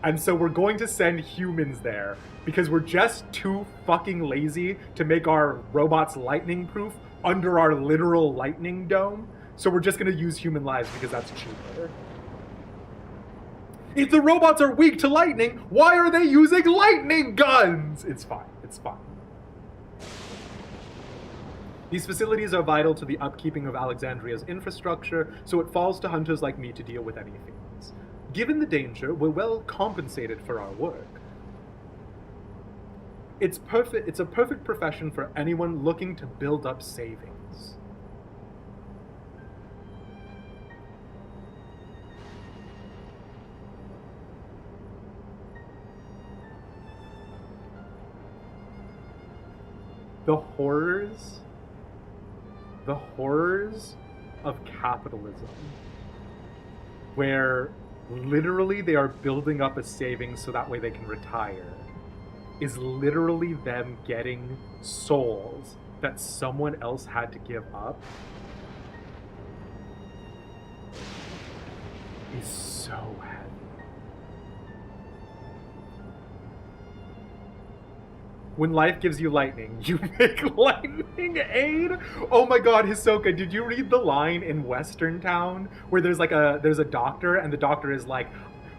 and so we're going to send humans there because we're just too fucking lazy to make our robots lightning proof under our literal lightning dome. So we're just going to use human lives because that's cheaper. If the robots are weak to lightning, why are they using lightning guns? It's fine. It's fine. These facilities are vital to the upkeeping of Alexandria's infrastructure, so it falls to hunters like me to deal with any fiends. Given the danger, we're well compensated for our work. It's a perfect profession for anyone looking to build up savings. The horrors of capitalism, where literally they are building up a savings so that way they can retire, is literally them getting souls that someone else had to give up, is so heavy. When life gives you lightning, you make lightning aid? Oh my god, Hisoka, did you read the line in Western Town where there's a doctor and the doctor is like,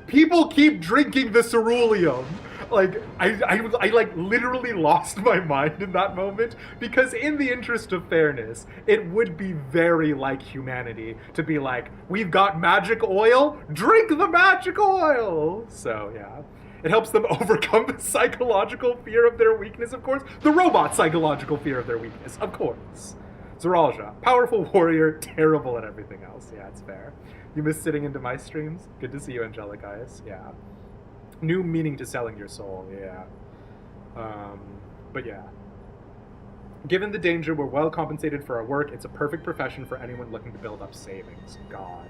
people keep drinking the ceruleum? Like, I like literally lost my mind in that moment because in the interest of fairness, it would be very like humanity to be like, we've got magic oil, drink the magic oil! So, yeah. It helps them overcome the psychological fear of their weakness, of course. The robot psychological fear of their weakness, of course. Zoralja, powerful warrior, terrible at everything else. Yeah, it's fair. You miss sitting into my streams? Good to see you, Angelic Eyes. Yeah. New meaning to selling your soul, yeah. But yeah. Given the danger, we're well compensated for our work. It's a perfect profession for anyone looking to build up savings. God.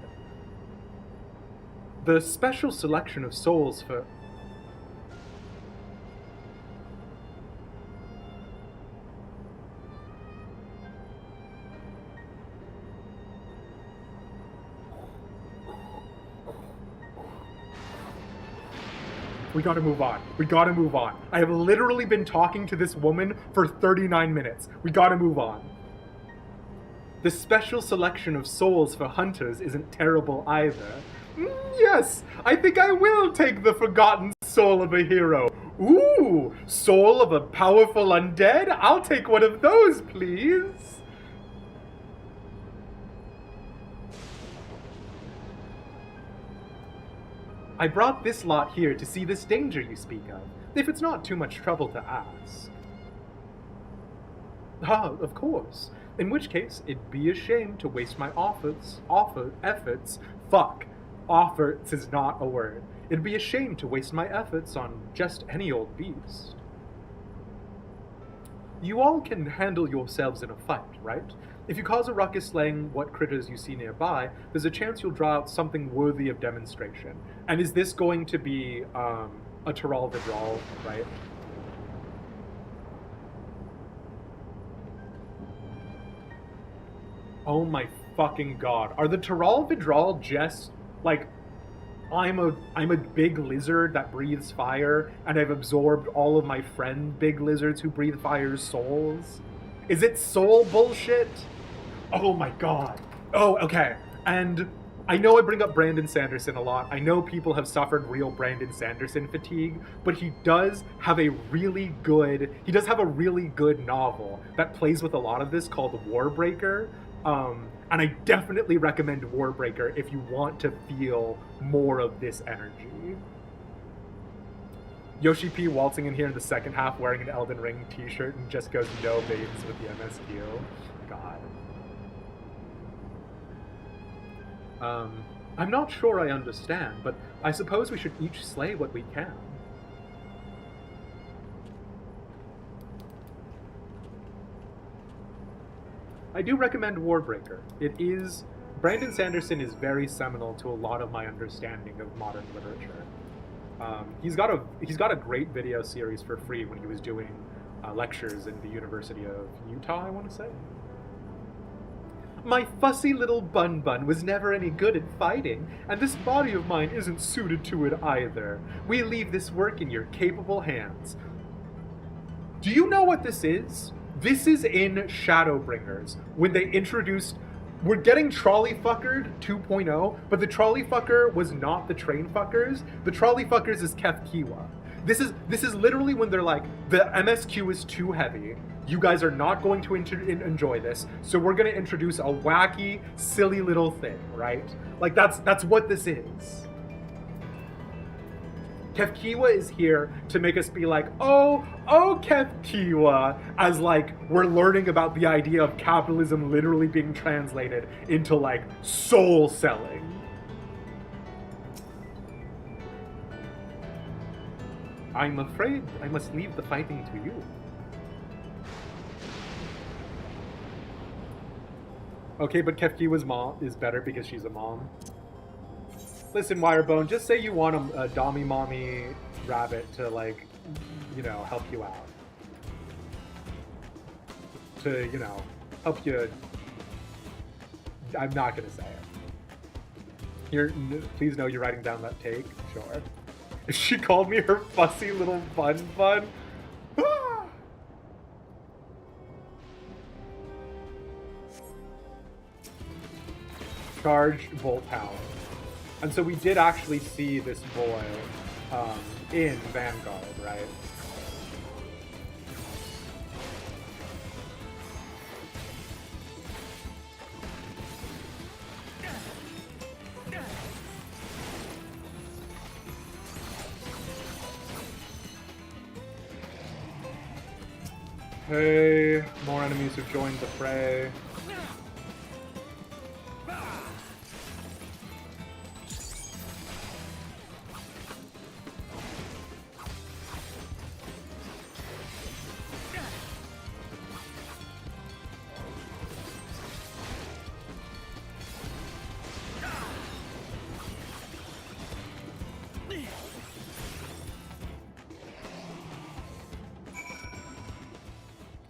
The special selection of souls for... We gotta move on. We gotta move on. I have literally been talking to this woman for 39 minutes. We gotta move on. The special selection of souls for hunters isn't terrible either. Yes, I think I will take the forgotten soul of a hero. Ooh, soul of a powerful undead? I'll take one of those, please. I brought this lot here to see this danger you speak of, if it's not too much trouble to ask. Ah, of course. In which case, it'd be a shame to waste my efforts. Fuck. Efforts is not a word. It'd be a shame to waste my efforts on just any old beast. You all can handle yourselves in a fight, right? If you cause a ruckus slaying what critters you see nearby, there's a chance you'll draw out something worthy of demonstration. And is this going to be a Tural Vidral, right? Oh my fucking god. Are the Tural Vidral just, like, I'm a big lizard that breathes fire, and I've absorbed all of my friend big lizards who breathe fire's souls? Is it soul bullshit? Oh my god. Oh, okay. And I know I bring up Brandon Sanderson a lot. I know people have suffered real Brandon Sanderson fatigue, but he does have a really good novel that plays with a lot of this called Warbreaker. And I definitely recommend Warbreaker if you want to feel more of this energy. Yoshi P waltzing in here in the second half wearing an Elden Ring t-shirt and just goes no babes with the MSQ. God. I'm not sure I understand, but I suppose we should each slay what we can. I do recommend Warbreaker. Brandon Sanderson is very seminal to a lot of my understanding of modern literature. He's got a great video series for free when he was doing lectures in the University of Utah, I want to say. My fussy little bun was never any good at fighting, and this body of mine isn't suited to it either. We leave this work in your capable hands. Do you know what this is? This is in Shadowbringers, when they introduced... We're getting Trolley Fuckered 2.0, but the Trolley Fucker was not the Train Fuckers. The Trolley Fuckers is Kefkiwa. This is literally when they're like, the MSQ is too heavy. You guys are not going to enjoy this, so we're going to introduce a wacky, silly little thing, right? Like, that's what this is. Kefkiwa is here to make us be like, oh, Kefkiwa, as like we're learning about the idea of capitalism literally being translated into like soul selling. I'm afraid I must leave the fighting to you. Okay, but Kefkiwa's mom is better because she's a mom. Listen, Wirebone, just say you want a Dommy Mommy rabbit to, like, you know, help you out. To, you know, help you... I'm not gonna say it. Please know you're writing down that take? Sure. If she called me her fussy little bun. Charged Volt Power. And so we did actually see this boy in Vanguard, right? Hey, more enemies have joined the fray.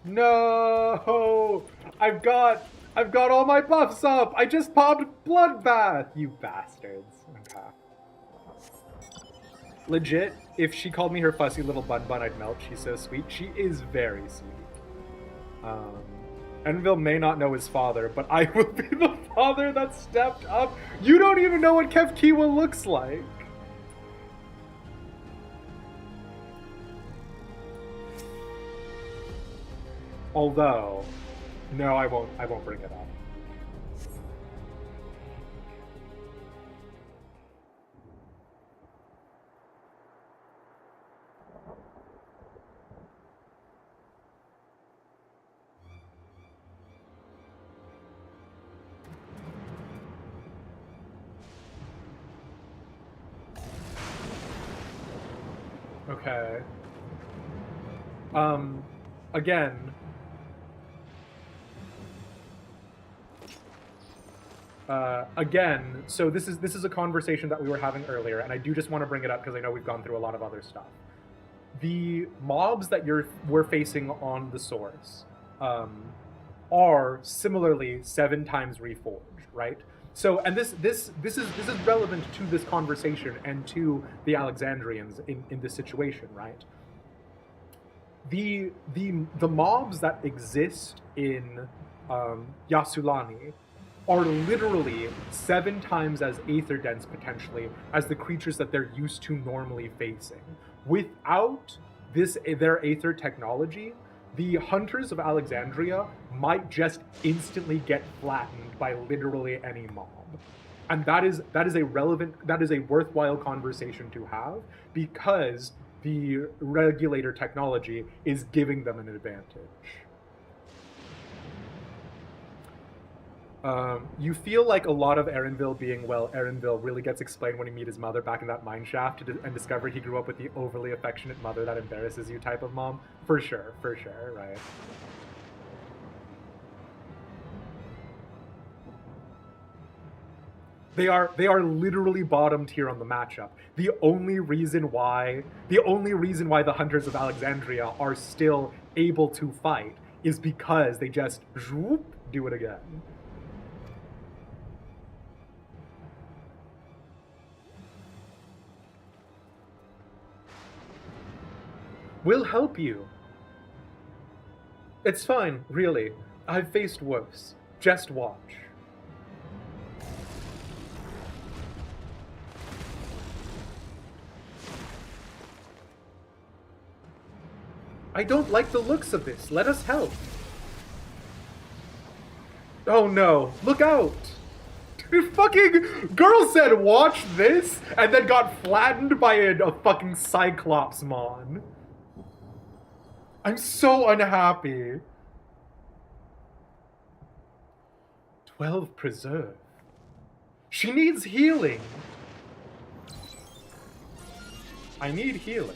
No! I've got all my buffs up! I just popped Bloodbath! You bastards. Okay. Legit, if she called me her fussy little bun, I'd melt. She's so sweet. She is very sweet. Enville may not know his father, but I will be the father that stepped up. You don't even know what Kefkiwa looks like. Although, no, I won't bring it up. Okay. Again, so this is a conversation that we were having earlier, and I do just want to bring it up because I know we've gone through a lot of other stuff. The mobs that we're facing on the source are similarly 7 times reforged, right? So, and this is relevant to this conversation and to the Alexandrians in this situation, right? The mobs that exist in Yasulani are literally 7 times as aether dense potentially as the creatures that they're used to normally facing. Without their aether technology, the hunters of Alexandria might just instantly get flattened by literally any mob. And that is a worthwhile conversation to have, because the regulator technology is giving them an advantage. You feel like a lot of Erenville being, well, Erenville really gets explained when you meet his mother back in that mine shaft and discover he grew up with the overly affectionate mother that embarrasses you type of mom. For sure, right? They are literally bottom tier on the matchup. The only reason why the Hunters of Alexandria are still able to fight is because they just do it again. We'll help you. It's fine, really. I've faced worse. Just watch. I don't like the looks of this. Let us help. Oh no. Look out. Fucking girl said watch this and then got flattened by a fucking Cyclops mon. I'm so unhappy. 12 preserve. She needs healing. I need healing.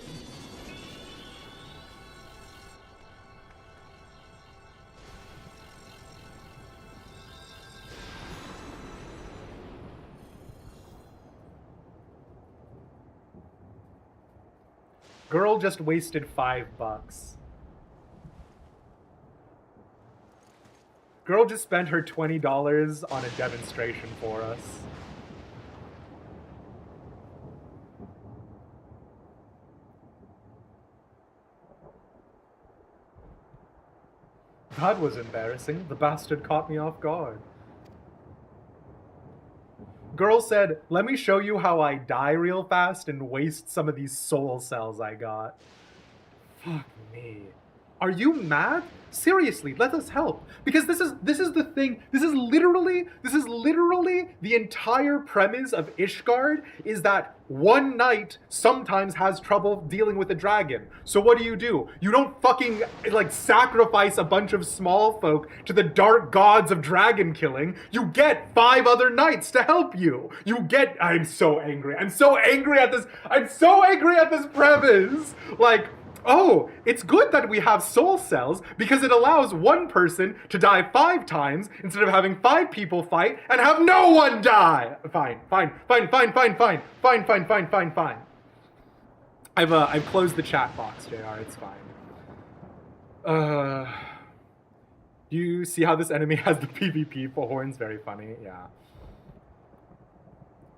Girl just wasted $5. Girl just spent her $20 on a demonstration for us. That was embarrassing. The bastard caught me off guard. Girl said, let me show you how I die real fast and waste some of these soul cells I got. Fuck me. Are you mad? Seriously, let us help. Because this is the thing. This is literally the entire premise of Ishgard, is that one knight sometimes has trouble dealing with a dragon. So what do? You don't fucking like sacrifice a bunch of small folk to the dark gods of dragon killing. You get 5 other knights to help you. I'm so angry. I'm so angry at this premise. Like, oh, it's good that we have soul cells because it allows one person to die 5 times instead of having 5 people fight and have no one die. Fine. I've closed the chat box, JR. It's fine. You see how this enemy has the PvP for horns? Very funny. Yeah.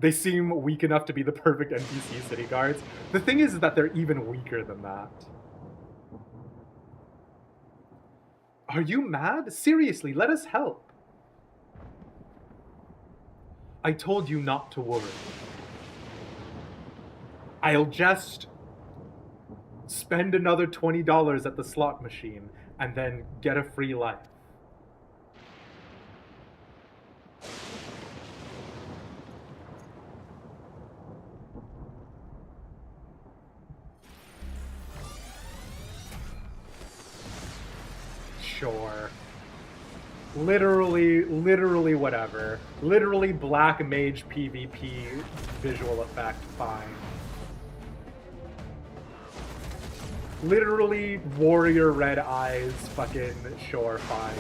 They seem weak enough to be the perfect NPC city guards. The thing is that they're even weaker than that. Are you mad? Seriously, let us help. I told you not to worry. I'll just spend another $20 at the slot machine and then get a free life. Sure. Literally whatever. Literally black mage PvP visual effect, fine. Literally warrior red eyes, fucking sure, fine.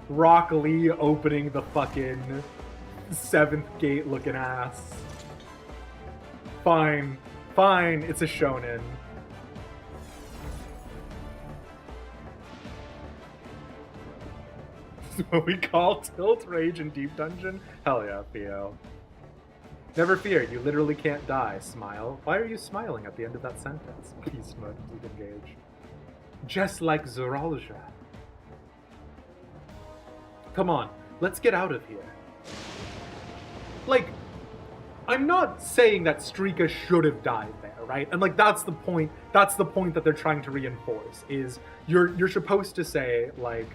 Rock Lee opening the fucking 7th gate looking ass. Fine, it's a shonen. This is what we call tilt, rage, and deep dungeon? Hell yeah, Theo. Never fear, you literally can't die. Smile. Why are you smiling at the end of that sentence? Beast mode, engage. Just like Zoralja. Come on, let's get out of here. Like, I'm not saying that Strika should have died there, right? And like that's the point that they're trying to reinforce is you're supposed to say like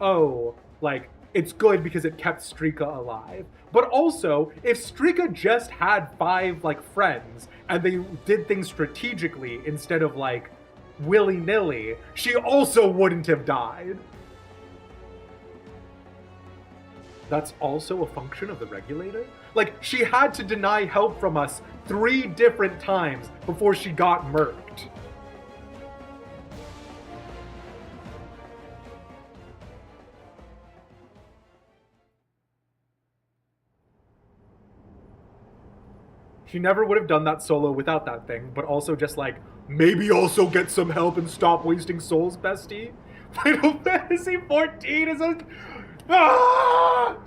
oh, like it's good because it kept Strika alive. But also, if Strika just had 5 like friends and they did things strategically instead of like willy-nilly, she also wouldn't have died. That's also a function of the regulator? Like, she had to deny help from us 3 different times before she got murked. She never would have done that solo without that thing, but also just like, maybe also get some help and stop wasting souls, bestie. Final Fantasy 14 is a... Ah!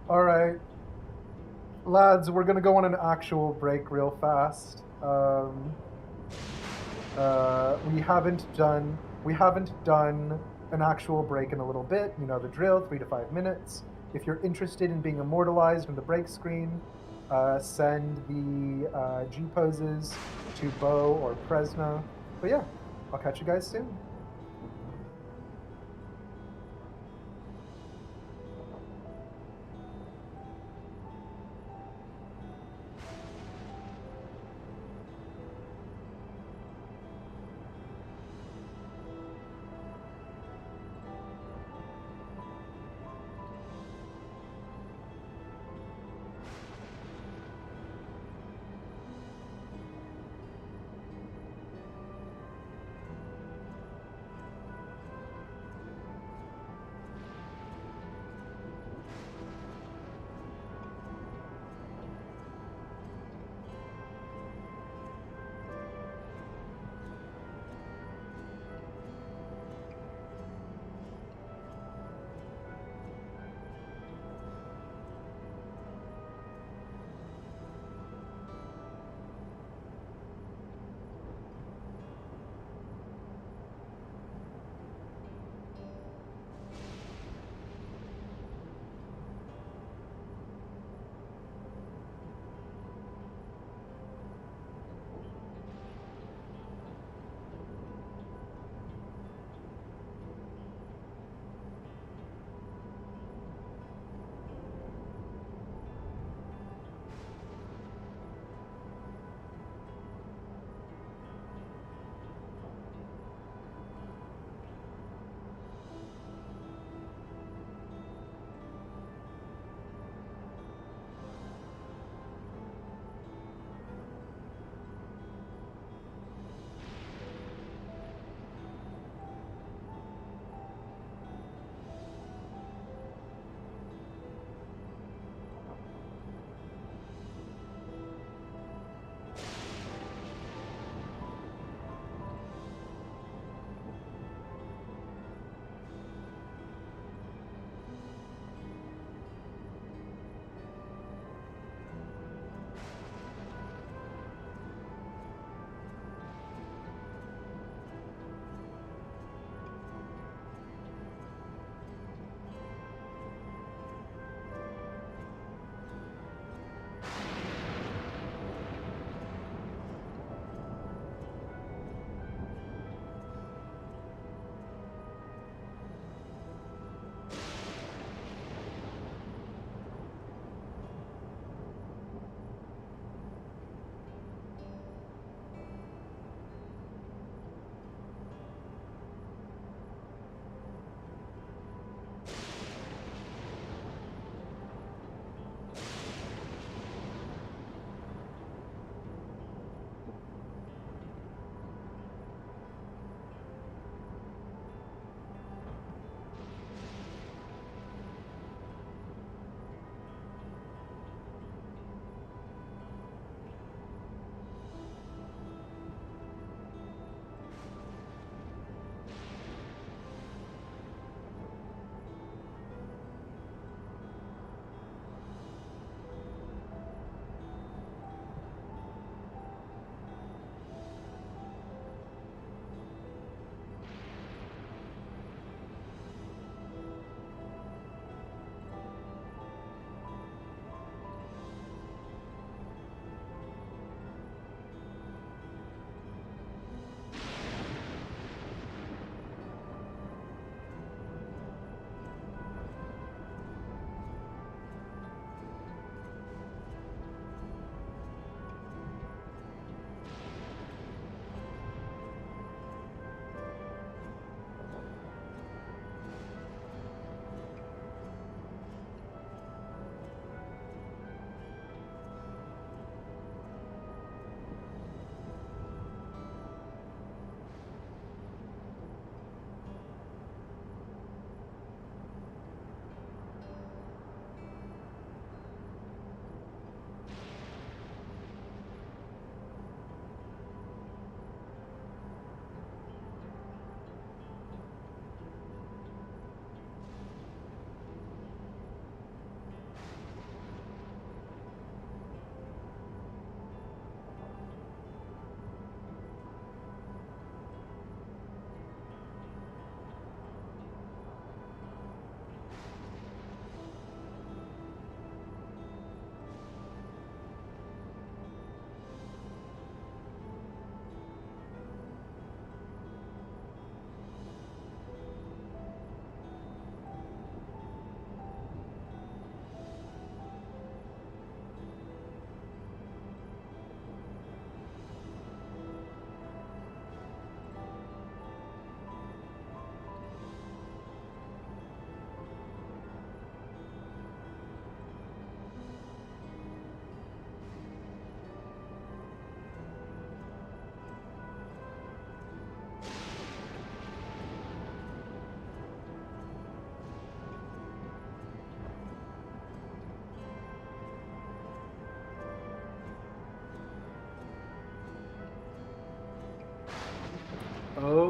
All right, lads, we're gonna go on an actual break real fast. We haven't done an actual break in a little bit. You know the drill, 3 to 5 minutes. If you're interested in being immortalized in the break screen, send the G poses to Bo or Presna. But yeah, I'll catch you guys soon.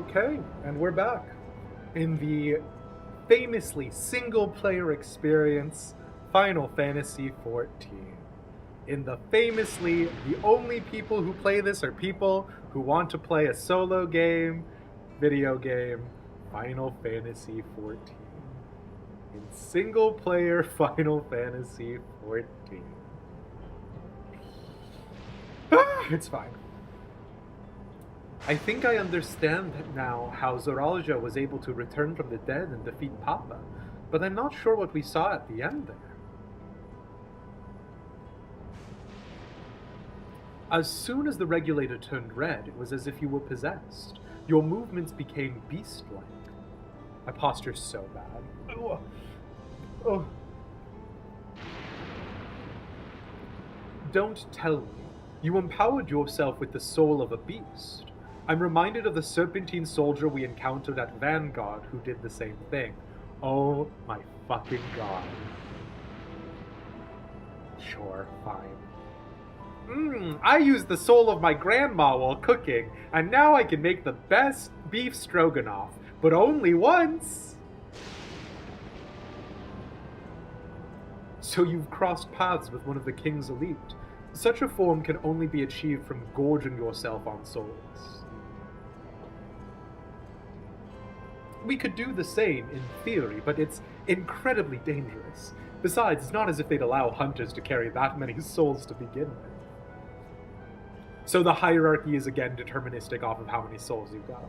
Okay, and we're back in the famously single-player experience, Final Fantasy XIV. In the famously, the only people who play this are people who want to play a solo game, video game, Final Fantasy XIV. In single-player Final Fantasy XIV. It's fine. I think I understand now how Zoralja was able to return from the dead and defeat Papa, but I'm not sure what we saw at the end there. As soon as the regulator turned red, it was as if you were possessed. Your movements became beast-like. My posture's so bad. Oh. Don't tell me. You empowered yourself with the soul of a beast. I'm reminded of the serpentine soldier we encountered at Vanguard who did the same thing. Oh my fucking god. Sure, fine. I used the soul of my grandma while cooking, and now I can make the best beef stroganoff, but only once! So you've crossed paths with one of the king's elite. Such a form can only be achieved from gorging yourself on souls. We could do the same in theory, but it's incredibly dangerous. Besides, it's not as if they'd allow hunters to carry that many souls to begin with. So the hierarchy is again deterministic off of how many souls you've got.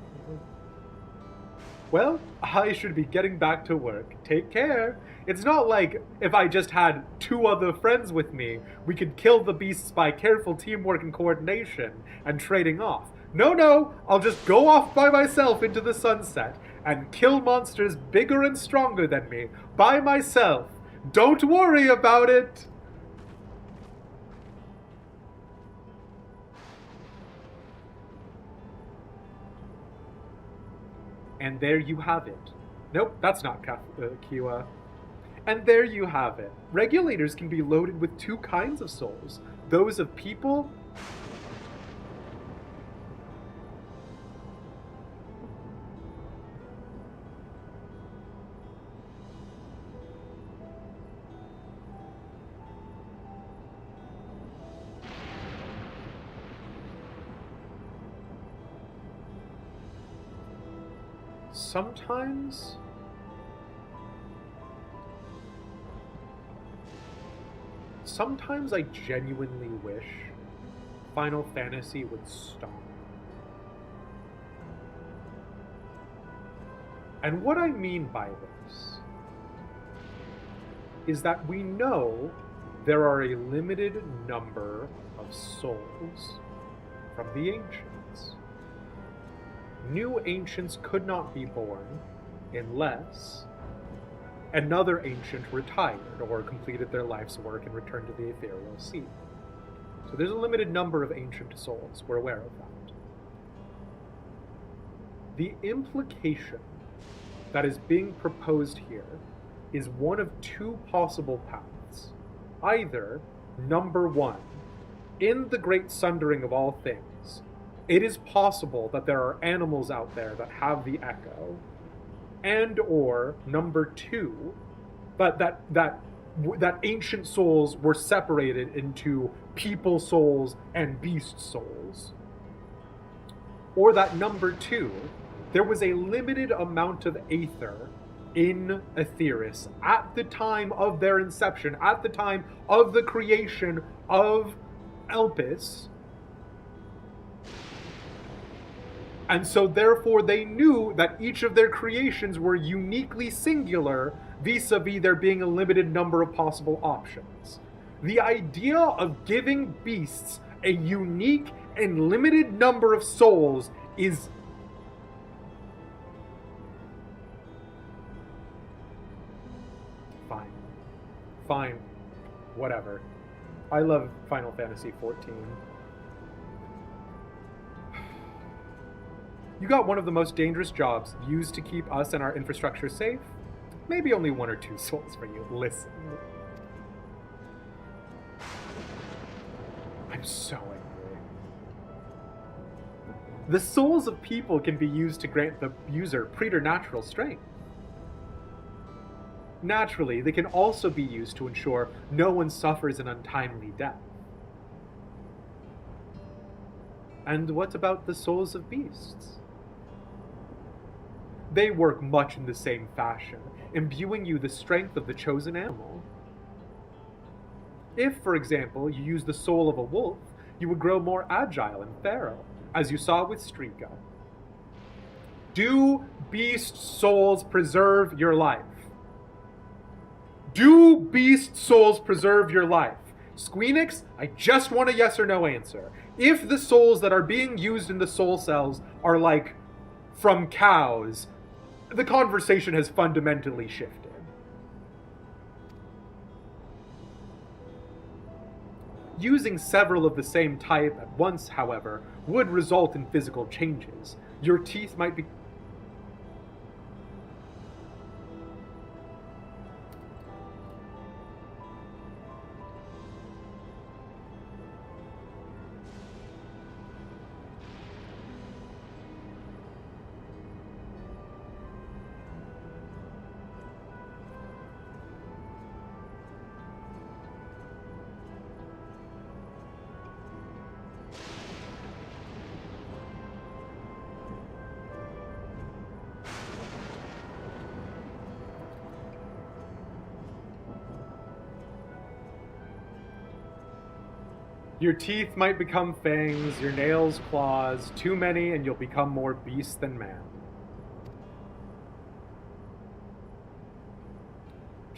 Well, I should be getting back to work. Take care. It's not like if I just had 2 other friends with me, we could kill the beasts by careful teamwork and coordination and trading off. No, I'll just go off by myself into the sunset and kill monsters bigger and stronger than me by myself. Don't worry about it. And there you have it. Nope, that's not Kiwa. And there you have it. Regulators can be loaded with 2 kinds of souls. Those of people Sometimes I genuinely wish Final Fantasy would stop. And what I mean by this is that we know there are a limited number of souls from the ancients. New ancients could not be born unless another ancient retired or completed their life's work and returned to the ethereal sea. So there's a limited number of ancient souls. We're aware of that. The implication that is being proposed here is one of 2 possible paths. Either, number 1, in the great sundering of all things, it is possible that there are animals out there that have the echo, and or number 2, that ancient souls were separated into people souls and beast souls. Or that number 2, there was a limited amount of aether in Aetheris at the time of their inception, at the time of the creation of Elpis. And so therefore they knew that each of their creations were uniquely singular vis-a-vis there being a limited number of possible options. The idea of giving beasts a unique and limited number of souls is fine, whatever. I love Final Fantasy XIV. You got one of the most dangerous jobs used to keep us and our infrastructure safe. Maybe only 1 or 2 souls for you. Listen. I'm so angry. The souls of people can be used to grant the user preternatural strength. Naturally, they can also be used to ensure no one suffers an untimely death. And what about the souls of beasts? They work much in the same fashion, imbuing you the strength of the chosen animal. If, for example, you use the soul of a wolf, you would grow more agile and feral, as you saw with Strika. Do beast souls preserve your life? Do beast souls preserve your life? Squeenix, I just want a yes or no answer. If the souls that are being used in the soul cells are like from cows, the conversation has fundamentally shifted. Using several of the same type at once, however, would result in physical changes. Your teeth might be... Your teeth might become fangs, your nails claws, too many and you'll become more beast than man.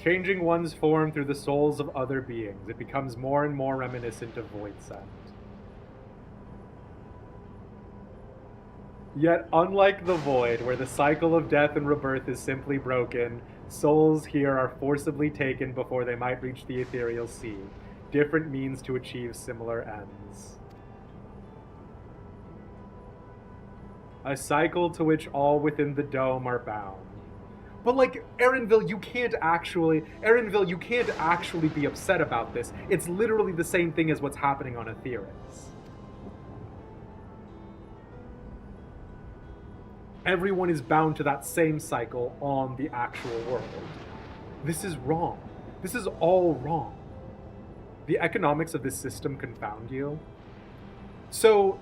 Changing one's form through the souls of other beings, it becomes more and more reminiscent of Void Sent. Yet, unlike the Void, where the cycle of death and rebirth is simply broken, souls here are forcibly taken before they might reach the ethereal sea. Different means to achieve similar ends. A cycle to which all within the dome are bound. But like, Erenville, you can't actually be upset about this. It's literally the same thing as what's happening on Aetheris. Everyone is bound to that same cycle on the actual world. This is wrong. This is all wrong. The economics of this system confound you. So,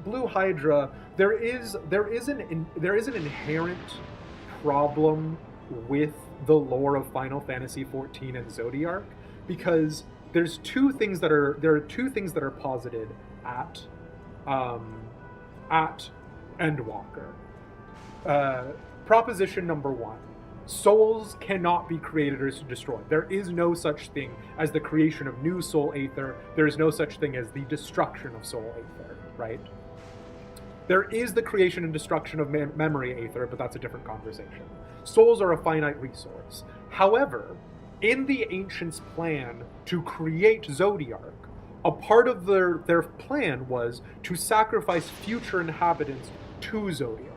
Blue Hydra, there is an inherent problem with the lore of Final Fantasy XIV and Zodiark, because there are two things that are posited at Endwalker. Proposition number one. Souls cannot be created or destroyed. There is no such thing as the creation of new soul aether. There is no such thing as the destruction of soul aether, right? There is the creation and destruction of memory aether, but that's a different conversation. Souls are a finite resource. However, in the Ancients' plan to create Zodiark, a part of their plan was to sacrifice future inhabitants to Zodiark.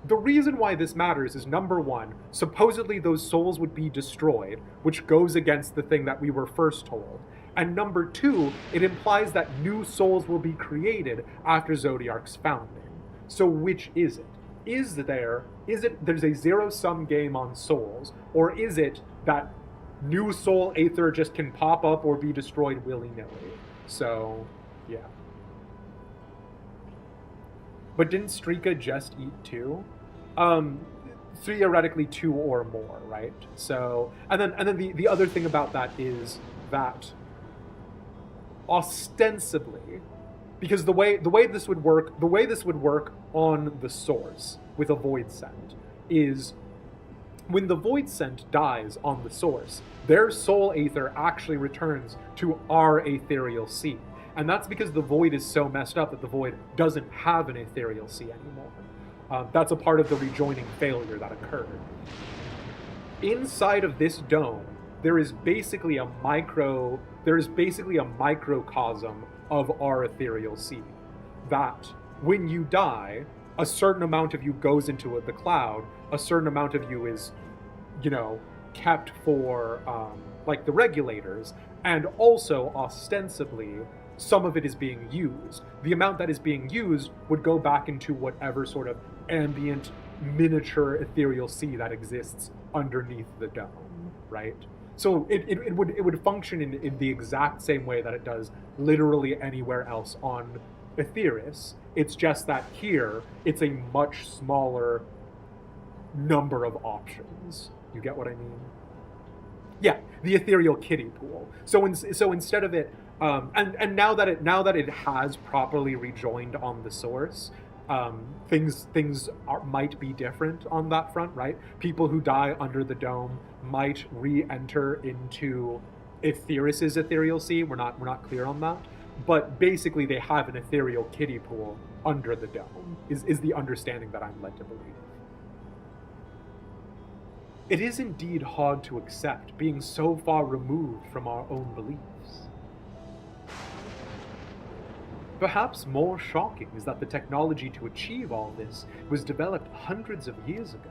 The reason why this matters is, number one, supposedly those souls would be destroyed, which goes against the thing that we were first told. And number two, it implies that new souls will be created after Zodiark's founding. So which is it? There's a zero-sum game on souls, or is it that new soul aether just can pop up or be destroyed willy-nilly? So, yeah. But didn't Strika just eat two? Theoretically 2 or more, right? So, and then the other thing about that is that ostensibly, because the way this would work on the source with a Void Sent is when the Void Sent dies on the source, their soul aether actually returns to our ethereal sea. And that's because the Void is so messed up that the Void doesn't have an ethereal sea anymore. That's a part of the rejoining failure that occurred. Inside of this dome, there is basically a microcosm of our ethereal sea. That when you die, a certain amount of you goes into the cloud, a certain amount of you is, kept for like the regulators, and also ostensibly some of it is being used. The amount that is being used would go back into whatever sort of ambient miniature ethereal sea that exists underneath the dome, right? So it would function in the exact same way that it does literally anywhere else on Etheris. It's just that here it's a much smaller number of options. You get what I mean? Yeah, the ethereal kiddie pool. So instead of it, and now that it has properly rejoined on the source, things might be different on that front, right? People who die under the dome might re-enter into Etheris's ethereal sea. We're not clear on that, but basically they have an ethereal kiddie pool under the dome. Is the understanding that I'm led to believe. It is indeed hard to accept, being so far removed from our own beliefs. Perhaps more shocking is that the technology to achieve all this was developed hundreds of years ago.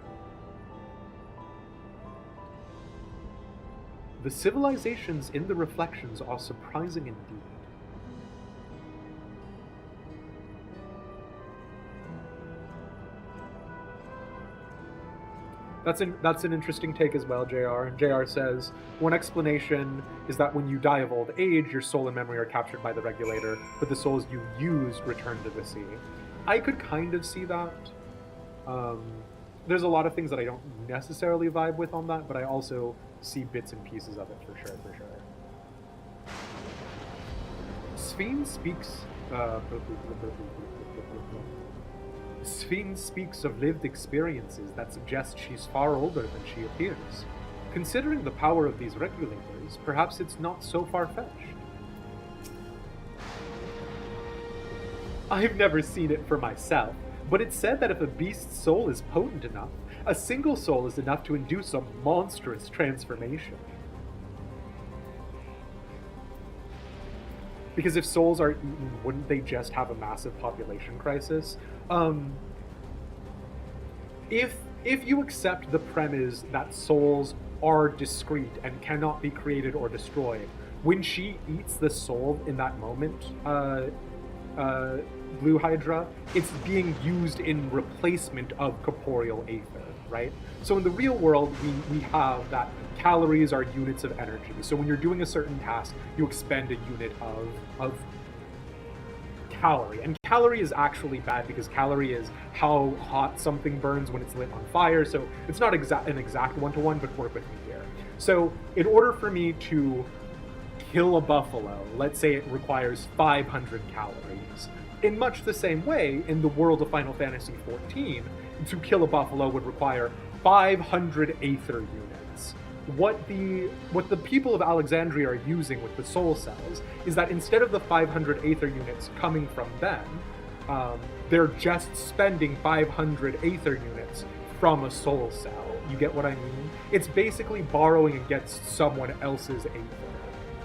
The civilizations in the reflections are surprising indeed. That's an interesting take as well, JR. And JR says, one explanation is that when you die of old age, your soul and memory are captured by the regulator, but the souls you use return to the sea. I could kind of see that. There's a lot of things that I don't necessarily vibe with on that, but I also see bits and pieces of it for sure. Sphene speaks of lived experiences that suggest she's far older than she appears. Considering the power of these regulators, perhaps it's not so far-fetched. I've never seen it for myself, but it's said that if a beast's soul is potent enough, a single soul is enough to induce a monstrous transformation. Because if souls are eaten, wouldn't they just have a massive population crisis? If you accept the premise that souls are discrete and cannot be created or destroyed, when she eats the soul in that moment, Blue Hydra, it's being used in replacement of corporeal aether, right? So in the real world, we have that calories are units of energy. So when you're doing a certain task, you expend a unit of calorie. And calorie is actually bad because calorie is how hot something burns when it's lit on fire. So it's not an exact one-to-one, but work with me here. So in order for me to kill a buffalo, let's say it requires 500 calories. In much the same way, in the world of Final Fantasy XIV, to kill a buffalo would require 500 aether units. What the people of Alexandria are using with the soul cells is that instead of the 500 aether units coming from them, they're just spending 500 aether units from a soul cell. You get what I mean? It's basically borrowing against someone else's aether.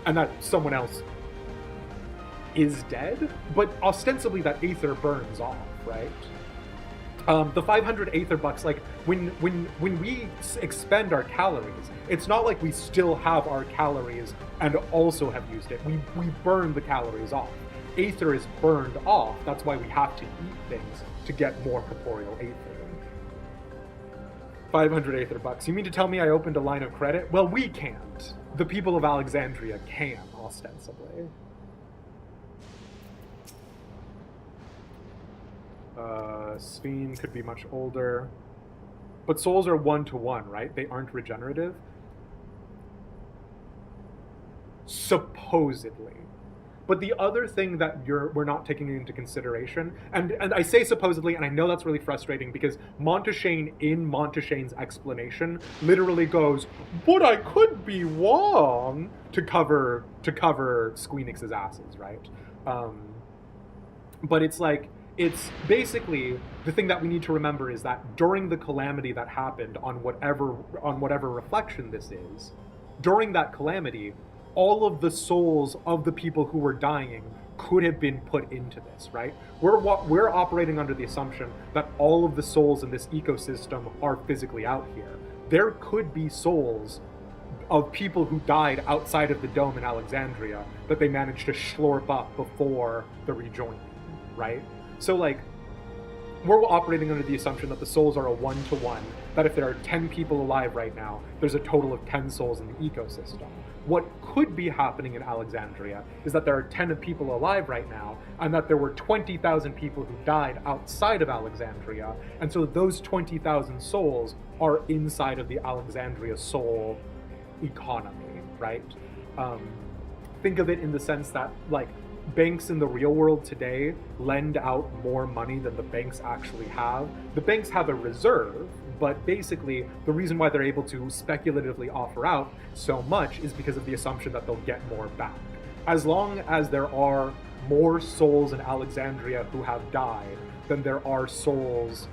And that someone else is dead, but ostensibly that aether burns off, right? The 500 aether bucks, like when we expend our calories, it's not like we still have our calories and also have used it. We burn the calories off. Aether is burned off. That's why we have to eat things to get more corporeal aether. 500 aether bucks. You mean to tell me I opened a line of credit? Well, we can't. The people of Alexandria can, ostensibly. Sphene could be much older. But souls are one-to-one, right? They aren't regenerative? Supposedly. But the other thing that we're not taking into consideration, and I say supposedly, and I know that's really frustrating because Monteshane in Monteshane's explanation literally goes, "But I could be wrong," to cover Squeenix's asses, right? But it's like, it's basically the thing that we need to remember is that during the calamity that happened on whatever reflection this is, during that calamity, all of the souls of the people who were dying could have been put into this, right? We're operating under the assumption that all of the souls in this ecosystem are physically out here. There could be souls of people who died outside of the dome in Alexandria that they managed to slurp up before the rejoining, right? So, like, we're operating under the assumption that the souls are a 1-to-1, that if there are 10 people alive right now, there's a total of 10 souls in the ecosystem. What could be happening in Alexandria is that there are 10 people alive right now, and that there were 20,000 people who died outside of Alexandria, and so those 20,000 souls are inside of the Alexandria soul economy, right? Think of it in the sense that, like, banks in the real world today lend out more money than the banks actually have. The banks have a reserve, but basically the reason why they're able to speculatively offer out so much is because of the assumption that they'll get more back. As long as there are more souls in Alexandria who have died than there are souls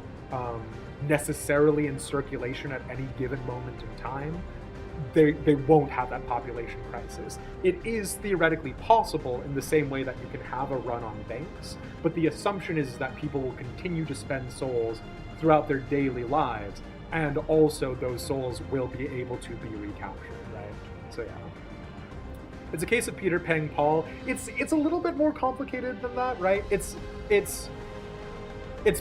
necessarily in circulation at any given moment in time, they won't have that population crisis. It is theoretically possible in the same way that you can have a run on banks, but the assumption is that people will continue to spend souls throughout their daily lives, and also those souls will be able to be recaptured, right? So yeah. It's a case of Peter paying Paul. It's a little bit more complicated than that, right? It's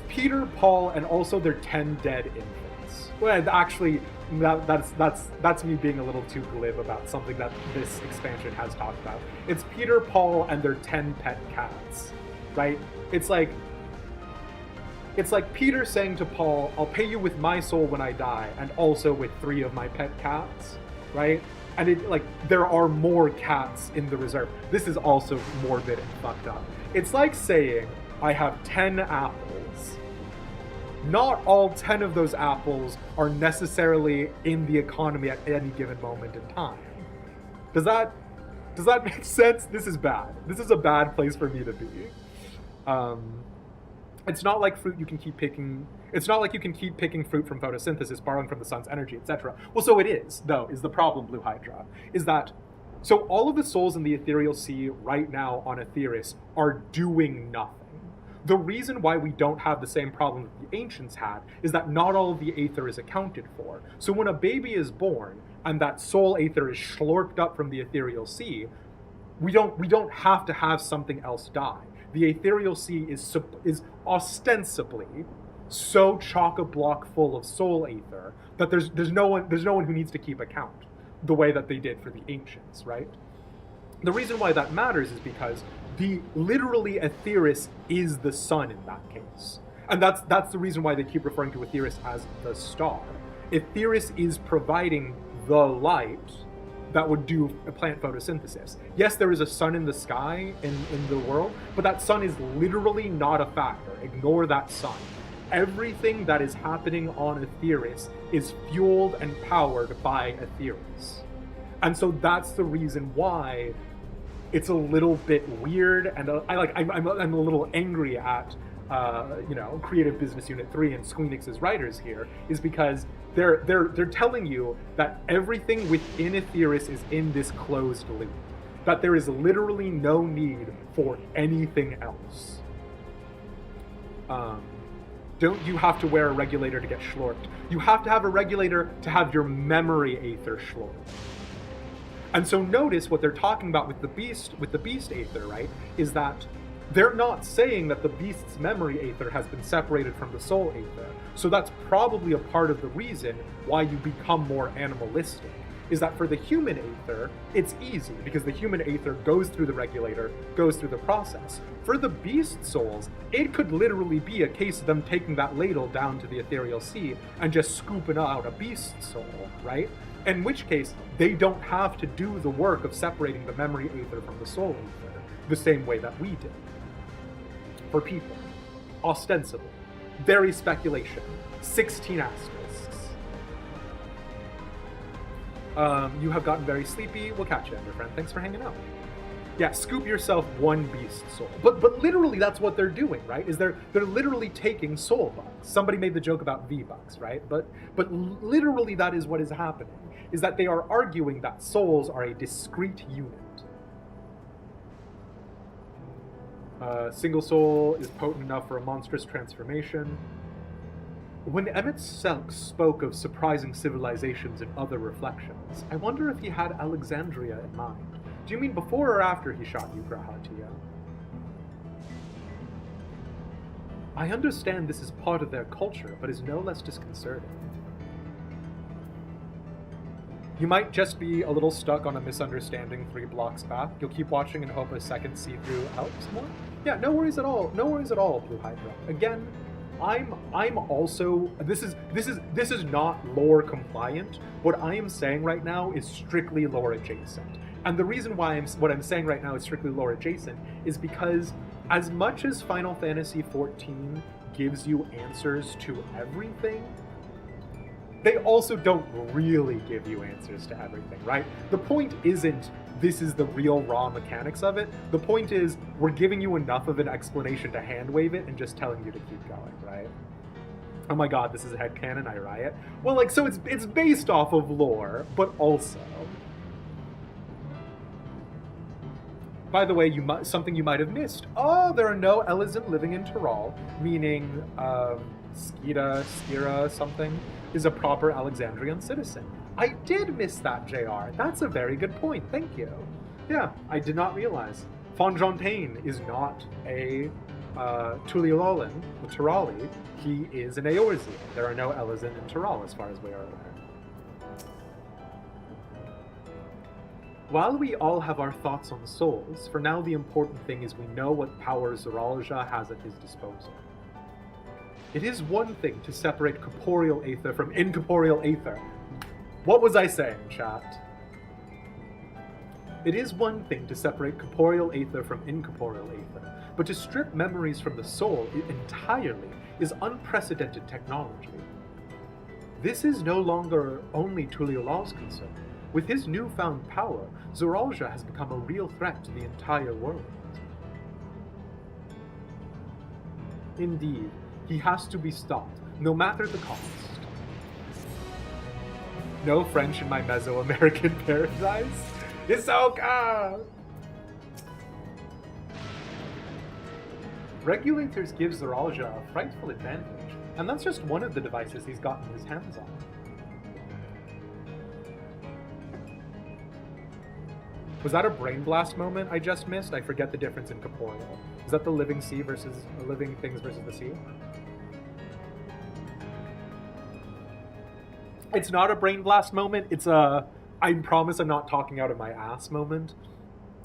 Peter, Paul, and also their 10 dead infants. Well, actually, that's me being a little too glib about something that this expansion has talked about. It's Peter, Paul, and their 10 pet cats, right? It's like Peter saying to Paul, I'll pay you with my soul when I die, and also with 3 of my pet cats, right? And it, like, there are more cats in the reserve. This is also morbid and fucked up. It's like saying, I have 10 apples. Not all 10 of those apples are necessarily in the economy at any given moment in time. Does that make sense? This is bad. This is a bad place for me to be. It's not like fruit you can keep picking. It's not like you can keep picking fruit from photosynthesis, borrowing from the sun's energy, etc. Well, so it is, though, is the problem, Blue Hydra, is that, so all of the souls in the Ethereal Sea right now on Aetheris are doing nothing. The reason why we don't have the same problem that the ancients had is that not all of the aether is accounted for. So when a baby is born and that soul aether is slurped up from the Ethereal Sea, we don't have to have something else die. The Ethereal Sea is ostensibly so chock-a-block full of soul aether that there's no one who needs to keep account the way that they did for the ancients, right? The reason why that matters is because literally Aetheris is the sun in that case. And that's the reason why they keep referring to Aetheris as the star. Aetheris is providing the light that would do plant photosynthesis. Yes, there is a sun in the sky in the world, but that sun is literally not a factor. Ignore that sun. Everything that is happening on Aetheris is fueled and powered by Aetheris. And so that's the reason why it's a little bit weird, and I'm a little angry at Creative Business Unit 3 and Squeenix's writers here, is because they're telling you that everything within Aetheris is in this closed loop, that there is literally no need for anything else. Don't you have to wear a regulator to get schlorped? You have to have a regulator to have your memory aether schlorped. And so notice what they're talking about with the beast aether, right? Is that they're not saying that the beast's memory aether has been separated from the soul aether. So that's probably a part of the reason why you become more animalistic. Is that for the human aether, it's easy because the human aether goes through the regulator, goes through the process. For the beast souls, it could literally be a case of them taking that ladle down to the Ethereal Sea and just scooping out a beast soul, right? In which case, they don't have to do the work of separating the memory aether from the soul aether the same way that we did. For people, ostensibly. Very speculation. 16 asterisks. You have gotten very sleepy. We'll catch you, my friend. Thanks for hanging out. Yeah, scoop yourself one beast soul. But literally that's what they're doing, right? Is they're literally taking soul bucks. Somebody made the joke about V-bucks, right? But literally that is what is happening. Is that they are arguing that souls are a discrete unit. Single soul is potent enough for a monstrous transformation. When Emmett Selk spoke of surprising civilizations and other reflections, I wonder if he had Alexandria in mind. Do you mean before or after he shot you, Grahatia? I understand this is part of their culture, but is no less disconcerting. You might just be a little stuck on a misunderstanding 3 blocks back. You'll keep watching and hope a second see-through helps more? Yeah, no worries at all. No worries at all, Blue Hydra. Again, I'm also this is not lore compliant. What I am saying right now is strictly lore adjacent. And the reason why what I'm saying right now is strictly lore adjacent is because as much as Final Fantasy XIV gives you answers to everything, they also don't really give you answers to everything, right? The point isn't this is the real raw mechanics of it. The point is we're giving you enough of an explanation to hand wave it and just telling you to keep going, right? Oh my god, this is a headcanon, I riot. Well, like, so it's based off of lore, but also... By the way, something you might have missed. Oh, there are no Elysian living in Tural, meaning Skira something is a proper Alexandrian citizen. I did miss that, JR. That's a very good point. Thank you. Yeah, I did not realize. Fonjontaine is not a Tulilolan, a Turali. He is an Eorzean. There are no Elysian in Tural, as far as we are aware. While we all have our thoughts on souls, for now the important thing is we know what power Zoraljah has at his disposal. It is one thing to separate corporeal aether from incorporeal aether. What was I saying, chat? It is one thing to separate corporeal aether from incorporeal aether, but to strip memories from the soul entirely is unprecedented technology. This is no longer only Tuliolaw's concern. With his newfound power, Zoraljah has become a real threat to the entire world. Indeed, he has to be stopped, no matter the cost. No French in my Mesoamerican paradise? Hisoka! Regulators give Zoraljah a frightful advantage, and that's just one of the devices he's gotten his hands on. Was that a brain blast moment I just missed? I forget the difference in corporeal. Is that the living sea versus living things versus the sea? It's not a brain blast moment. It's a I promise I'm not talking out of my ass moment.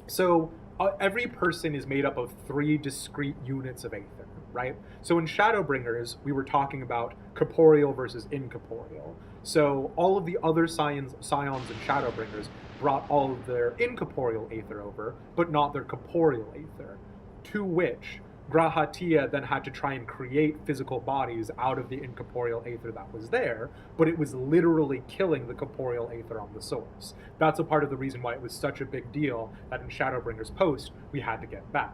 So every person is made up of 3 discrete units of aether, right? So in Shadowbringers, we were talking about corporeal versus incorporeal. So all of the other scions and Shadowbringers brought all of their incorporeal aether over, but not their corporeal aether, to which Grahatia then had to try and create physical bodies out of the incorporeal aether that was there, but it was literally killing the corporeal aether on the source. That's a part of the reason why it was such a big deal that in Shadowbringers Post, we had to get back.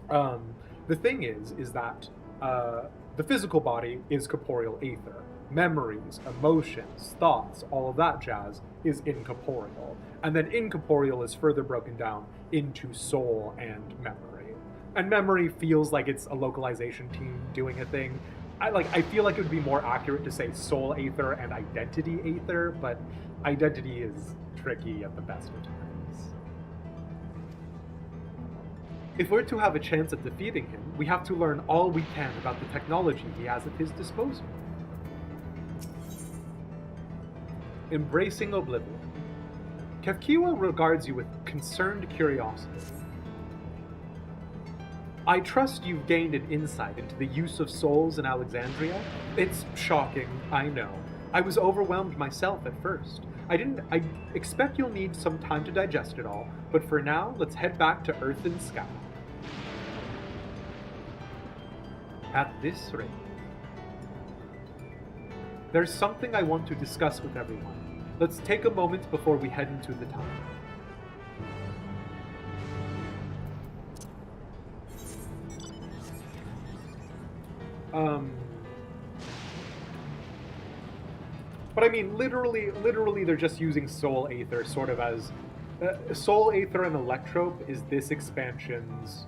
The thing is that the physical body is corporeal aether. Memories, emotions, thoughts, all of that jazz is incorporeal. And then incorporeal is further broken down into soul and memory. And memory feels like it's a localization team doing a thing. I feel like it would be more accurate to say soul aether and identity aether, but identity is tricky at the best of times. If we're to have a chance at defeating him, we have to learn all we can about the technology he has at his disposal. Embracing oblivion. Kefkiwa regards you with concerned curiosity. I trust you've gained an insight into the use of souls in Alexandria. It's shocking, I know. I was overwhelmed myself at first. I expect you'll need some time to digest it all, but for now, let's head back to Earth and Sky. At this rate. There's something I want to discuss with everyone. Let's take a moment before we head into the tunnel. But I mean, literally they're just using Soul Aether sort of as... Soul Aether and Electrope is this expansion's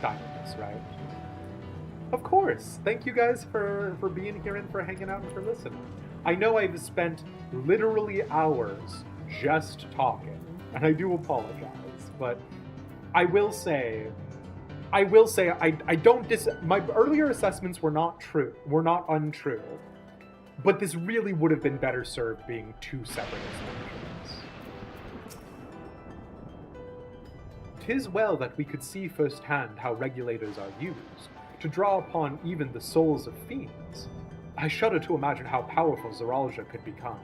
Dynamis, right? Of course. Thank you guys for being here and for hanging out and for listening. I know I've spent literally hours just talking, and I do apologize, but I will say I don't my earlier assessments were not untrue. But this really would have been better served being two separate expansions. 'Tis well that we could see firsthand how regulators are used, to draw upon even the souls of fiends. I shudder to imagine how powerful Zoraljah could become.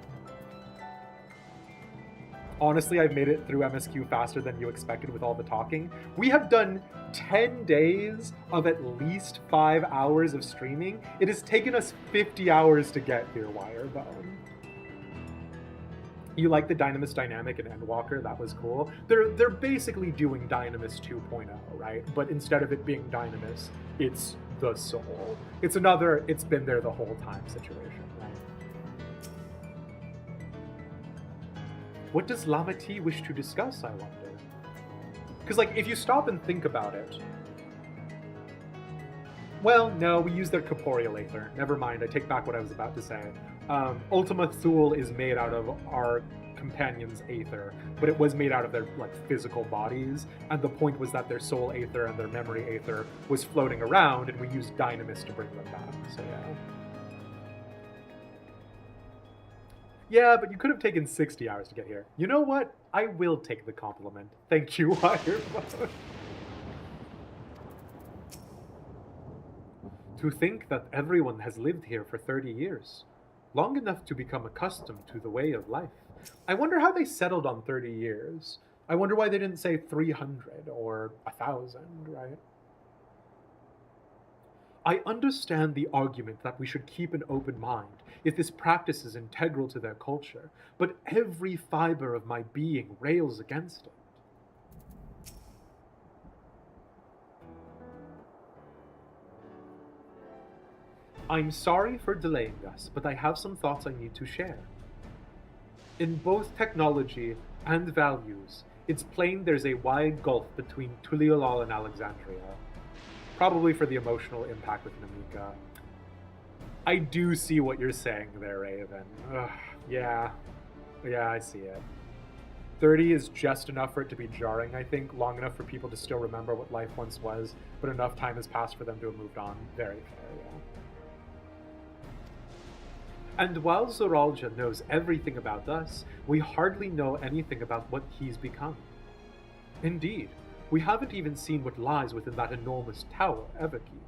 Honestly, I've made it through MSQ faster than you expected with all the talking. We have done 10 days of at least 5 hours of streaming. It has taken us 50 hours to get here, Wirebone. You like the Dynamis dynamic in Endwalker? That was cool. They're basically doing Dynamis 2.0, right? But instead of it being Dynamis, it's the soul. It's another it's been there the whole time situation, right? What does Lamati wish to discuss, I wonder? Because, like, if you stop and think about it... Well, no, we use their corporeal aether. Never mind, I take back what I was about to say. Ultima Thule is made out of our companions' aether, but it was made out of their, like, physical bodies, and the point was that their soul aether and their memory aether was floating around, and we used Dynamis to bring them back, so yeah. Yeah, but you could have taken 60 hours to get here. You know what? I will take the compliment. Thank you, Wirebone. To think that everyone has lived here for 30 years. Long enough to become accustomed to the way of life. I wonder how they settled on 30 years. I wonder why they didn't say 300 or 1,000, right? I understand the argument that we should keep an open mind if this practice is integral to their culture, but every fiber of my being rails against it. I'm sorry for delaying us, but I have some thoughts I need to share. In both technology and values, it's plain there's a wide gulf between Tural and Alexandria. Probably for the emotional impact with Namika. I do see what you're saying there, Raven. Ugh, yeah, I see it. 30 is just enough for it to be jarring, I think. Long enough for people to still remember what life once was, but enough time has passed for them to have moved on. Very fair, yeah. And while Zoraljah knows everything about us, we hardly know anything about what he's become. Indeed, we haven't even seen what lies within that enormous tower, Everkeep.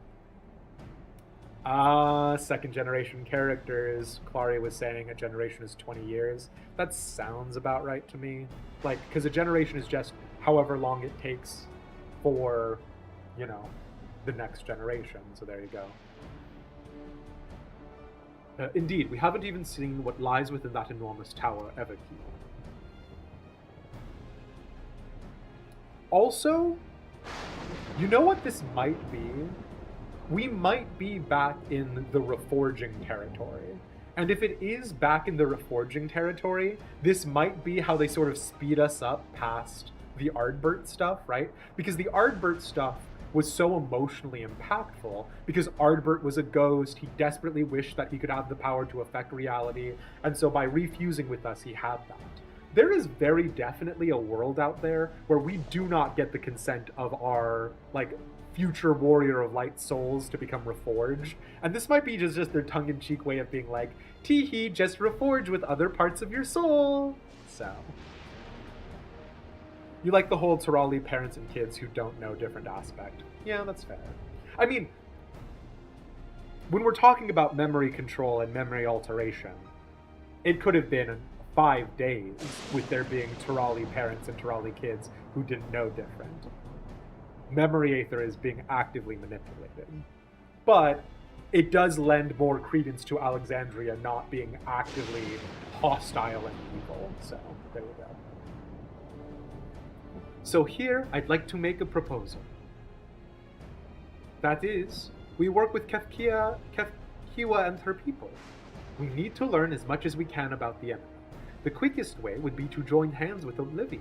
Second generation characters. Clary was saying a generation is 20 years. That sounds about right to me. Like, because a generation is just however long it takes for, you know, the next generation. So there you go. Indeed, we haven't even seen what lies within that enormous tower, Everkeep. Also, you know what this might be? We might be back in the reforging territory. And if it is back in the reforging territory, this might be how they sort of speed us up past the Ardbert stuff, right? Because the Ardbert stuff was so emotionally impactful because Ardbert was a ghost. He desperately wished that he could have the power to affect reality. And so by refusing with us, he had that. There is very definitely a world out there where we do not get the consent of our, like, future warrior of light souls to become reforged. And this might be just their tongue-in-cheek way of being like, tee-hee, just reforge with other parts of your soul. So. You like the whole Turali parents and kids who don't know different aspect. Yeah, that's fair. I mean, when we're talking about memory control and memory alteration, it could have been 5 days with there being Turali parents and Turali kids who didn't know different. Memory Aether is being actively manipulated. But it does lend more credence to Alexandria not being actively hostile and evil. So, there you go. So here, I'd like to make a proposal. That is, we work with Kefkiwa and her people. We need to learn as much as we can about the enemy. The quickest way would be to join hands with Olivia.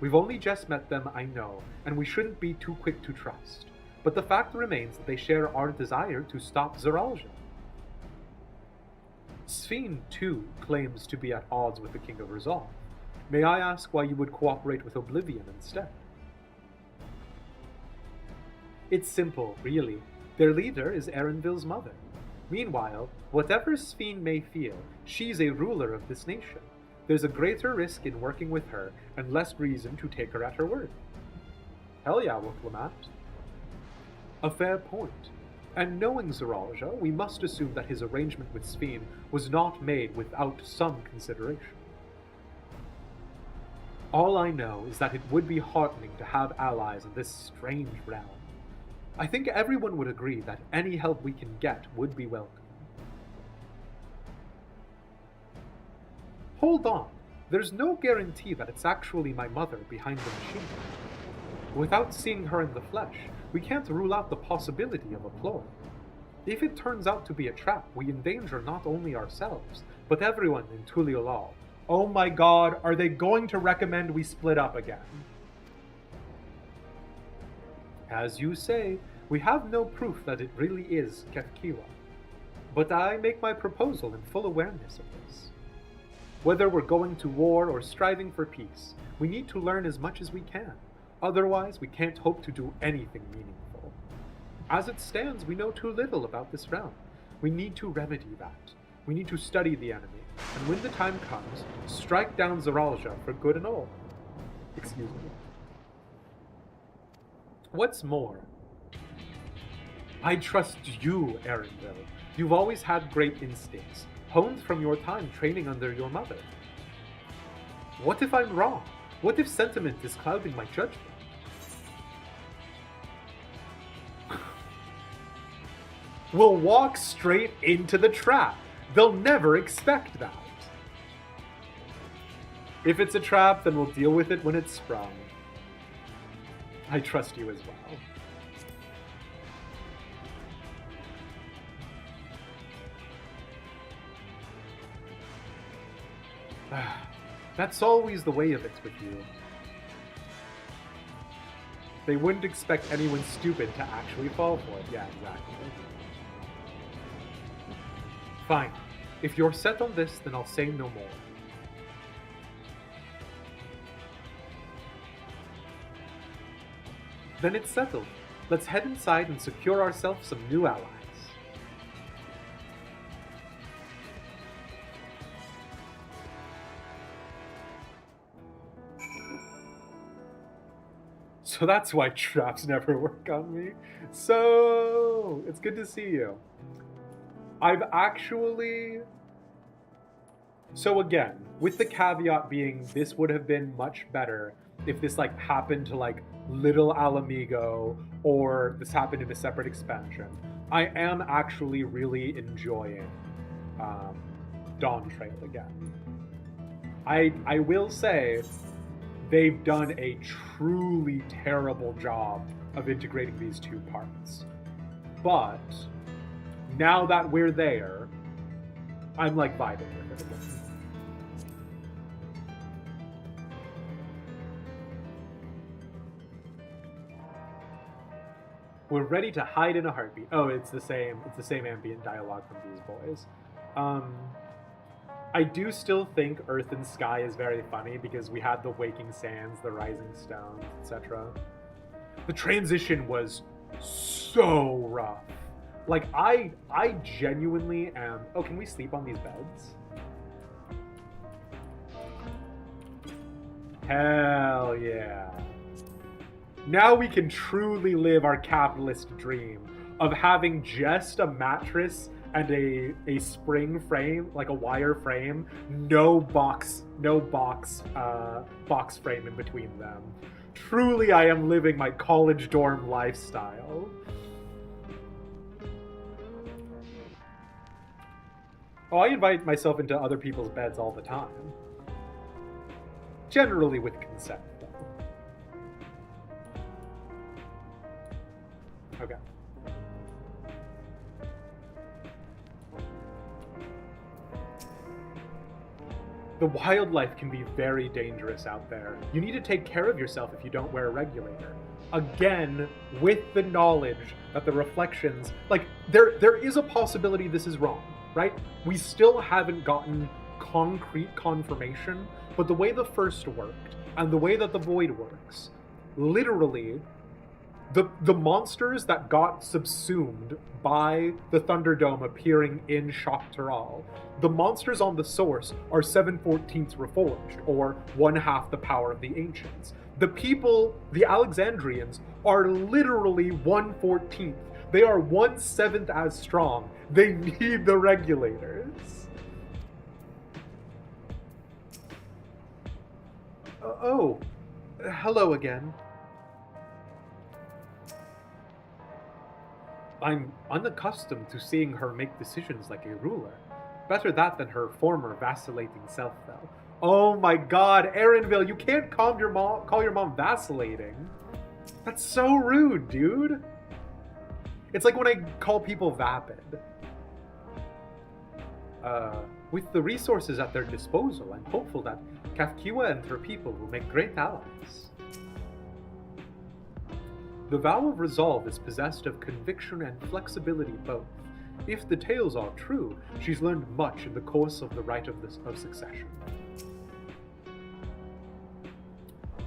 We've only just met them, I know, and we shouldn't be too quick to trust. but the fact remains that they share our desire to stop Zeralja. Sphene, too, claims to be at odds with the King of Resolve. May I ask why you would cooperate with Oblivion instead? It's simple, really. Their leader is Erenville's mother. Meanwhile, whatever Sphene may feel, she's a ruler of this nation. There's a greater risk in working with her, and less reason to take her at her word. Hell yeah, Wuklamat. A fair point. And knowing Zeralja, we must assume that his arrangement with Sphene was not made without some consideration. All I know is that it would be heartening to have allies in this strange realm. I think everyone would agree that any help we can get would be welcome. Hold on, there's no guarantee that it's actually my mother behind the machine. Without seeing her in the flesh, we can't rule out the possibility of a ploy. If it turns out to be a trap, we endanger not only ourselves, but everyone in Tuliolal. Oh my god, are they going to recommend we split up again? As you say, we have no proof that it really is Kefkiwa. But I make my proposal in full awareness of this. Whether we're going to war or striving for peace, we need to learn as much as we can. Otherwise, we can't hope to do anything meaningful. As it stands, we know too little about this realm. We need to remedy that. We need to study the enemy, and when the time comes, strike down Zeralja for good and all. Excuse me. What's more, I trust you, Erenville. You've always had great instincts, honed from your time training under your mother. What if I'm wrong? What if sentiment is clouding my judgment? We'll walk straight into the trap. They'll never expect that. If it's a trap, then we'll deal with it when it's sprung. I trust you as well. That's always the way of it with you. They wouldn't expect anyone stupid to actually fall for it. Yeah, exactly. Fine. If you're set on this, then I'll say no more. Then it's settled. Let's head inside and secure ourselves some new allies. So that's why traps never work on me. So, it's good to see you. I've actually... So again, with the caveat being this would have been much better if this like happened to like Little Alamigo or this happened in a separate expansion. I am actually really enjoying Dawntrail again. I will say they've done a truly terrible job of integrating these two parts. But now that we're there, I'm like vibing with it again. We're ready to hide in a heartbeat. Oh, it's the same ambient dialogue from these boys. I do still think Earth and Sky is very funny because we had the Waking Sands, the Rising Stones, etc. The transition was so rough. Like, I genuinely am... Oh, can we sleep on these beds? Hell yeah. Now we can truly live our capitalist dream of having just a mattress and a spring frame, like a wire frame, no box frame in between them. Truly, I am living my college dorm lifestyle. Oh, I invite myself into other people's beds all the time. Generally with consent, though. Okay. The wildlife can be very dangerous out there. You need to take care of yourself if you don't wear a regulator. Again, with the knowledge that the reflections, like, there is a possibility this is wrong, right? We still haven't gotten concrete confirmation, but the way the first worked, and the way that the void works, literally, the monsters that got subsumed by the Thunderdome appearing in Shock Tural, the monsters on the source are 7/14 reforged, or 1/2 the power of the ancients. The people, the Alexandrians, are literally 1/14. They are 1/7 as strong. They need the regulators. Oh, hello again. I'm unaccustomed to seeing her make decisions like a ruler. Better that than her former vacillating self, though. Oh my god, Erinville, you can't call your mom vacillating. That's so rude, dude. It's like when I call people vapid. With the resources at their disposal, I'm hopeful that Kafkiwa and her people will make great allies. The vow of resolve is possessed of conviction and flexibility both. If the tales are true, she's learned much in the course of the rite of succession.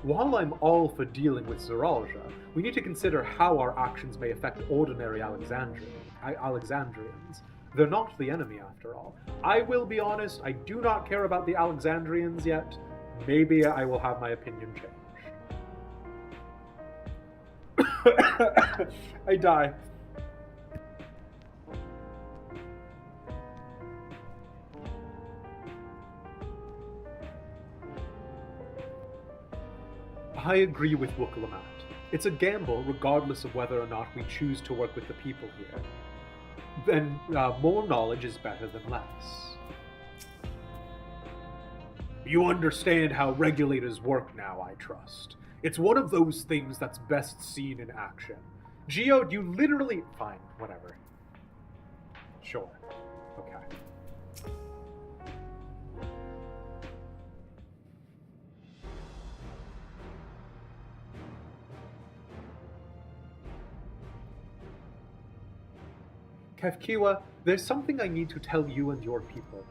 While I'm all for dealing with Zoralja, we need to consider how our actions may affect ordinary Alexandrians. They're not the enemy, after all. I will be honest, I do not care about the Alexandrians yet. Maybe I will have my opinion changed. I die. I agree with Wukalamat. It's a gamble regardless of whether or not we choose to work with the people here. Then more knowledge is better than less. You understand how regulators work now, I trust. It's one of those things that's best seen in action. Geode, you literally... Fine, whatever. Sure. Okay. Kefkiwa, there's something I need to tell you and your people.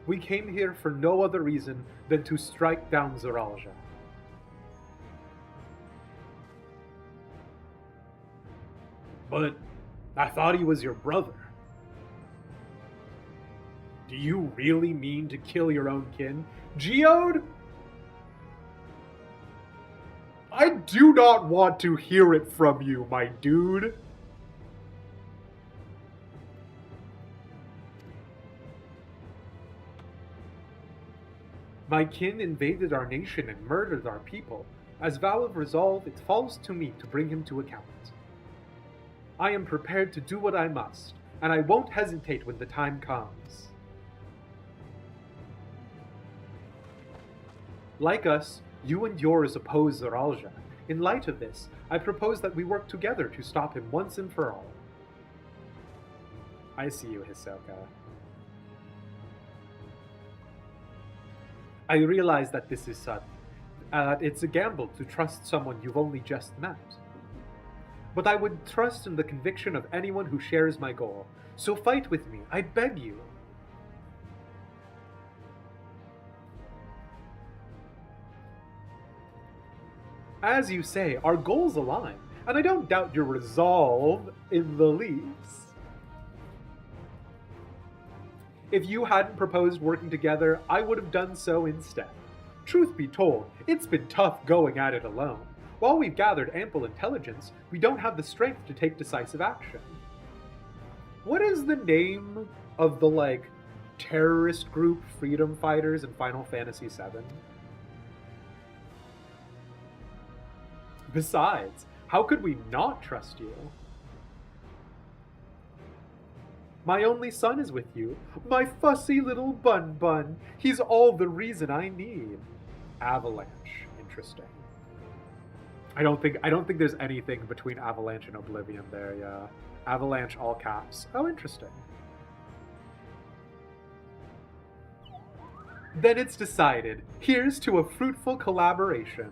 We came here for no other reason than to strike down Zoralja. But I thought he was your brother. Do you really mean to kill your own kin? Geode? I do not want to hear it from you, my dude. My kin invaded our nation and murdered our people. As vow of resolve, it falls to me to bring him to account. I am prepared to do what I must, and I won't hesitate when the time comes. Like us, you and yours oppose Zoralja. In light of this, I propose that we work together to stop him once and for all. I see you, Hisoka. I realize that this is sudden. It's a gamble to trust someone you've only just met. But I would trust in the conviction of anyone who shares my goal. So fight with me, I beg you. As you say, our goals align, and I don't doubt your resolve in the least. If you hadn't proposed working together, I would have done so instead. Truth be told, it's been tough going at it alone. While we've gathered ample intelligence, we don't have the strength to take decisive action. What is the name of the, terrorist group freedom fighters in Final Fantasy VII? Besides, how could we not trust you? My only son is with you. My fussy little bun. He's all the reason I need. Avalanche. Interesting. I don't think there's anything between Avalanche and Oblivion there, yeah. Avalanche all caps. Oh, interesting. Then it's decided. Here's to a fruitful collaboration.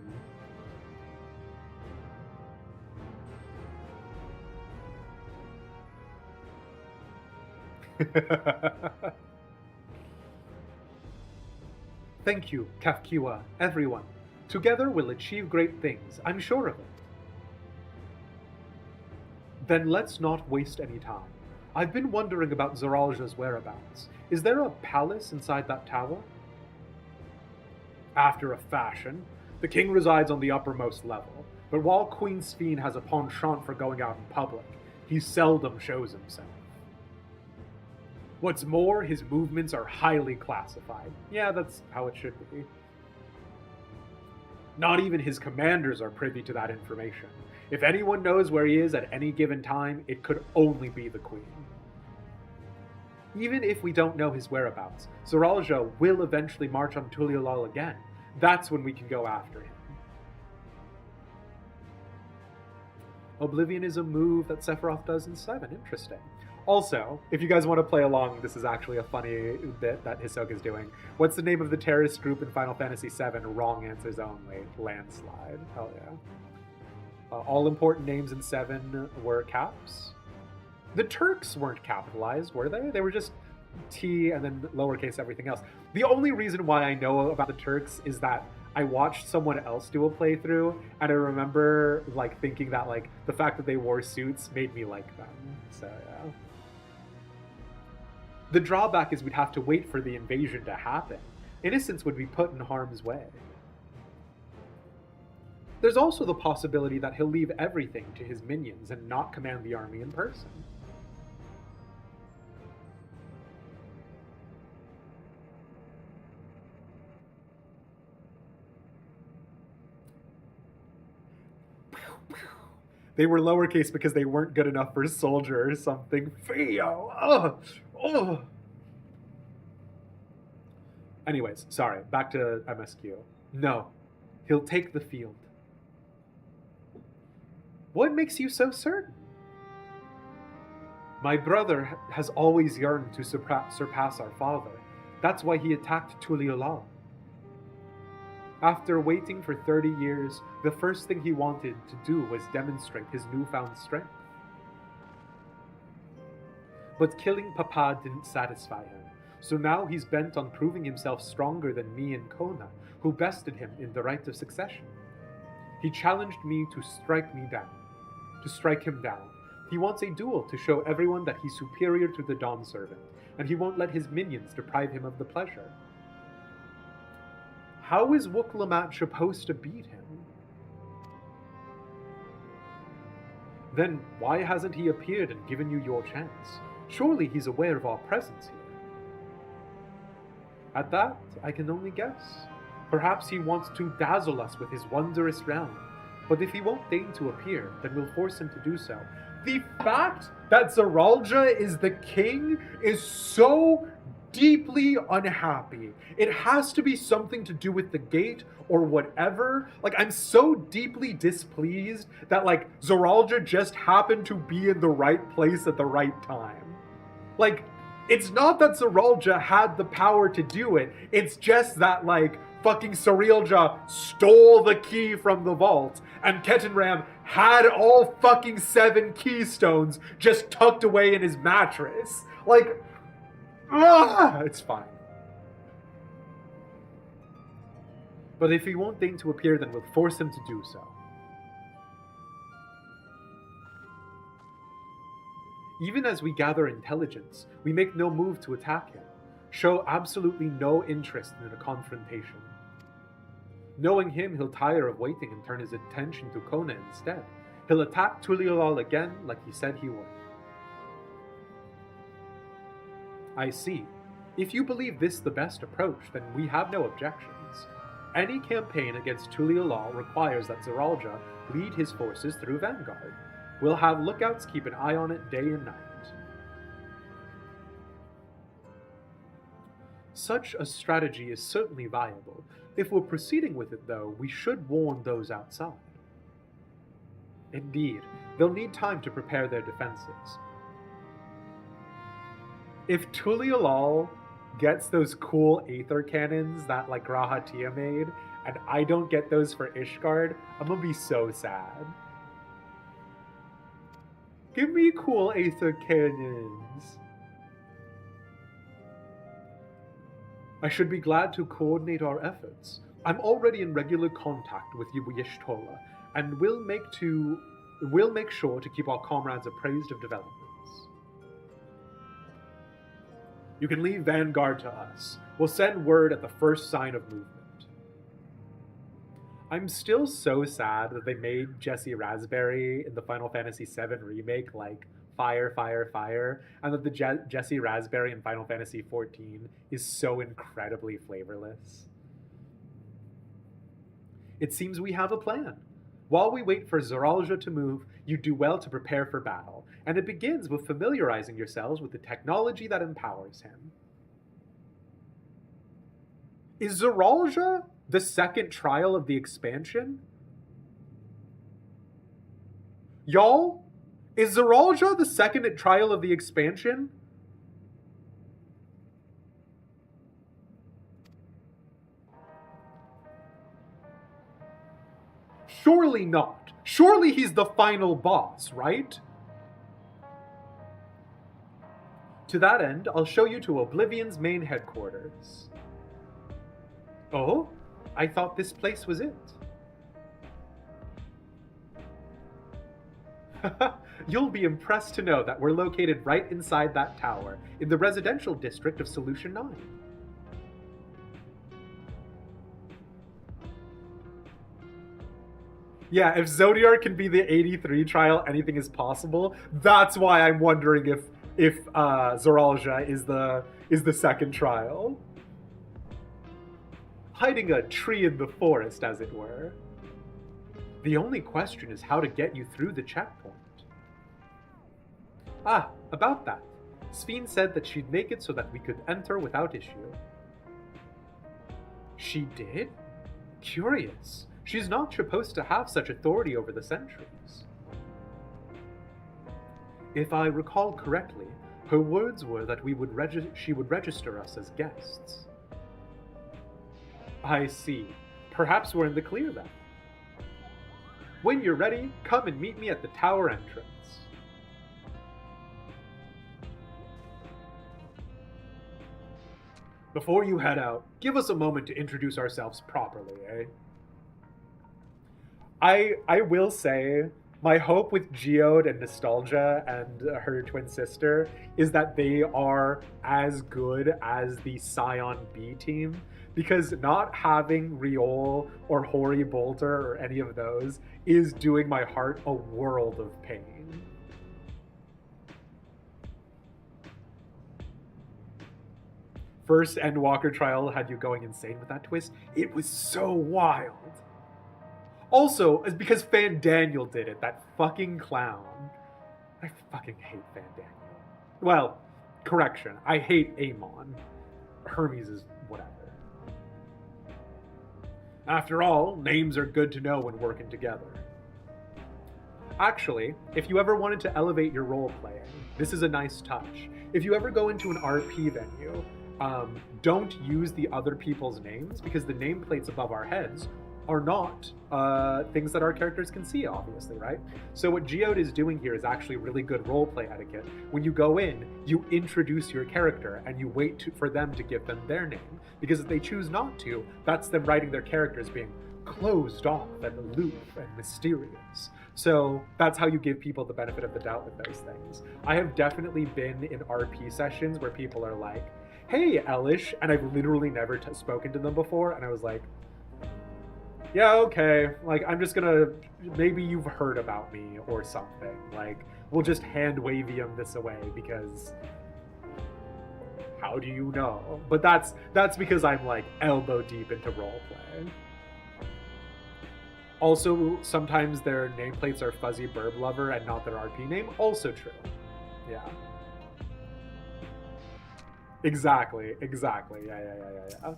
Thank you, Kafkiwa, everyone. Together we'll achieve great things, I'm sure of it. Then let's not waste any time. I've been wondering about Zoralja's whereabouts. Is there a palace inside that tower? After a fashion, the king resides on the uppermost level, but while Queen Sphene has a penchant for going out in public, he seldom shows himself. What's more, his movements are highly classified. Yeah, that's how it should be. Not even his commanders are privy to that information. If anyone knows where he is at any given time, it could only be the Queen. Even if we don't know his whereabouts, Zoralja will eventually march on Tuliolal again. That's when we can go after him. Oblivion is a move that Sephiroth does in 7. Interesting. Also, if you guys want to play along, this is actually a funny bit that Hisoka's doing. What's the name of the terrorist group in Final Fantasy VII? Wrong answers only. Landslide. Hell yeah. All important names in 7 were caps. The Turks weren't capitalized, were they? They were just T and then lowercase everything else. The only reason why I know about the Turks is that I watched someone else do a playthrough, and I remember like thinking that like the fact that they wore suits made me like them. So yeah. The drawback is we'd have to wait for the invasion to happen. Innocents would be put in harm's way. There's also the possibility that he'll leave everything to his minions and not command the army in person. They were lowercase because they weren't good enough for soldier or something. Theo! Ugh! Ugh! Anyways, sorry, back to MSQ. No, he'll take the field. What makes you so certain? My brother has always yearned to surpass our father. That's why he attacked Tuliolal. After waiting for 30 years, the first thing he wanted to do was demonstrate his newfound strength. But killing Papa didn't satisfy him, so now he's bent on proving himself stronger than me and Kona, who bested him in the right of succession. He challenged me to strike him down. He wants a duel to show everyone that he's superior to the Dawn Servant, and he won't let his minions deprive him of the pleasure. How is Wuklamat supposed to beat him? Then why hasn't he appeared and given you your chance? Surely he's aware of our presence here. At that, I can only guess. Perhaps he wants to dazzle us with his wondrous realm. But if he won't deign to appear, then we'll force him to do so. The fact that Zoralja is the king is so deeply unhappy. It has to be something to do with the gate or whatever. Like, I'm so deeply displeased that, like, Zoralja just happened to be in the right place at the right time. Like, it's not that Zoralja had the power to do it. It's just that, like, fucking Cerealja stole the key from the vault, and Ketenram had all fucking 7 keystones just tucked away in his mattress. Like, it's fine. But if he won't deign to appear, then we'll force him to do so. Even as we gather intelligence, we make no move to attack him, show absolutely no interest in a confrontation. Knowing him, he'll tire of waiting and turn his attention to Kona instead. He'll attack Tuliolal again like he said he would. I see. If you believe this the best approach, then we have no objections. Any campaign against Tuliolal requires that Zoralja lead his forces through Vanguard. We'll have lookouts keep an eye on it day and night. Such a strategy is certainly viable. If we're proceeding with it, though, we should warn those outside. Indeed, they'll need time to prepare their defenses. If Tuliolal gets those cool Aether cannons that like Grahatia made, and I don't get those for Ishgard, I'm gonna be so sad. Give me cool Aether cannons. I should be glad to coordinate our efforts. I'm already in regular contact with Y'shtola, and we'll make sure to keep our comrades appraised of developments. You can leave Vanguard to us. We'll send word at the first sign of movement. I'm still so sad that they made Jessie Raspberry in the Final Fantasy VII Remake like fire, fire, fire, and that the Jessie Raspberry in Final Fantasy XIV is so incredibly flavorless. It seems we have a plan. While we wait for Zoralja to move, you do well to prepare for battle, and it begins with familiarizing yourselves with the technology that empowers him. Is Zoralja the second trial of the expansion? Y'all? Is Zoralja the second trial of the expansion? Surely not. Surely he's the final boss, right? To that end, I'll show you to Oblivion's main headquarters. Oh? I thought this place was it. You'll be impressed to know that we're located right inside that tower, in the residential district of Solution 9. Yeah, if Zodiar can be the 83 trial, anything is possible. That's why I'm wondering if Zoralja is the second trial. Hiding a tree in the forest, as it were. The only question is how to get you through the checkpoint. Ah, about that. Sphene said that she'd make it so that we could enter without issue. She did? Curious. She's not supposed to have such authority over the sentries. If I recall correctly, her words were that she would register us as guests. I see. Perhaps we're in the clear then. When you're ready, come and meet me at the tower entrance. Before you head out, give us a moment to introduce ourselves properly, eh? I will say, my hope with Geode and Nostalgia and her twin sister is that they are as good as the Scion B team, because not having Riol or Hori Bolter or any of those is doing my heart a world of pain. First Endwalker trial had you going insane with that twist. It was so wild. Also, it's because Fandaniel did it, that fucking clown. I fucking hate Fandaniel. Well, correction, I hate Amon. Hermes is whatever. After all, names are good to know when working together. Actually, if you ever wanted to elevate your role playing, this is a nice touch. If you ever go into an RP venue, don't use the other people's names, because the nameplates above our heads are not things that our characters can see, obviously, right? So what Geode is doing here is actually really good roleplay etiquette. When you go in, you introduce your character and you wait for them to give them their name. Because if they choose not to, that's them writing their characters being closed off and aloof and mysterious. So that's how you give people the benefit of the doubt with those things. I have definitely been in RP sessions where people are like, hey, Elish, and I've literally never spoken to them before, and I was like, yeah, okay, like, I'm just gonna, maybe you've heard about me or something. Like, we'll just hand-wavium this away because how do you know? But that's because I'm, like, elbow deep into roleplay. Also, sometimes their nameplates are Fuzzy Burb Lover and not their RP name. Also true. Yeah. Exactly. Yeah.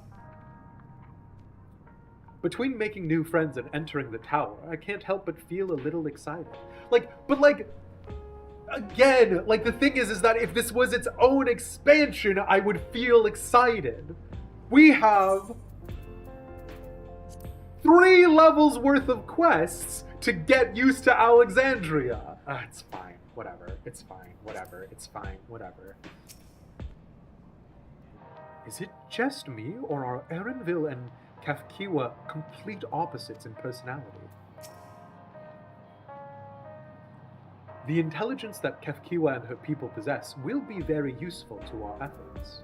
Between making new friends and entering the tower, I can't help but feel a little excited. again, like, the thing is that if this was its own expansion, I would feel excited. We have 3 levels worth of quests to get used to Alexandria. It's fine, whatever. It's fine, whatever. It's fine, whatever. Is it just me, or are Erenville and Kafkiwa complete opposites in personality? The intelligence that Kefkiwa and her people possess will be very useful to our efforts.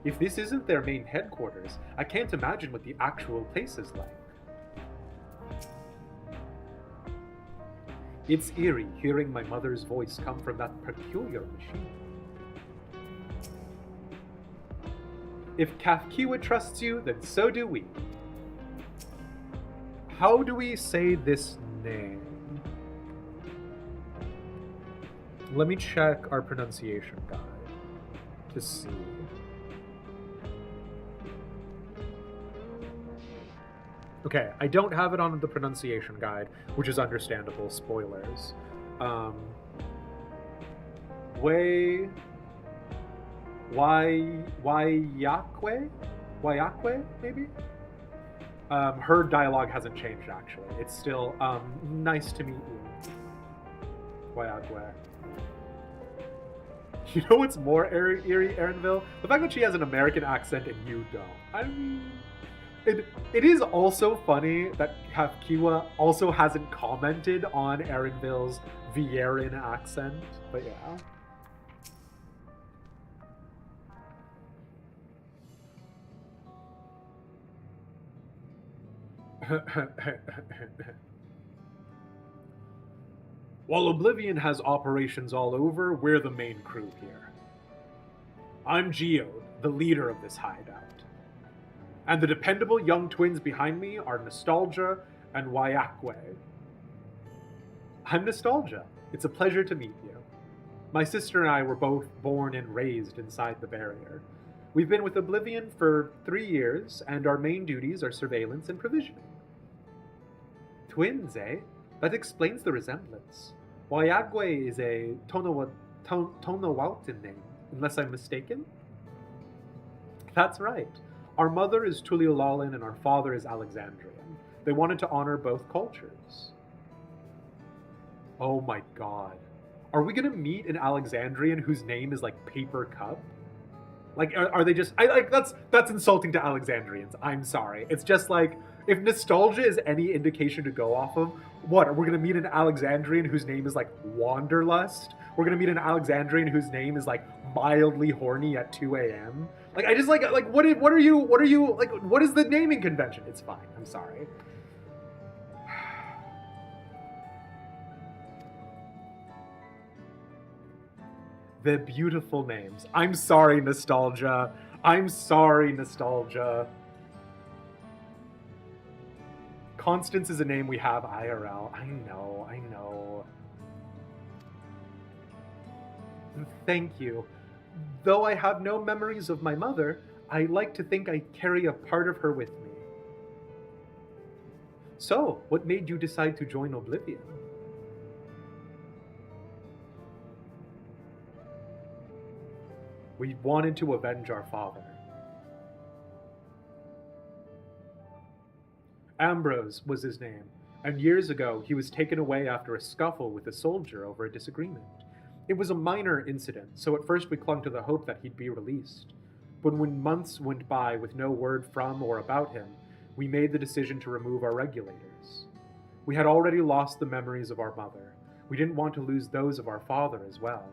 If this isn't their main headquarters, I can't imagine what the actual place is like. It's eerie hearing my mother's voice come from that peculiar machine. If Kafkiwa trusts you, then so do we. How do we say this name? Let me check our pronunciation guide to see. Okay, I don't have it on the pronunciation guide, which is understandable. Spoilers. Wayakwe, maybe? Her dialogue hasn't changed, actually. It's still, nice to meet you. Wayakwe. You know what's more eerie, Erenville? The fact that she has an American accent and you don't. I mean, it is also funny that Kafkiwa also hasn't commented on Erenville's Vieran accent, but yeah. While Oblivion has operations all over, we're the main crew here. I'm Geode, the leader of this hideout. And the dependable young twins behind me are Nostalgia and Wayakwe. I'm Nostalgia. It's a pleasure to meet you. My sister and I were both born and raised inside the barrier. We've been with Oblivion for 3 years, and our main duties are surveillance and provisioning. Twins, eh? That explains the resemblance. Wayagwe is a Tonawautan name, unless I'm mistaken? That's right. Our mother is Tuliolalan and our father is Alexandrian. They wanted to honor both cultures. Oh my god. Are we gonna meet an Alexandrian whose name is like Paper Cup? Like, are they just... that's insulting to Alexandrians. I'm sorry. It's just like, if nostalgia is any indication to go off of, what, we're gonna meet an Alexandrian whose name is like Wanderlust? We're gonna meet an Alexandrian whose name is like mildly horny at 2 a.m.? Like, I just like what are you, like, what is the naming convention? It's fine. I'm sorry. The beautiful names. I'm sorry, Nostalgia. I'm sorry, Nostalgia. Constance is a name we have IRL. I know. Thank you. Though I have no memories of my mother, I like to think I carry a part of her with me. So, what made you decide to join Oblivion? We wanted to avenge our father. Ambrose was his name, and years ago he was taken away after a scuffle with a soldier over a disagreement. It was a minor incident, so at first we clung to the hope that he'd be released. But when months went by with no word from or about him, we made the decision to remove our regulators. We had already lost the memories of our mother. We didn't want to lose those of our father as well.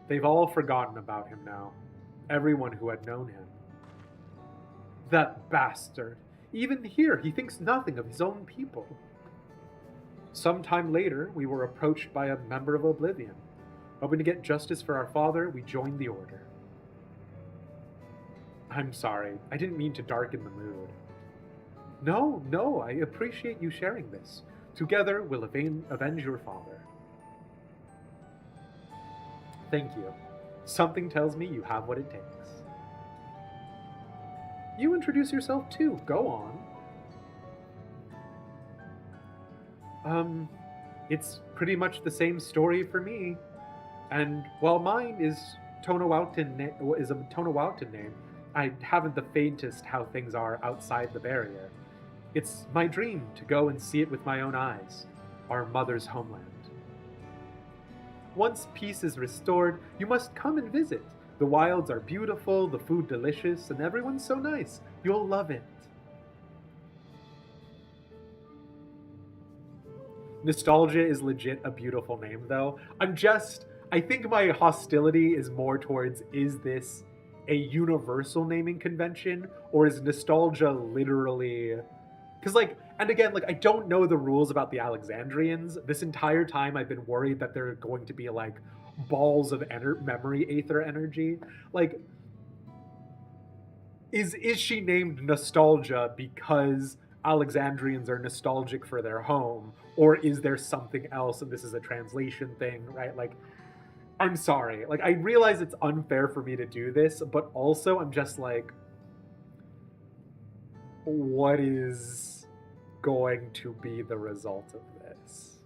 They've all forgotten about him now. Everyone who had known him. That bastard. Even here, he thinks nothing of his own people. Sometime later, we were approached by a member of Oblivion. Hoping to get justice for our father, we joined the Order. I'm sorry. I didn't mean to darken the mood. No, I appreciate you sharing this. Together, we'll avenge your father. Thank you. Something tells me you have what it takes. You introduce yourself too. Go on. It's pretty much the same story for me. And while mine is is a Tonawautan name, I haven't the faintest how things are outside the barrier. It's my dream to go and see it with my own eyes, our mother's homeland. Once peace is restored, you must come and visit. The wilds are beautiful, the food delicious, and everyone's so nice. You'll love it. Nostalgia is legit a beautiful name, though. I think my hostility is more towards, is this a universal naming convention, or is nostalgia literally... Because, and again, I don't know the rules about the Alexandrians. This entire time I've been worried that they're going to be, balls of memory aether energy. Is she named Nostalgia because Alexandrians are nostalgic for their home, or is there something else and this is a translation thing, right? I'm sorry. I realize it's unfair for me to do this, but also I'm just what is going to be the result of this?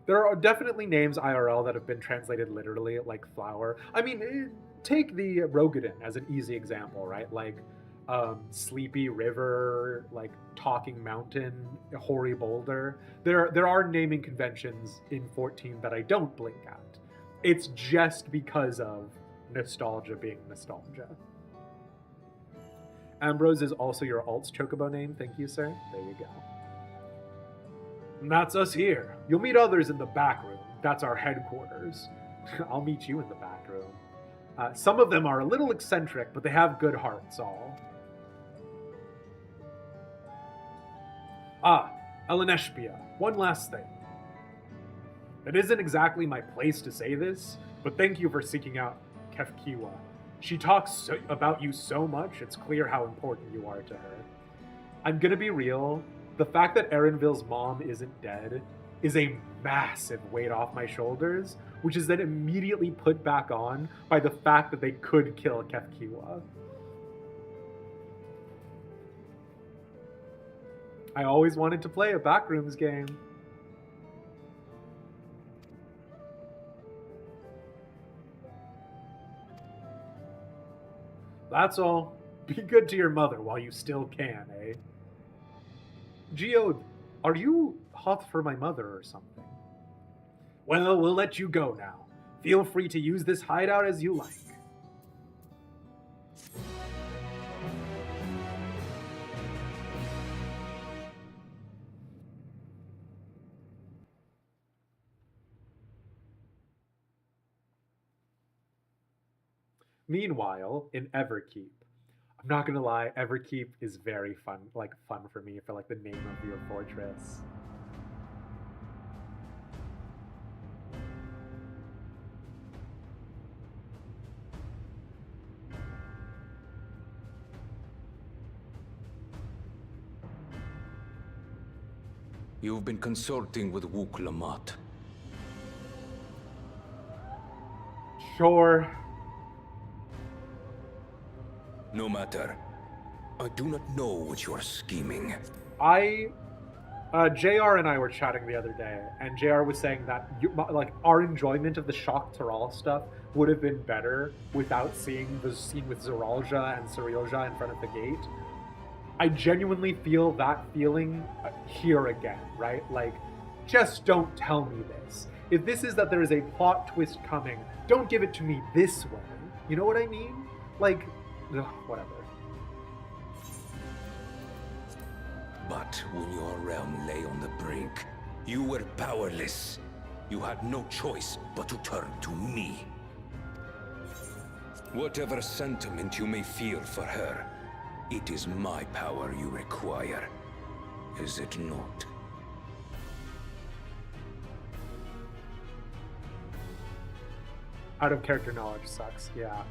There are definitely names IRL that have been translated literally, like flower. I mean, take the Rogadin as an easy example, right? Sleepy River, Talking Mountain, Hoary Boulder. There are naming conventions in 14 that I don't blink at. It's just because of nostalgia being nostalgia. Ambrose is also your alt's chocobo name. Thank you, sir. There you go. And that's us here. You'll meet others in the back room. That's our headquarters. I'll meet you in the back room. Some of them are a little eccentric, but they have good hearts, all. Eleneshpia, one last thing. It isn't exactly my place to say this, but thank you for seeking out Kefkiwa. She talks about you so much, it's clear how important you are to her. I'm gonna be real, the fact that Erenville's mom isn't dead is a massive weight off my shoulders, which is then immediately put back on by the fact that they could kill Kefkiwa. I always wanted to play a Backrooms game. That's all. Be good to your mother while you still can, eh? Geode, are you hot for my mother or something? Well, we'll let you go now. Feel free to use this hideout as you like. Meanwhile, in Everkeep, I'm not gonna lie, Everkeep is very fun, fun for me for the name of your fortress. You've been consulting with Wook Lamont. Sure. No matter. I do not know what you are scheming. JR and I were chatting the other day, and JR was saying that our enjoyment of the Shock Tural stuff would have been better without seeing the scene with Zoralja and Serioja in front of the gate. I genuinely feel that feeling here again, right? Just don't tell me this. If this is that there is a plot twist coming, don't give it to me this way. You know what I mean? Ugh, whatever. But when your realm lay on the brink, you were powerless. You had no choice but to turn to me. Whatever sentiment you may feel for her, it is my power you require, is it not? Out of character knowledge sucks, yeah.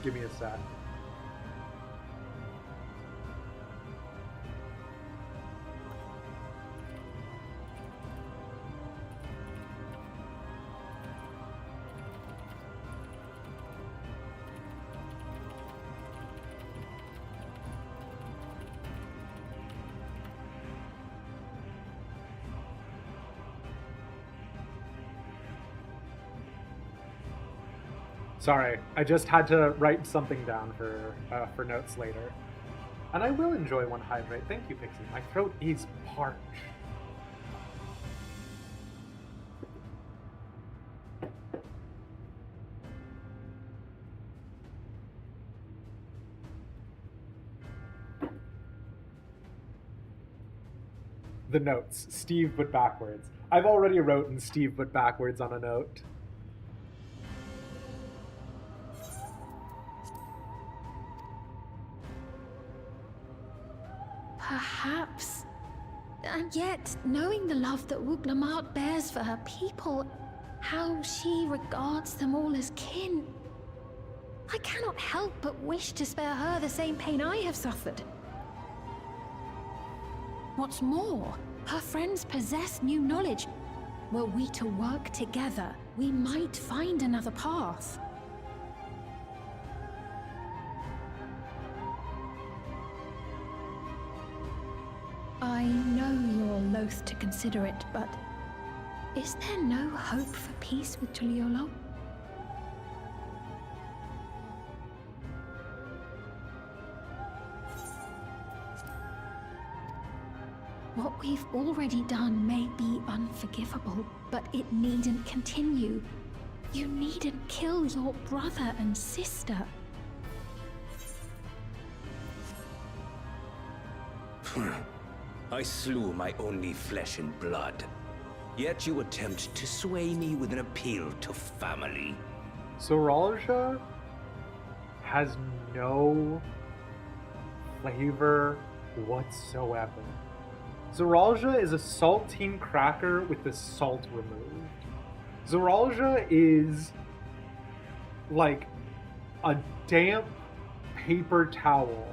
Give me a sec. Sorry, I just had to write something down for notes later. And I will enjoy one hydrate. Thank you, Pixie. My throat is parched. The notes. Steve but backwards. I've already written Steve but backwards on a note. Perhaps. And yet, knowing the love that Wooglamart bears for her people, how she regards them all as kin, I cannot help but wish to spare her the same pain I have suffered. What's more, her friends possess new knowledge. Were we to work together, we might find another path. I know you're loath to consider it, but is there no hope for peace with Tuliolo? What we've already done may be unforgivable, but it needn't continue. You needn't kill your brother and sister. I slew my only flesh and blood. Yet you attempt to sway me with an appeal to family. Zoraljah has no flavor whatsoever. Zoraljah is a saltine cracker with the salt removed. Zoraljah is like a damp paper towel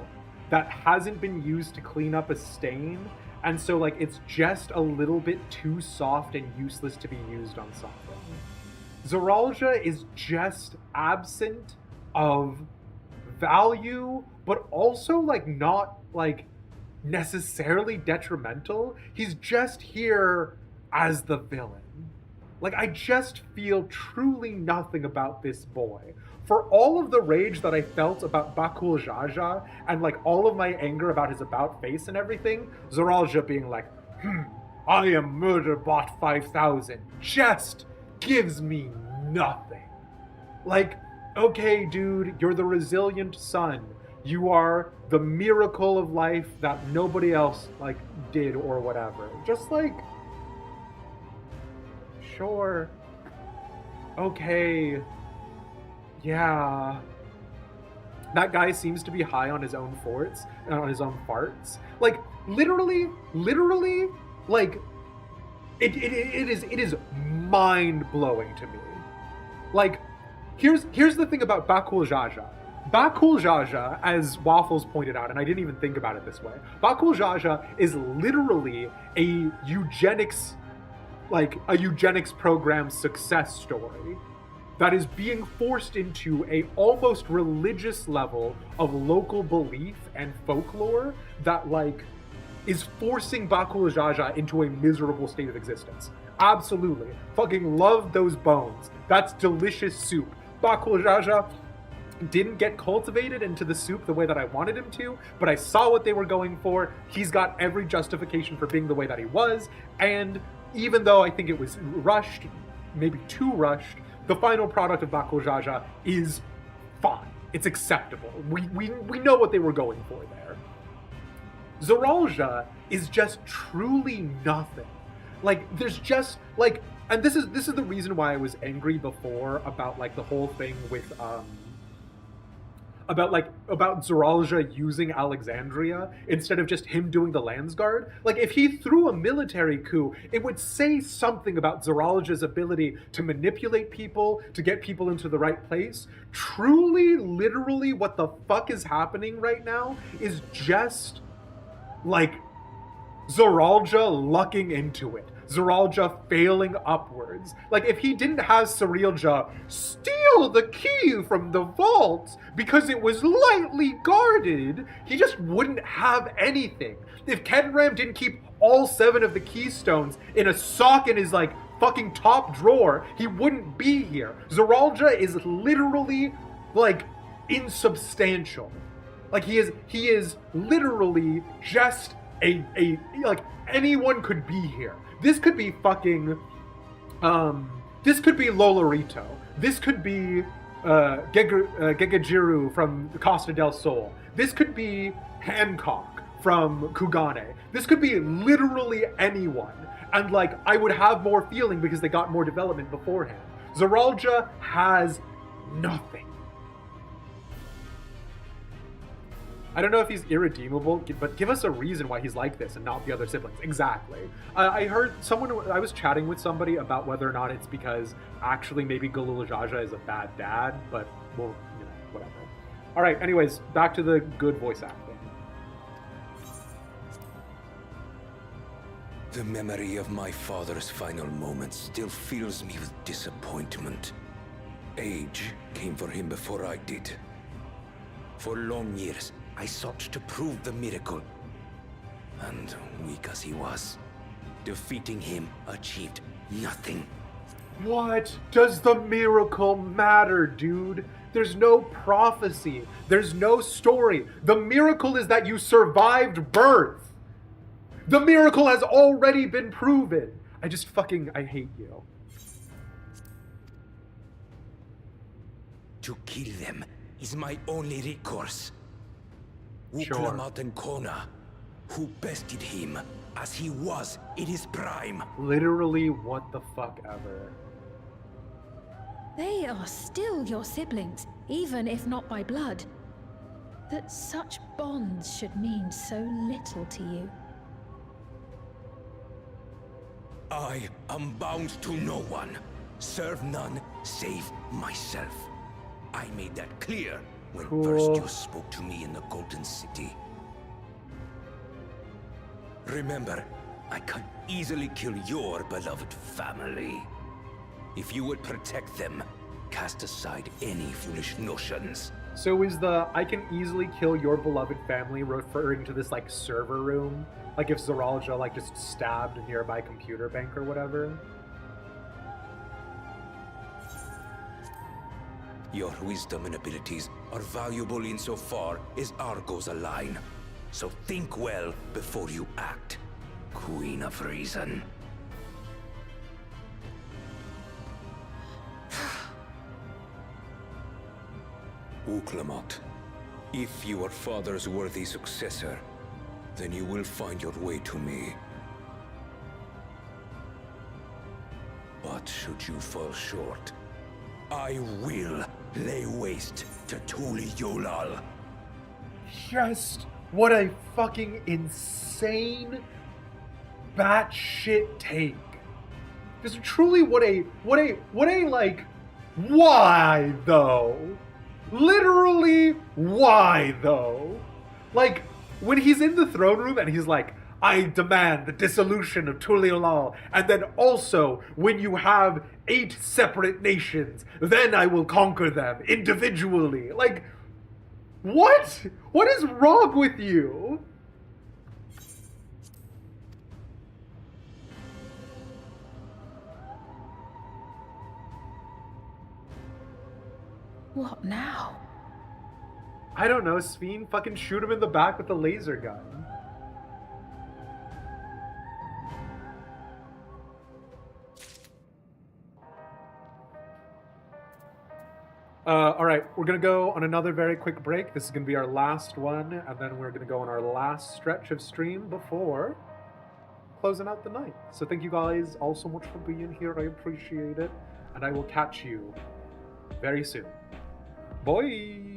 that hasn't been used to clean up a stain, and so like it's just a little bit too soft and useless to be used on something. Zoraljah is just absent of value, but also like not like necessarily detrimental. He's just here as the villain. Like, I just feel truly nothing about this boy. For all of the rage that I felt about Bakul Jaja and like all of my anger about his about face and everything, Zoraljah being like, I am Murderbot 5000 just gives me nothing. Like, okay, dude, you're the resilient son. You are the miracle of life that nobody else, like, did or whatever. Just, like, sure. Okay. Yeah. That guy seems to be high on his own farts. Like, literally, like, it is mind-blowing to me. Like, here's the thing about Bakul Jaja. Bakul Jaja, as Waffles pointed out, and I didn't even think about it this way, Bakul Jaja is literally a eugenics program success story that is being forced into a almost religious level of local belief and folklore that, like, is forcing Bakul Jaja into a miserable state of existence. Absolutely. Fucking love those bones. That's delicious soup. Bakul Jaja didn't get cultivated into the soup the way that I wanted him to, but I saw what they were going for. He's got every justification for being the way that he was, and even though I think it was rushed, maybe too rushed, the final product of Bakul Jaja is fine. It's acceptable. We know what they were going for there. Zoraljah is just truly nothing. Like, there's just, like, and this is the reason why I was angry before about, like, the whole thing with, about Zoraljah using Alexandria instead of just him doing the Landsguard. Like, if he threw a military coup, it would say something about Zoraljah's ability to manipulate people, to get people into the right place. Truly, literally, what the fuck is happening right now is just, like, Zoraljah lucking into it. Zoraljah failing upwards. Like, if he didn't have Zoraljah steal the key from the vault because it was lightly guarded, he just wouldn't have anything. If Kenram didn't keep all 7 of the keystones in a sock in his, like, fucking top drawer, he wouldn't be here. Zeralja is literally, like, insubstantial. Like, he is literally just like, anyone could be here. This could be fucking, this could be Lolorito. This could be, Gegajiru from Costa del Sol. This could be Hancock from Kugane. This could be literally anyone. And, like, I would have more feeling because they got more development beforehand. Zeralja has nothing. I don't know if he's irredeemable, but give us a reason why he's like this and not the other siblings. Exactly. I heard I was chatting with somebody about whether or not it's because actually maybe Galul Jaja is a bad dad, but well, you know, whatever. All right, anyways, back to the good voice acting. The memory of my father's final moments still fills me with disappointment. Age came for him before I did. For long years, I sought to prove the miracle. And weak as he was, defeating him achieved nothing. What does the miracle matter, dude? There's no prophecy. There's no story. The miracle is that you survived birth. The miracle has already been proven. I hate you. To kill them is my only recourse. Sure. Uklamat and Kona, who bested him as he was in his prime. Literally, what the fuck ever. They are still your siblings, even if not by blood. That such bonds should mean so little to you. I am bound to no one. Serve none save myself. I made that clear when first you spoke to me in the Golden City. Remember, I can easily kill your beloved family. If you would protect them, cast aside any foolish notions. So is the I can easily kill your beloved family referring to this, like, server room? Like if Zeralja, like, just stabbed a nearby computer bank or whatever? Your wisdom and abilities are valuable insofar as Argos align. So think well before you act, Queen of Reason. Uklamat, if you are father's worthy successor, then you will find your way to me. But should you fall short, I will lay waste to Tuli Yolal. Just what a fucking insane batshit take. Just truly what a like, why though? Literally, why though? Like, when he's in the throne room and he's like, I demand the dissolution of Tuliolal, and then also, when you have 8 separate nations, then I will conquer them individually. Like, what? What is wrong with you? What now? I don't know, Sveen, fucking shoot him in the back with the laser gun. Alright, we're gonna go on another very quick break. This is gonna be our last one, and then we're gonna go on our last stretch of stream before closing out the night. So thank you guys all so much for being here. I appreciate it. And I will catch you very soon. Bye!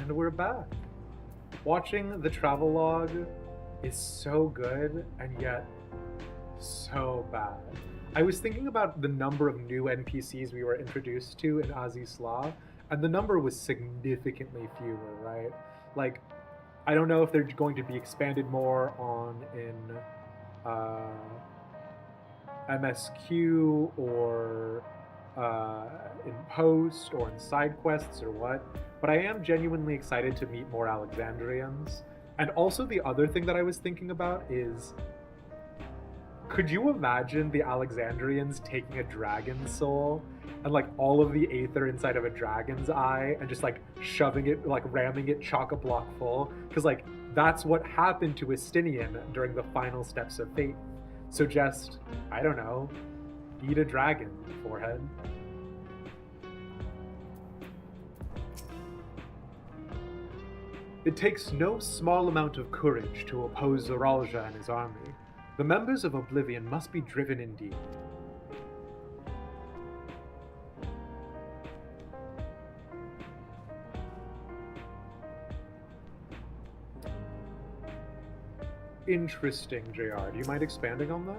And we're back. Watching the travelogue is so good and yet so bad. I was thinking about the number of new NPCs we were introduced to in Azizla, and the number was significantly fewer, right? Like, I don't know if they're going to be expanded more on in MSQ or in post or in side quests or what, but I am genuinely excited to meet more Alexandrians. And also the other thing that I was thinking about is, could you imagine the Alexandrians taking a dragon soul and like all of the aether inside of a dragon's eye and just like shoving it, like ramming it chock-a-block full? Because like that's what happened to Estinian during the final steps of faith. So just, I don't know, eat a dragon, forehead. It takes no small amount of courage to oppose Zoralja and his army. The members of Oblivion must be driven indeed. Interesting, JR. Do you mind expanding on that?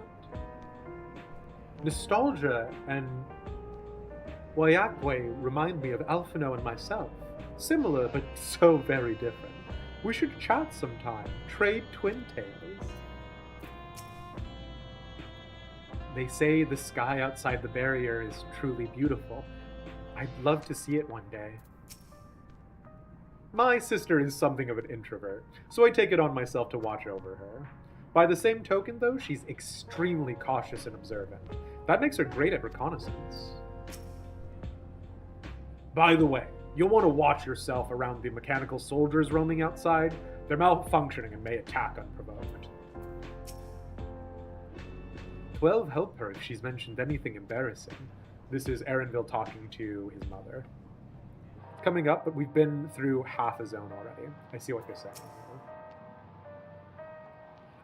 Nostalgia and Wayakwe remind me of Alphino and myself. Similar, but so very different. We should chat sometime, trade twin tales. They say the sky outside the barrier is truly beautiful. I'd love to see it one day. My sister is something of an introvert, so I take it on myself to watch over her. By the same token, though, she's extremely cautious and observant. That makes her great at reconnaissance. By the way, you'll want to watch yourself around the mechanical soldiers roaming outside. They're malfunctioning and may attack unprovoked. 12 help her if she's mentioned anything embarrassing. This is Erenville talking to his mother. Coming up, but we've been through half a zone already. I see what you're saying.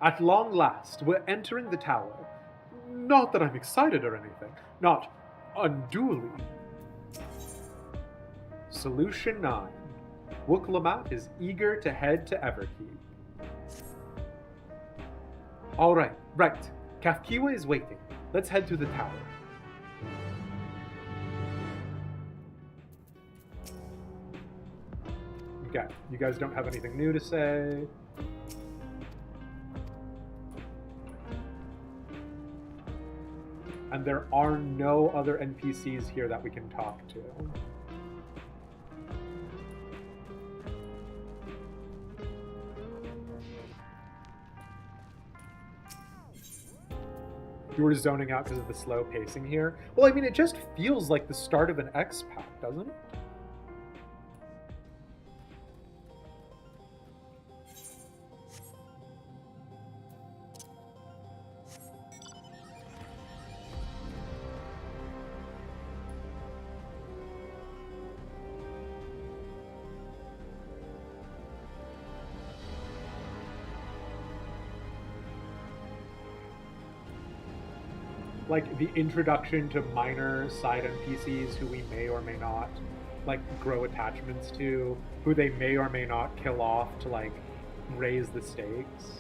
At long last, we're entering the tower. Not that I'm excited or anything. Not unduly. Solution 9. Wuk-Lamat is eager to head to Everkeep. Alright, right. Kafkiwa is waiting. Let's head to the tower. Okay, you guys don't have anything new to say. And there are no other NPCs here that we can talk to. You were zoning out because of the slow pacing here. Well, I mean, it just feels like the start of an X pack, doesn't it? Like the introduction to minor side NPCs who we may or may not like grow attachments to, who they may or may not kill off to like raise the stakes.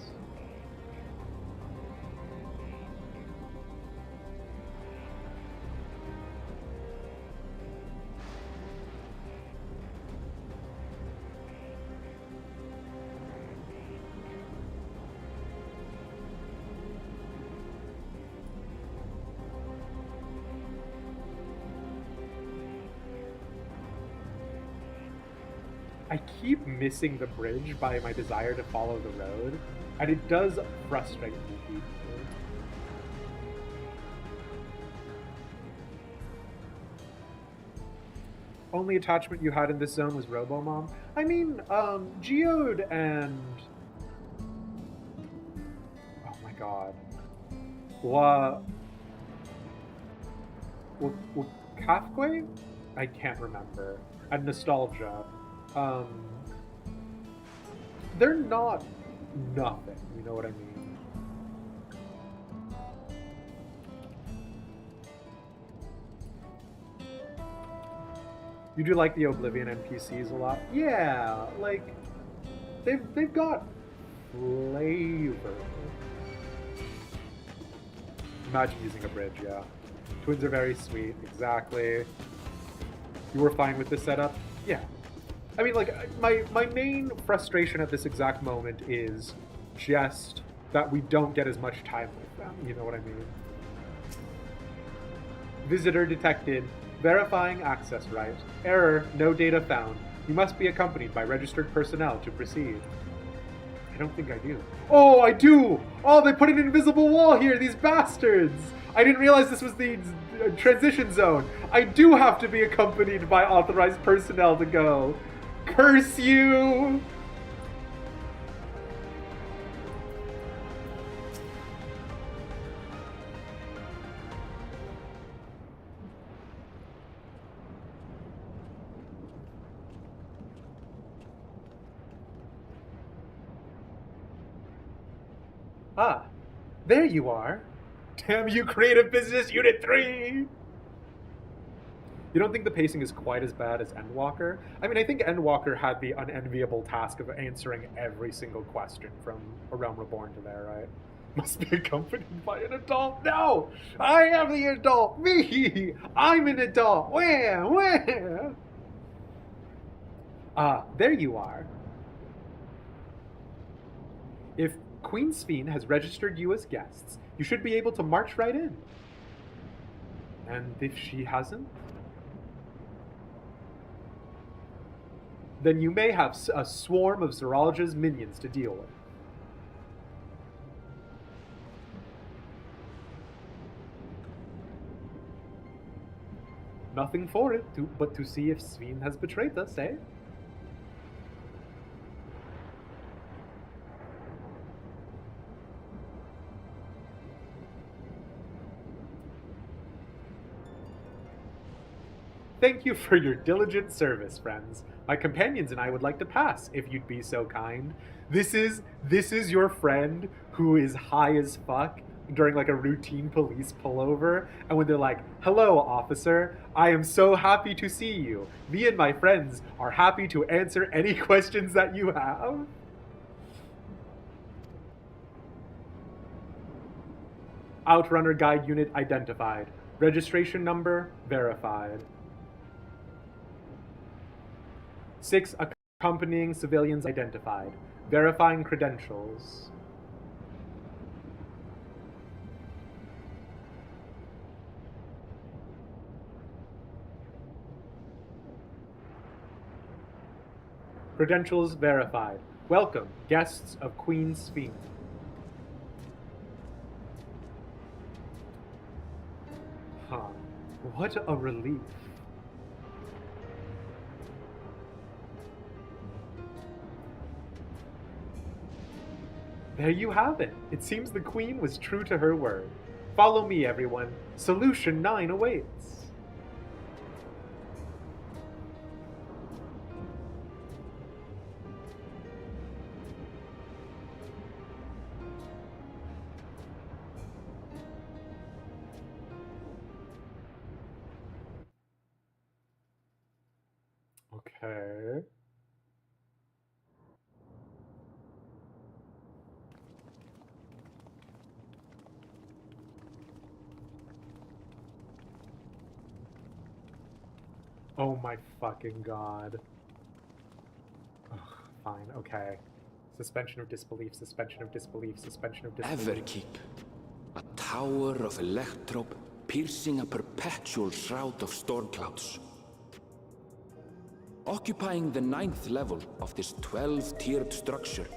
I keep missing the bridge by my desire to follow the road, and it does frustrate me deeply. Only attachment you had in this zone was Robomom? I mean, Geode and... Oh my god. Kafkwe? I can't remember. And Nostalgia. They're not nothing, you know what I mean? You do like the Oblivion NPCs a lot? Yeah, like they've got flavor. Imagine using a bridge, yeah. Twins are very sweet, exactly. You were fine with this setup? Yeah. I mean, like, my main frustration at this exact moment is just that we don't get as much time with them, you know what I mean? Visitor detected. Verifying access right. Error, no data found. You must be accompanied by registered personnel to proceed. I don't think I do. Oh, I do! Oh, they put an invisible wall here, these bastards! I didn't realize this was the transition zone. I do have to be accompanied by authorized personnel to go. Curse you! Ah, there you are. Damn you, Creative Business Unit 3! You don't think the pacing is quite as bad as Endwalker? I mean, I think Endwalker had the unenviable task of answering every single question from A Realm Reborn to there, right? Must be accompanied by an adult. No! I am the adult! Me! I'm an adult! Where? Ah, there you are. If Queen Sphene has registered you as guests, you should be able to march right in. And if she hasn't, then you may have a swarm of Zoralj's minions to deal with. Nothing for it but to see if Sphene has betrayed us, eh? Thank you for your diligent service, friends. My companions and I would like to pass, if you'd be so kind. This is your friend who is high as fuck during like a routine police pullover, and when they're like, "Hello, officer, I am so happy to see you. Me and my friends are happy to answer any questions that you have." Outrunner Guide Unit identified. Registration number verified. 6 accompanying civilians identified. Verifying credentials. Credentials verified. Welcome, guests of Queen Sphene. Huh. What a relief. There you have it. It seems the Queen was true to her word. Follow me, everyone. Solution 9 awaits. Okay. Oh my fucking god. Ugh, fine, okay. Suspension of disbelief, suspension of disbelief, suspension of disbelief. Everkeep. A tower of electrope piercing a perpetual shroud of storm clouds. Occupying the 9th level of this 12-tiered structure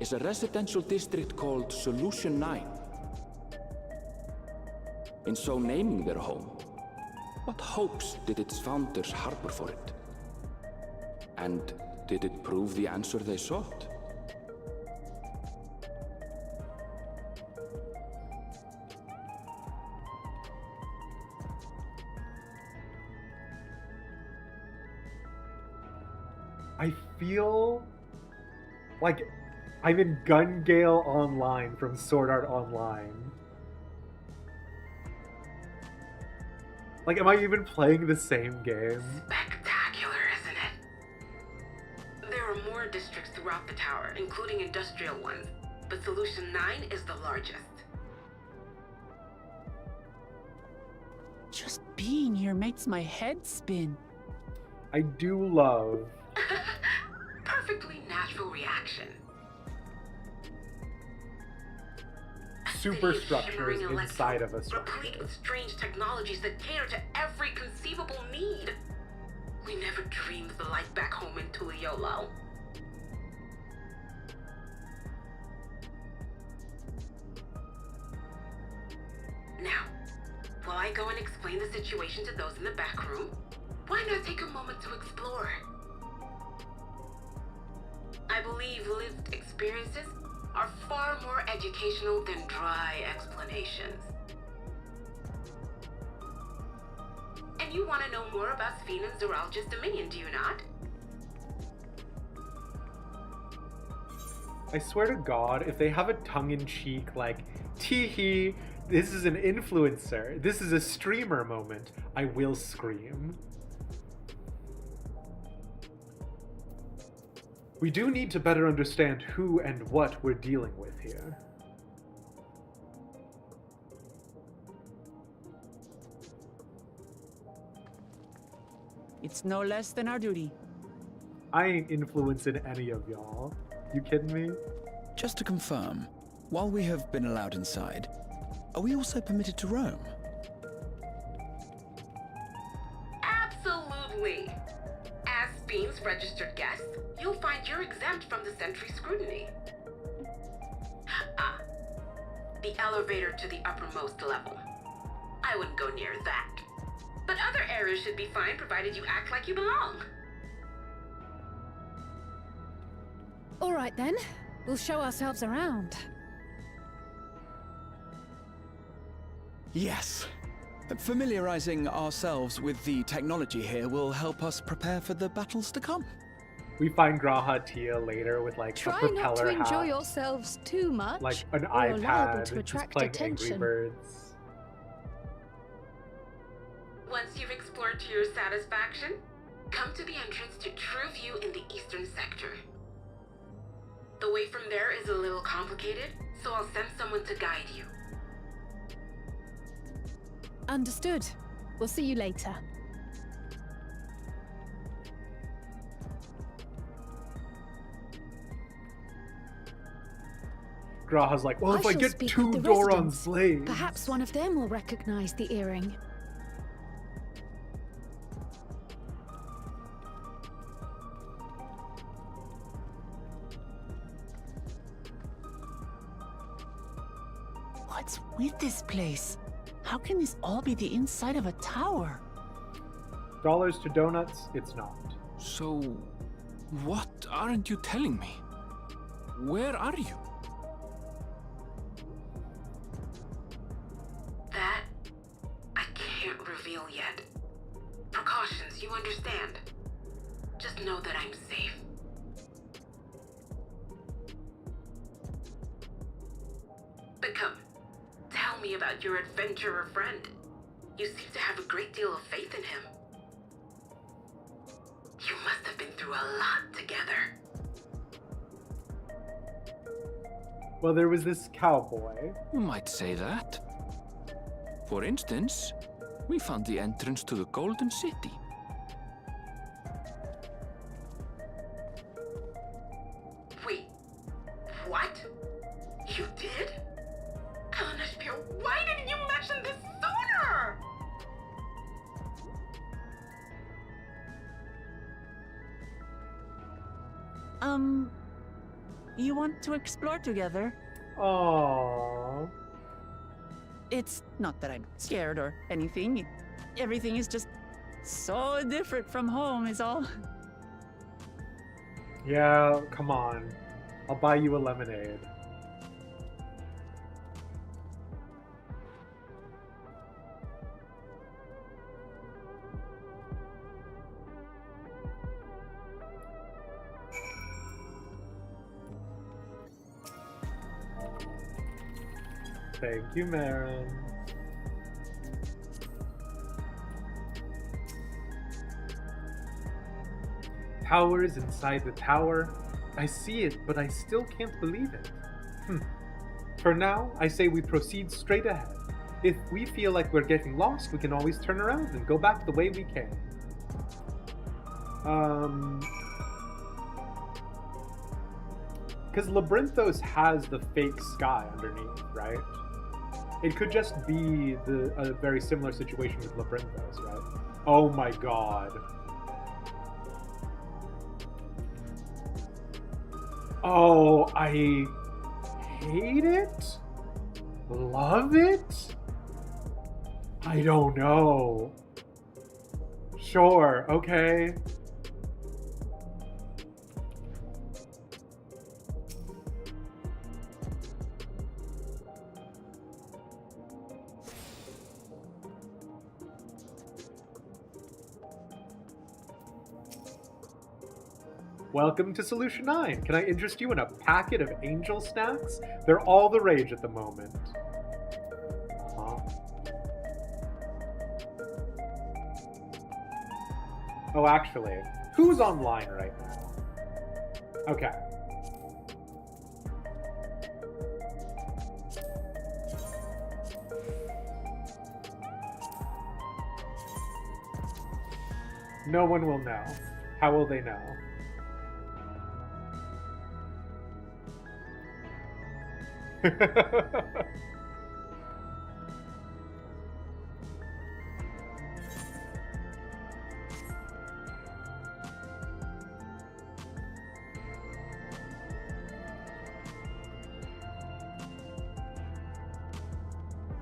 is a residential district called Solution 9. In so naming their home, what hopes did its founders harbor for it? And did it prove the answer they sought? I feel like I'm in Gun Gale Online from Sword Art Online. Like, am I even playing the same game? Spectacular. the tower, including industrial ones, but Solution 9 is the largest. Just being here makes my head spin. I do love. Perfectly natural reaction. Superstructures inside of a structure. Replete with strange technologies that cater to every conceivable need. We never dreamed the life back home in Tural. Now, while I go and explain the situation to those in the back room, why not take a moment to explore? I believe lived experiences are far more educational than dry explanations. And you want to know more about Sphene and Zoralja's dominion, do you not? I swear to God, if they have a tongue-in-cheek, like, tee-hee, this is an influencer, this is a streamer moment, I will scream. We do need to better understand who and what we're dealing with here. It's no less than our duty. I ain't influencing any of y'all. You kidding me? Just to confirm, while we have been allowed inside, are we also permitted to roam? Absolutely. As Sphene's registered guest, you'll find you're exempt from the sentry scrutiny. Ah, the elevator to the uppermost level. I wouldn't go near that. But other areas should be fine provided you act like you belong. All right then, we'll show ourselves around. Yes. Familiarizing ourselves with the technology here will help us prepare for the battles to come. We find Graha Tia later with like Try a propeller not to enjoy hat, yourselves too much, like an or you're liable iPad, to just attract playing attention. Angry Birds. Once you've explored to your satisfaction, come to the entrance to True View in the eastern sector. The way from there is a little complicated, so I'll send someone to guide you. Understood. We'll see you later. Oh, Graha's like, well, if I shall get speak 2 with the Doron residents. slaves. Perhaps one of them will recognize the earring. What's with this place? How can this all be the inside of a tower? Dollars to donuts, it's not. So, what aren't you telling me? Where are you? That, I can't reveal yet. Precautions, you understand. Just know that I'm safe. But come, tell me about your adventurer friend. You seem to have a great deal of faith in him. You must have been through a lot together. Well, there was this cowboy. You might say that. For instance, we found the entrance to the Golden City. Wait, what? You did? Elnashpir, why didn't you mention this sooner? You want to explore together? Aww. It's not that I'm scared or anything. Everything is just so different from home is all. Yeah, come on. I'll buy you a lemonade. Thank you, Marin. Power is inside the tower. I see it, but I still can't believe it. For now, I say we proceed straight ahead. If we feel like we're getting lost, we can always turn around and go back the way we came. Because Labyrinthos has the fake sky underneath, right? It could just be a very similar situation with Labyrinthos, right? Oh my god. Oh, I hate it? Love it? I don't know. Sure, okay. Welcome to Solution 9. Can I interest you in a packet of angel snacks? They're all the rage at the moment. Huh? Oh, actually, who's online right now? Okay. No one will know. How will they know?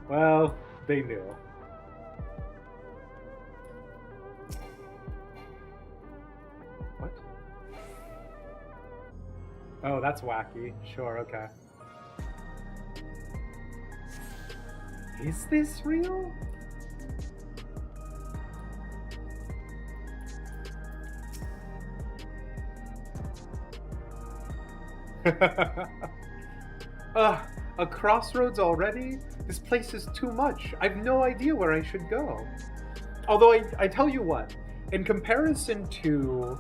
Well, they knew. What? Oh, that's wacky. Sure, okay. Is this real? A crossroads already? This place is too much. I've no idea where I should go. Although I tell you what, in comparison to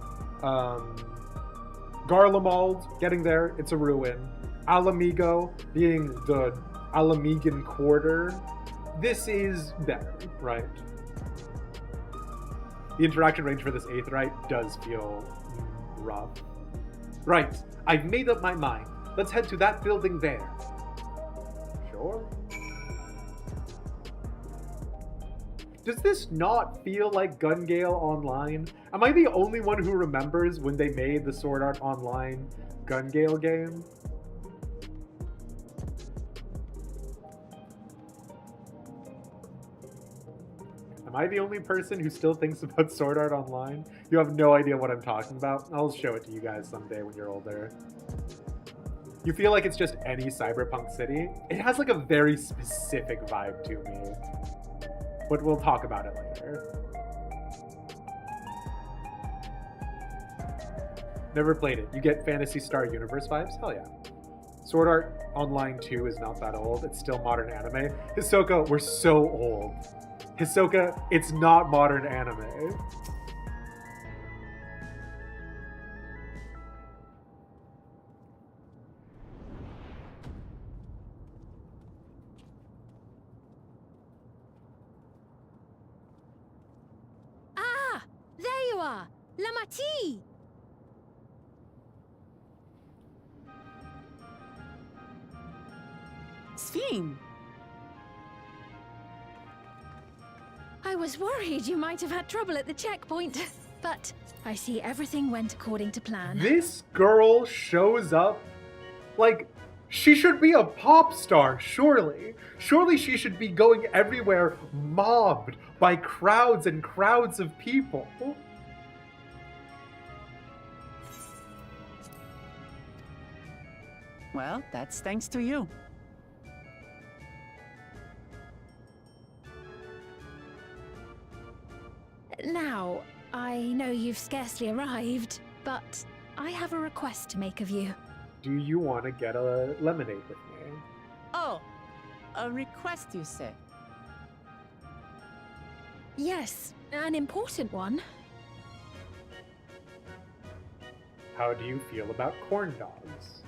Garlemald, getting there, it's a ruin. Alamigo being the Alamigan Quarter, this is better, right? The interaction range for this Aetheryte does feel rough. Right, I've made up my mind. Let's head to that building there. Sure. Does this not feel like Gun-Gale Online? Am I the only one who remembers when they made the Sword Art Online Gun-Gale game? Am I the only person who still thinks about Sword Art Online? You have no idea what I'm talking about? I'll show it to you guys someday when you're older. You feel like it's just any cyberpunk city? It has like a very specific vibe to me. But we'll talk about it later. Never played it. You get Phantasy Star Universe vibes? Hell yeah. Sword Art Online 2 is not that old. It's still modern anime. Hisoka, we're so old. Hisoka, it's not modern anime. Ah! There you are! Lamati! Sphene! I was worried you might have had trouble at the checkpoint, but I see everything went according to plan. This girl shows up like she should be a pop star, surely. Surely she should be going everywhere mobbed by crowds and crowds of people. Well, that's thanks to you. Now, I know you've scarcely arrived, but I have a request to make of you. Do you want to get a lemonade with me? Oh, a request, you say? Yes, an important one. How do you feel about corn dogs?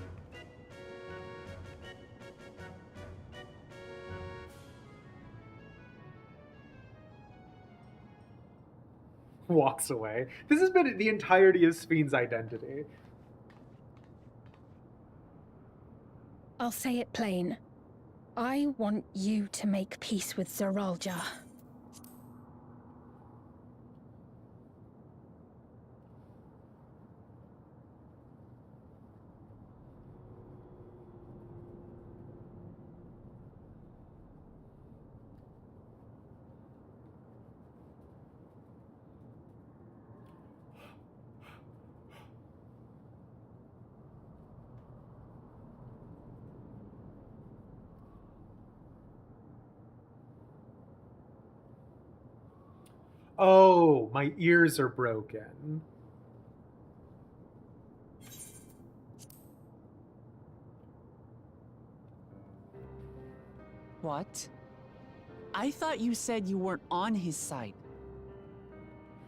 Walks away. This has been the entirety of Spheen's identity. I'll say it plain. I want you to make peace with Zoralja. Oh, my ears are broken. What? I thought you said you weren't on his side.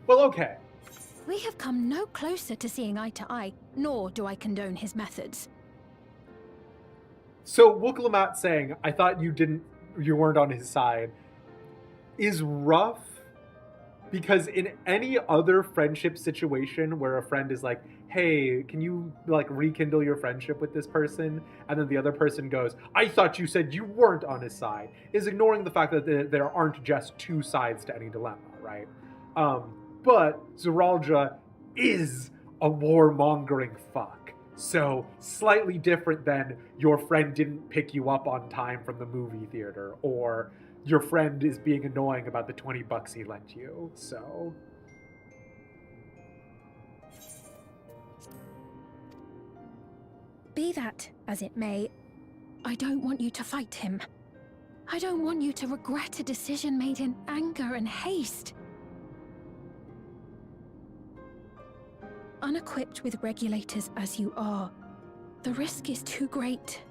Well, okay. We have come no closer to seeing eye to eye, nor do I condone his methods. So Wooklamat saying, I thought you weren't on his side, is rough, because in any other friendship situation where a friend is like, hey, can you like rekindle your friendship with this person? And then the other person goes, I thought you said you weren't on his side, is ignoring the fact that there aren't just two sides to any dilemma, right? But Zoralja is a warmongering fuck. So slightly different than your friend didn't pick you up on time from the movie theater, or your friend is being annoying about the $20 he lent you. So Be that as it may, I don't want you to fight him. I don't want you to regret a decision made in anger and haste. Unequipped with regulators as you are, the risk is too great.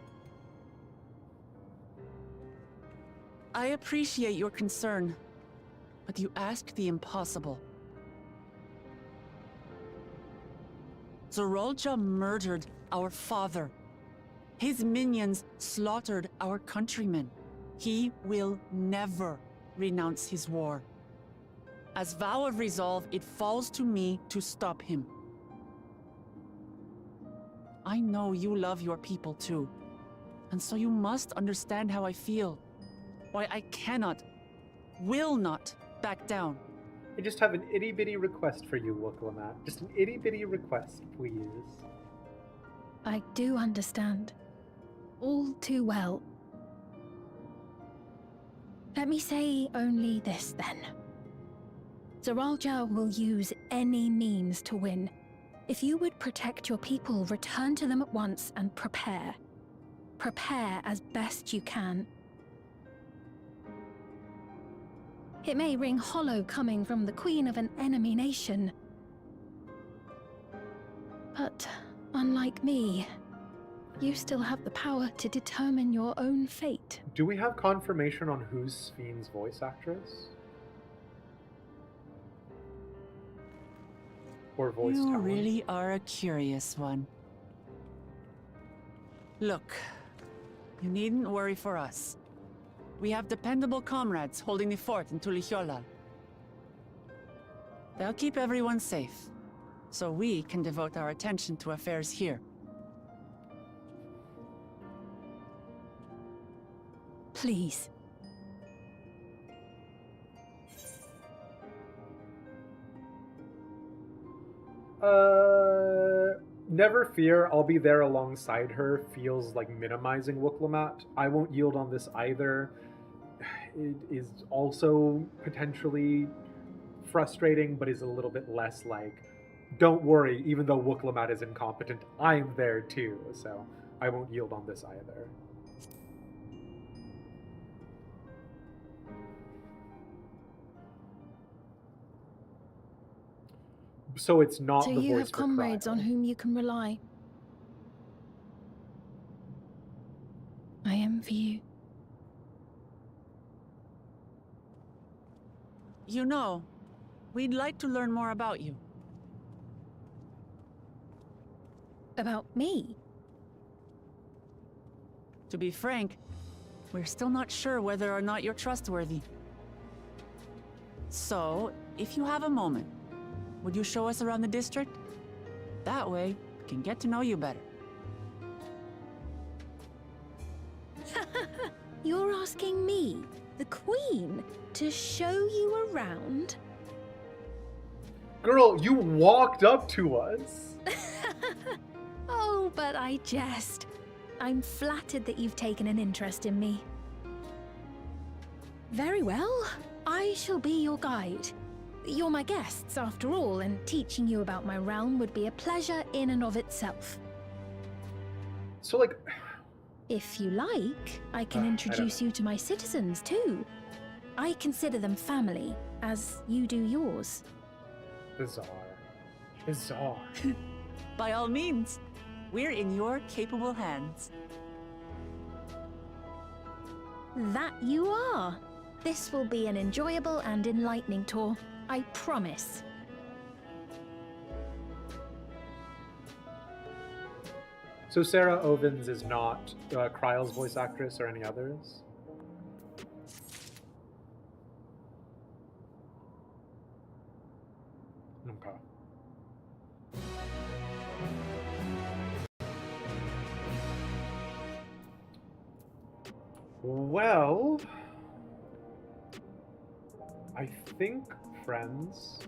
I appreciate your concern, but you ask the impossible. Zoralja murdered our father. His minions slaughtered our countrymen. He will never renounce his war. As vow of resolve, it falls to me to stop him. I know you love your people too, and so you must understand how I feel. Why I cannot, will not back down. I just have an itty-bitty request for you, Wooklamat. Just an itty-bitty request, please. I do understand. All too well. Let me say only this then. Zoralja will use any means to win. If you would protect your people, return to them at once and prepare. Prepare as best you can. It may ring hollow coming from the queen of an enemy nation. But unlike me, you still have the power to determine your own fate. Do we have confirmation on who's Spheen's voice actress? Or voice You talent? really are a curious one. Look, you needn't worry for us. We have dependable comrades holding the fort in Tulihyolal. They'll keep everyone safe, so we can devote our attention to affairs here. Please. Never fear, I'll be there alongside her feels like minimizing Wooklamat. I won't yield on this either. It is also potentially frustrating, but is a little bit less like, don't worry, even though Wooklamat is incompetent, I'm there too, so I won't yield on this either. So it's not So the you voice have for comrades Cryo. on whom you can rely. I envy you. You know, we'd like to learn more about you. About me? To be frank, we're still not sure whether or not you're trustworthy. So, if you have a moment, would you show us around the district? That way, we can get to know you better. You're asking me, the Queen, to show you around? Girl, you walked up to us. Oh, but I jest. I'm flattered that you've taken an interest in me. Very well. I shall be your guide. You're my guests, after all, and teaching you about my realm would be a pleasure in and of itself. So, like... If you like, I can introduce you to my citizens, too. I consider them family, as you do yours. Bizarre. Bizarre. By all means, we're in your capable hands. That you are. This will be an enjoyable and enlightening tour, I promise. So Sarah Ovens is not Kryle's voice actress or any others? Okay. Well, I think, friends,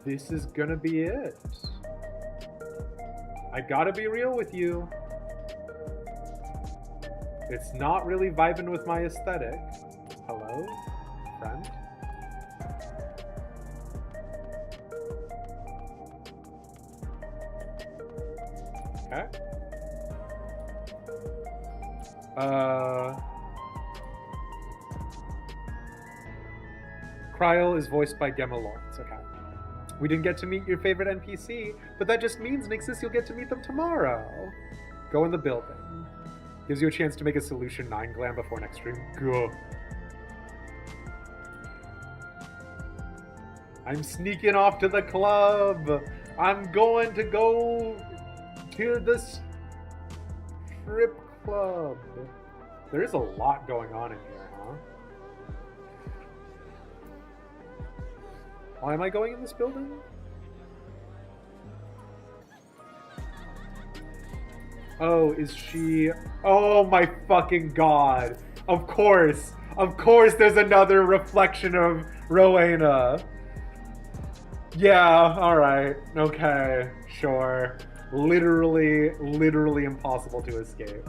this is gonna be it. I gotta be real with you. It's not really vibing with my aesthetic. Hello, friend? Okay. Kryle is voiced by Gemma Lawrence. Okay. We didn't get to meet your favorite NPC, but that just means, Nixus, you'll get to meet them tomorrow. Go in the building. Gives you a chance to make a Solution 9 glam before next stream. Go. I'm sneaking off to the club. I'm going to go to the strip club. There is a lot going on in here, huh? Why am I going in this building? Oh, is she... Oh my fucking god. Of course. Of course there's another reflection of Rowena. Yeah, alright. Okay, sure. Literally impossible to escape.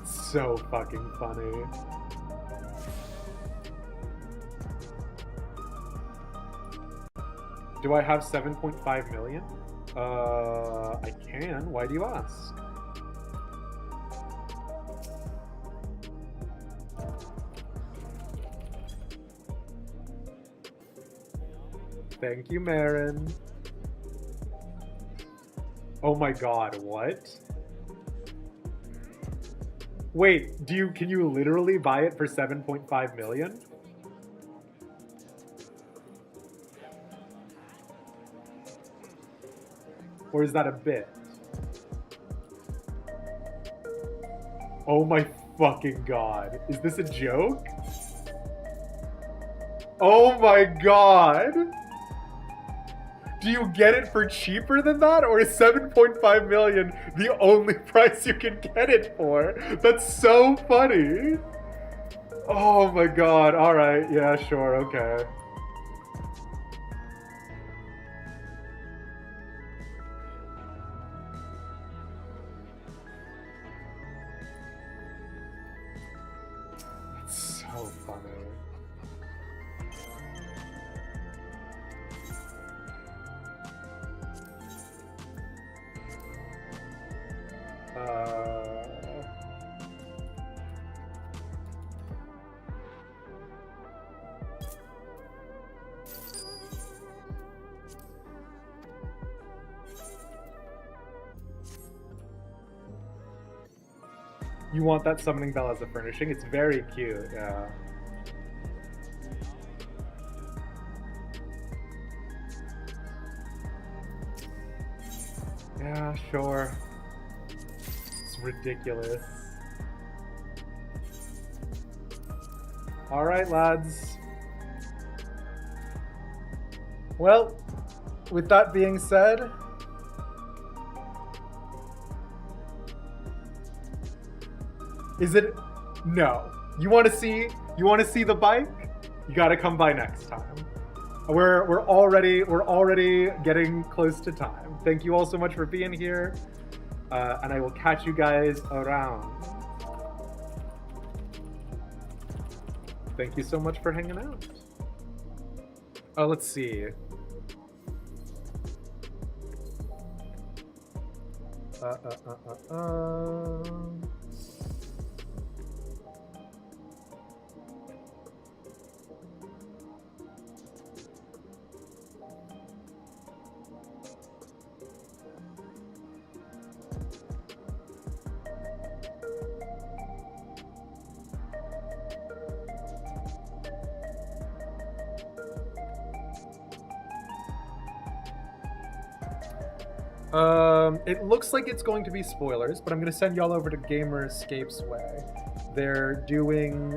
So fucking funny. Do I have 7.5 million? I can. Why do you ask? Thank you, Marin. Oh my god, what? Wait, can you literally buy it for 7.5 million? Or is that a bit? Oh my fucking god. Is this a joke? Oh my god! Do you get it for cheaper than that? Or is 7.5 million the only price you can get it for? That's so funny. Oh my god. Alright, yeah, sure, okay. That's so funny. You want that summoning bell as a furnishing? It's very cute, yeah. Yeah, sure. It's ridiculous. Alright, lads. Well, with that being said, is it? No. You want to see the bike? You got to come by next time. We're already getting close to time. Thank you all so much for being here, and I will catch you guys around. Thank you so much for hanging out. Oh, let's see. It looks like it's going to be spoilers, but I'm going to send y'all over to Gamer Escape's way. They're doing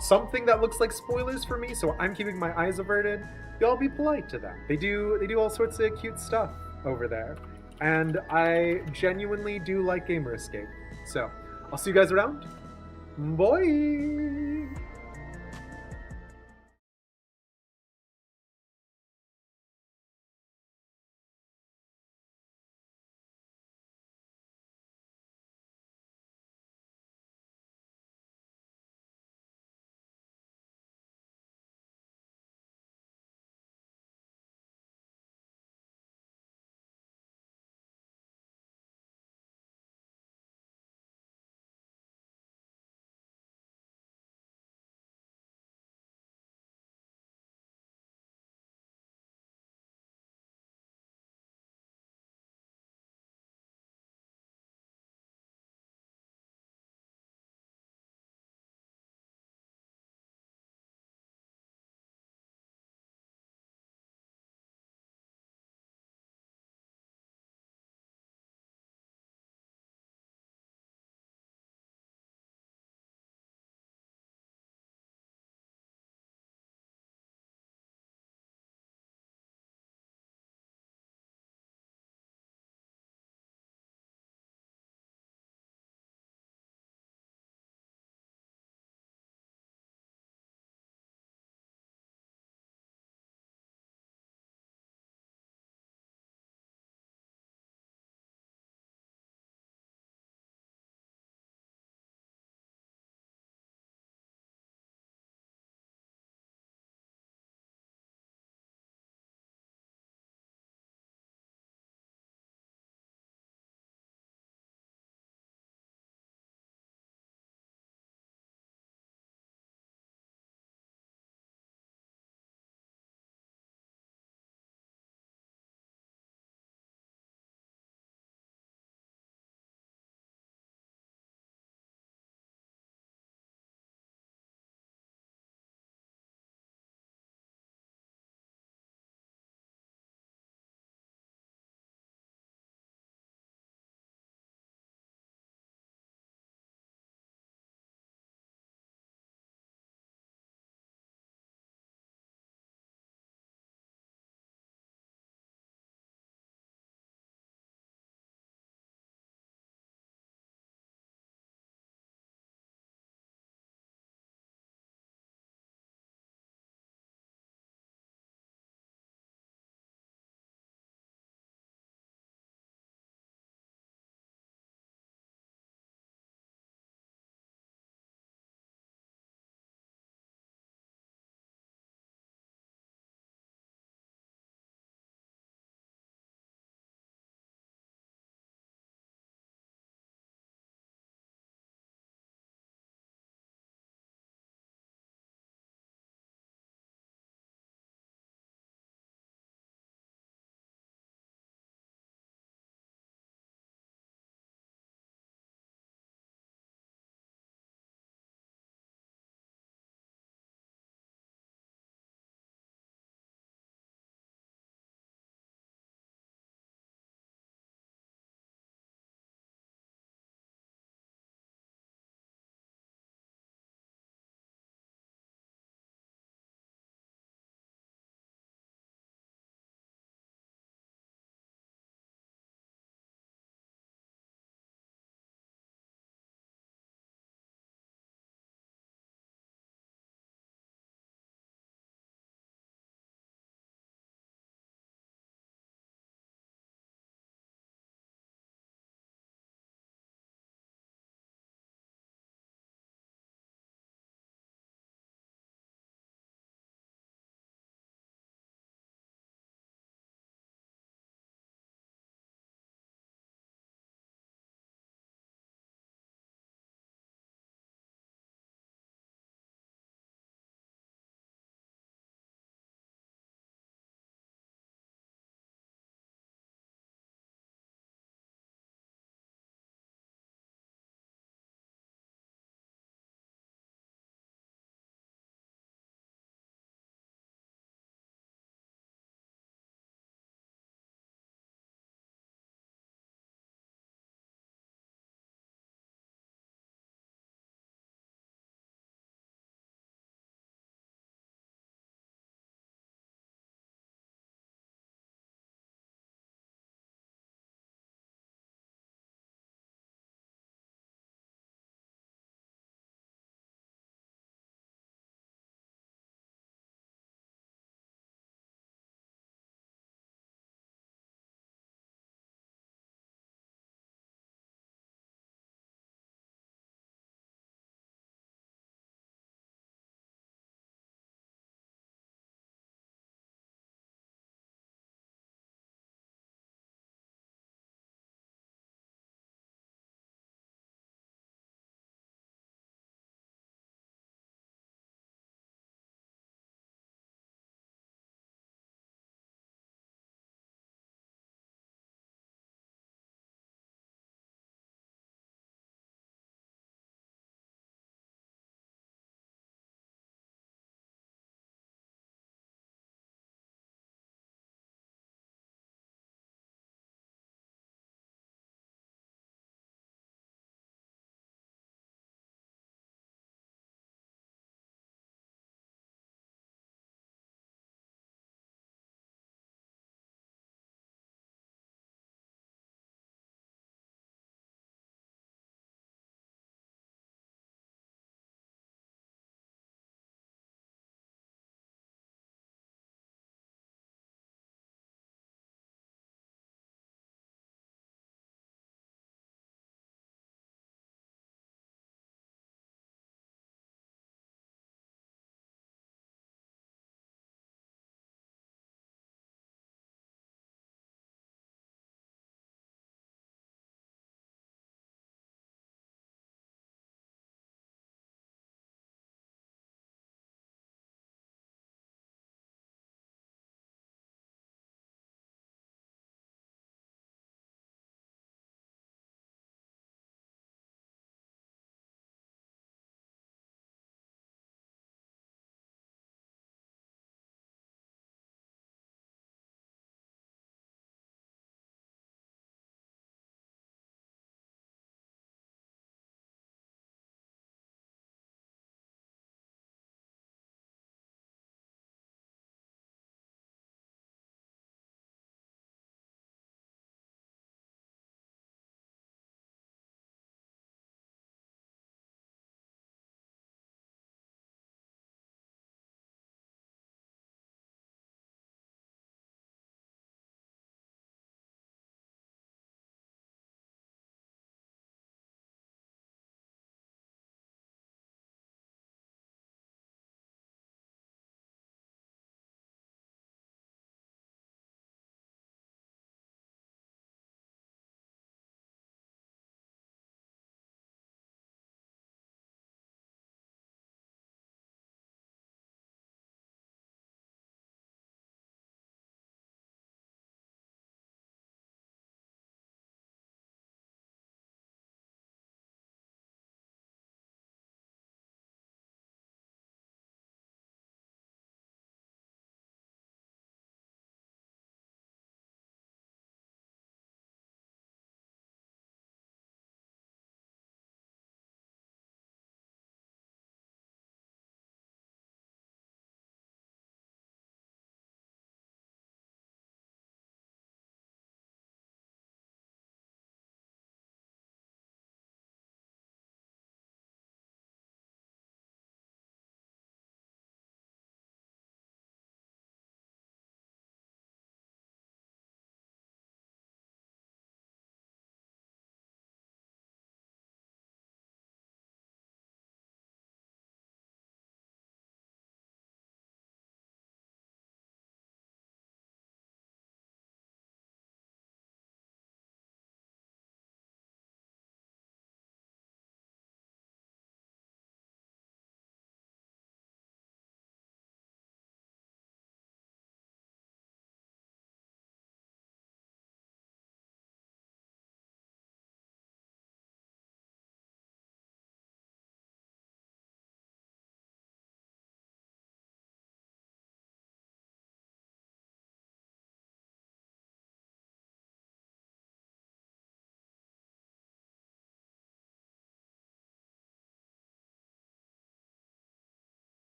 something that looks like spoilers for me, so I'm keeping my eyes averted. Y'all be polite to them. They do all sorts of cute stuff over there, and I genuinely do like Gamer Escape. So I'll see you guys around. Bye.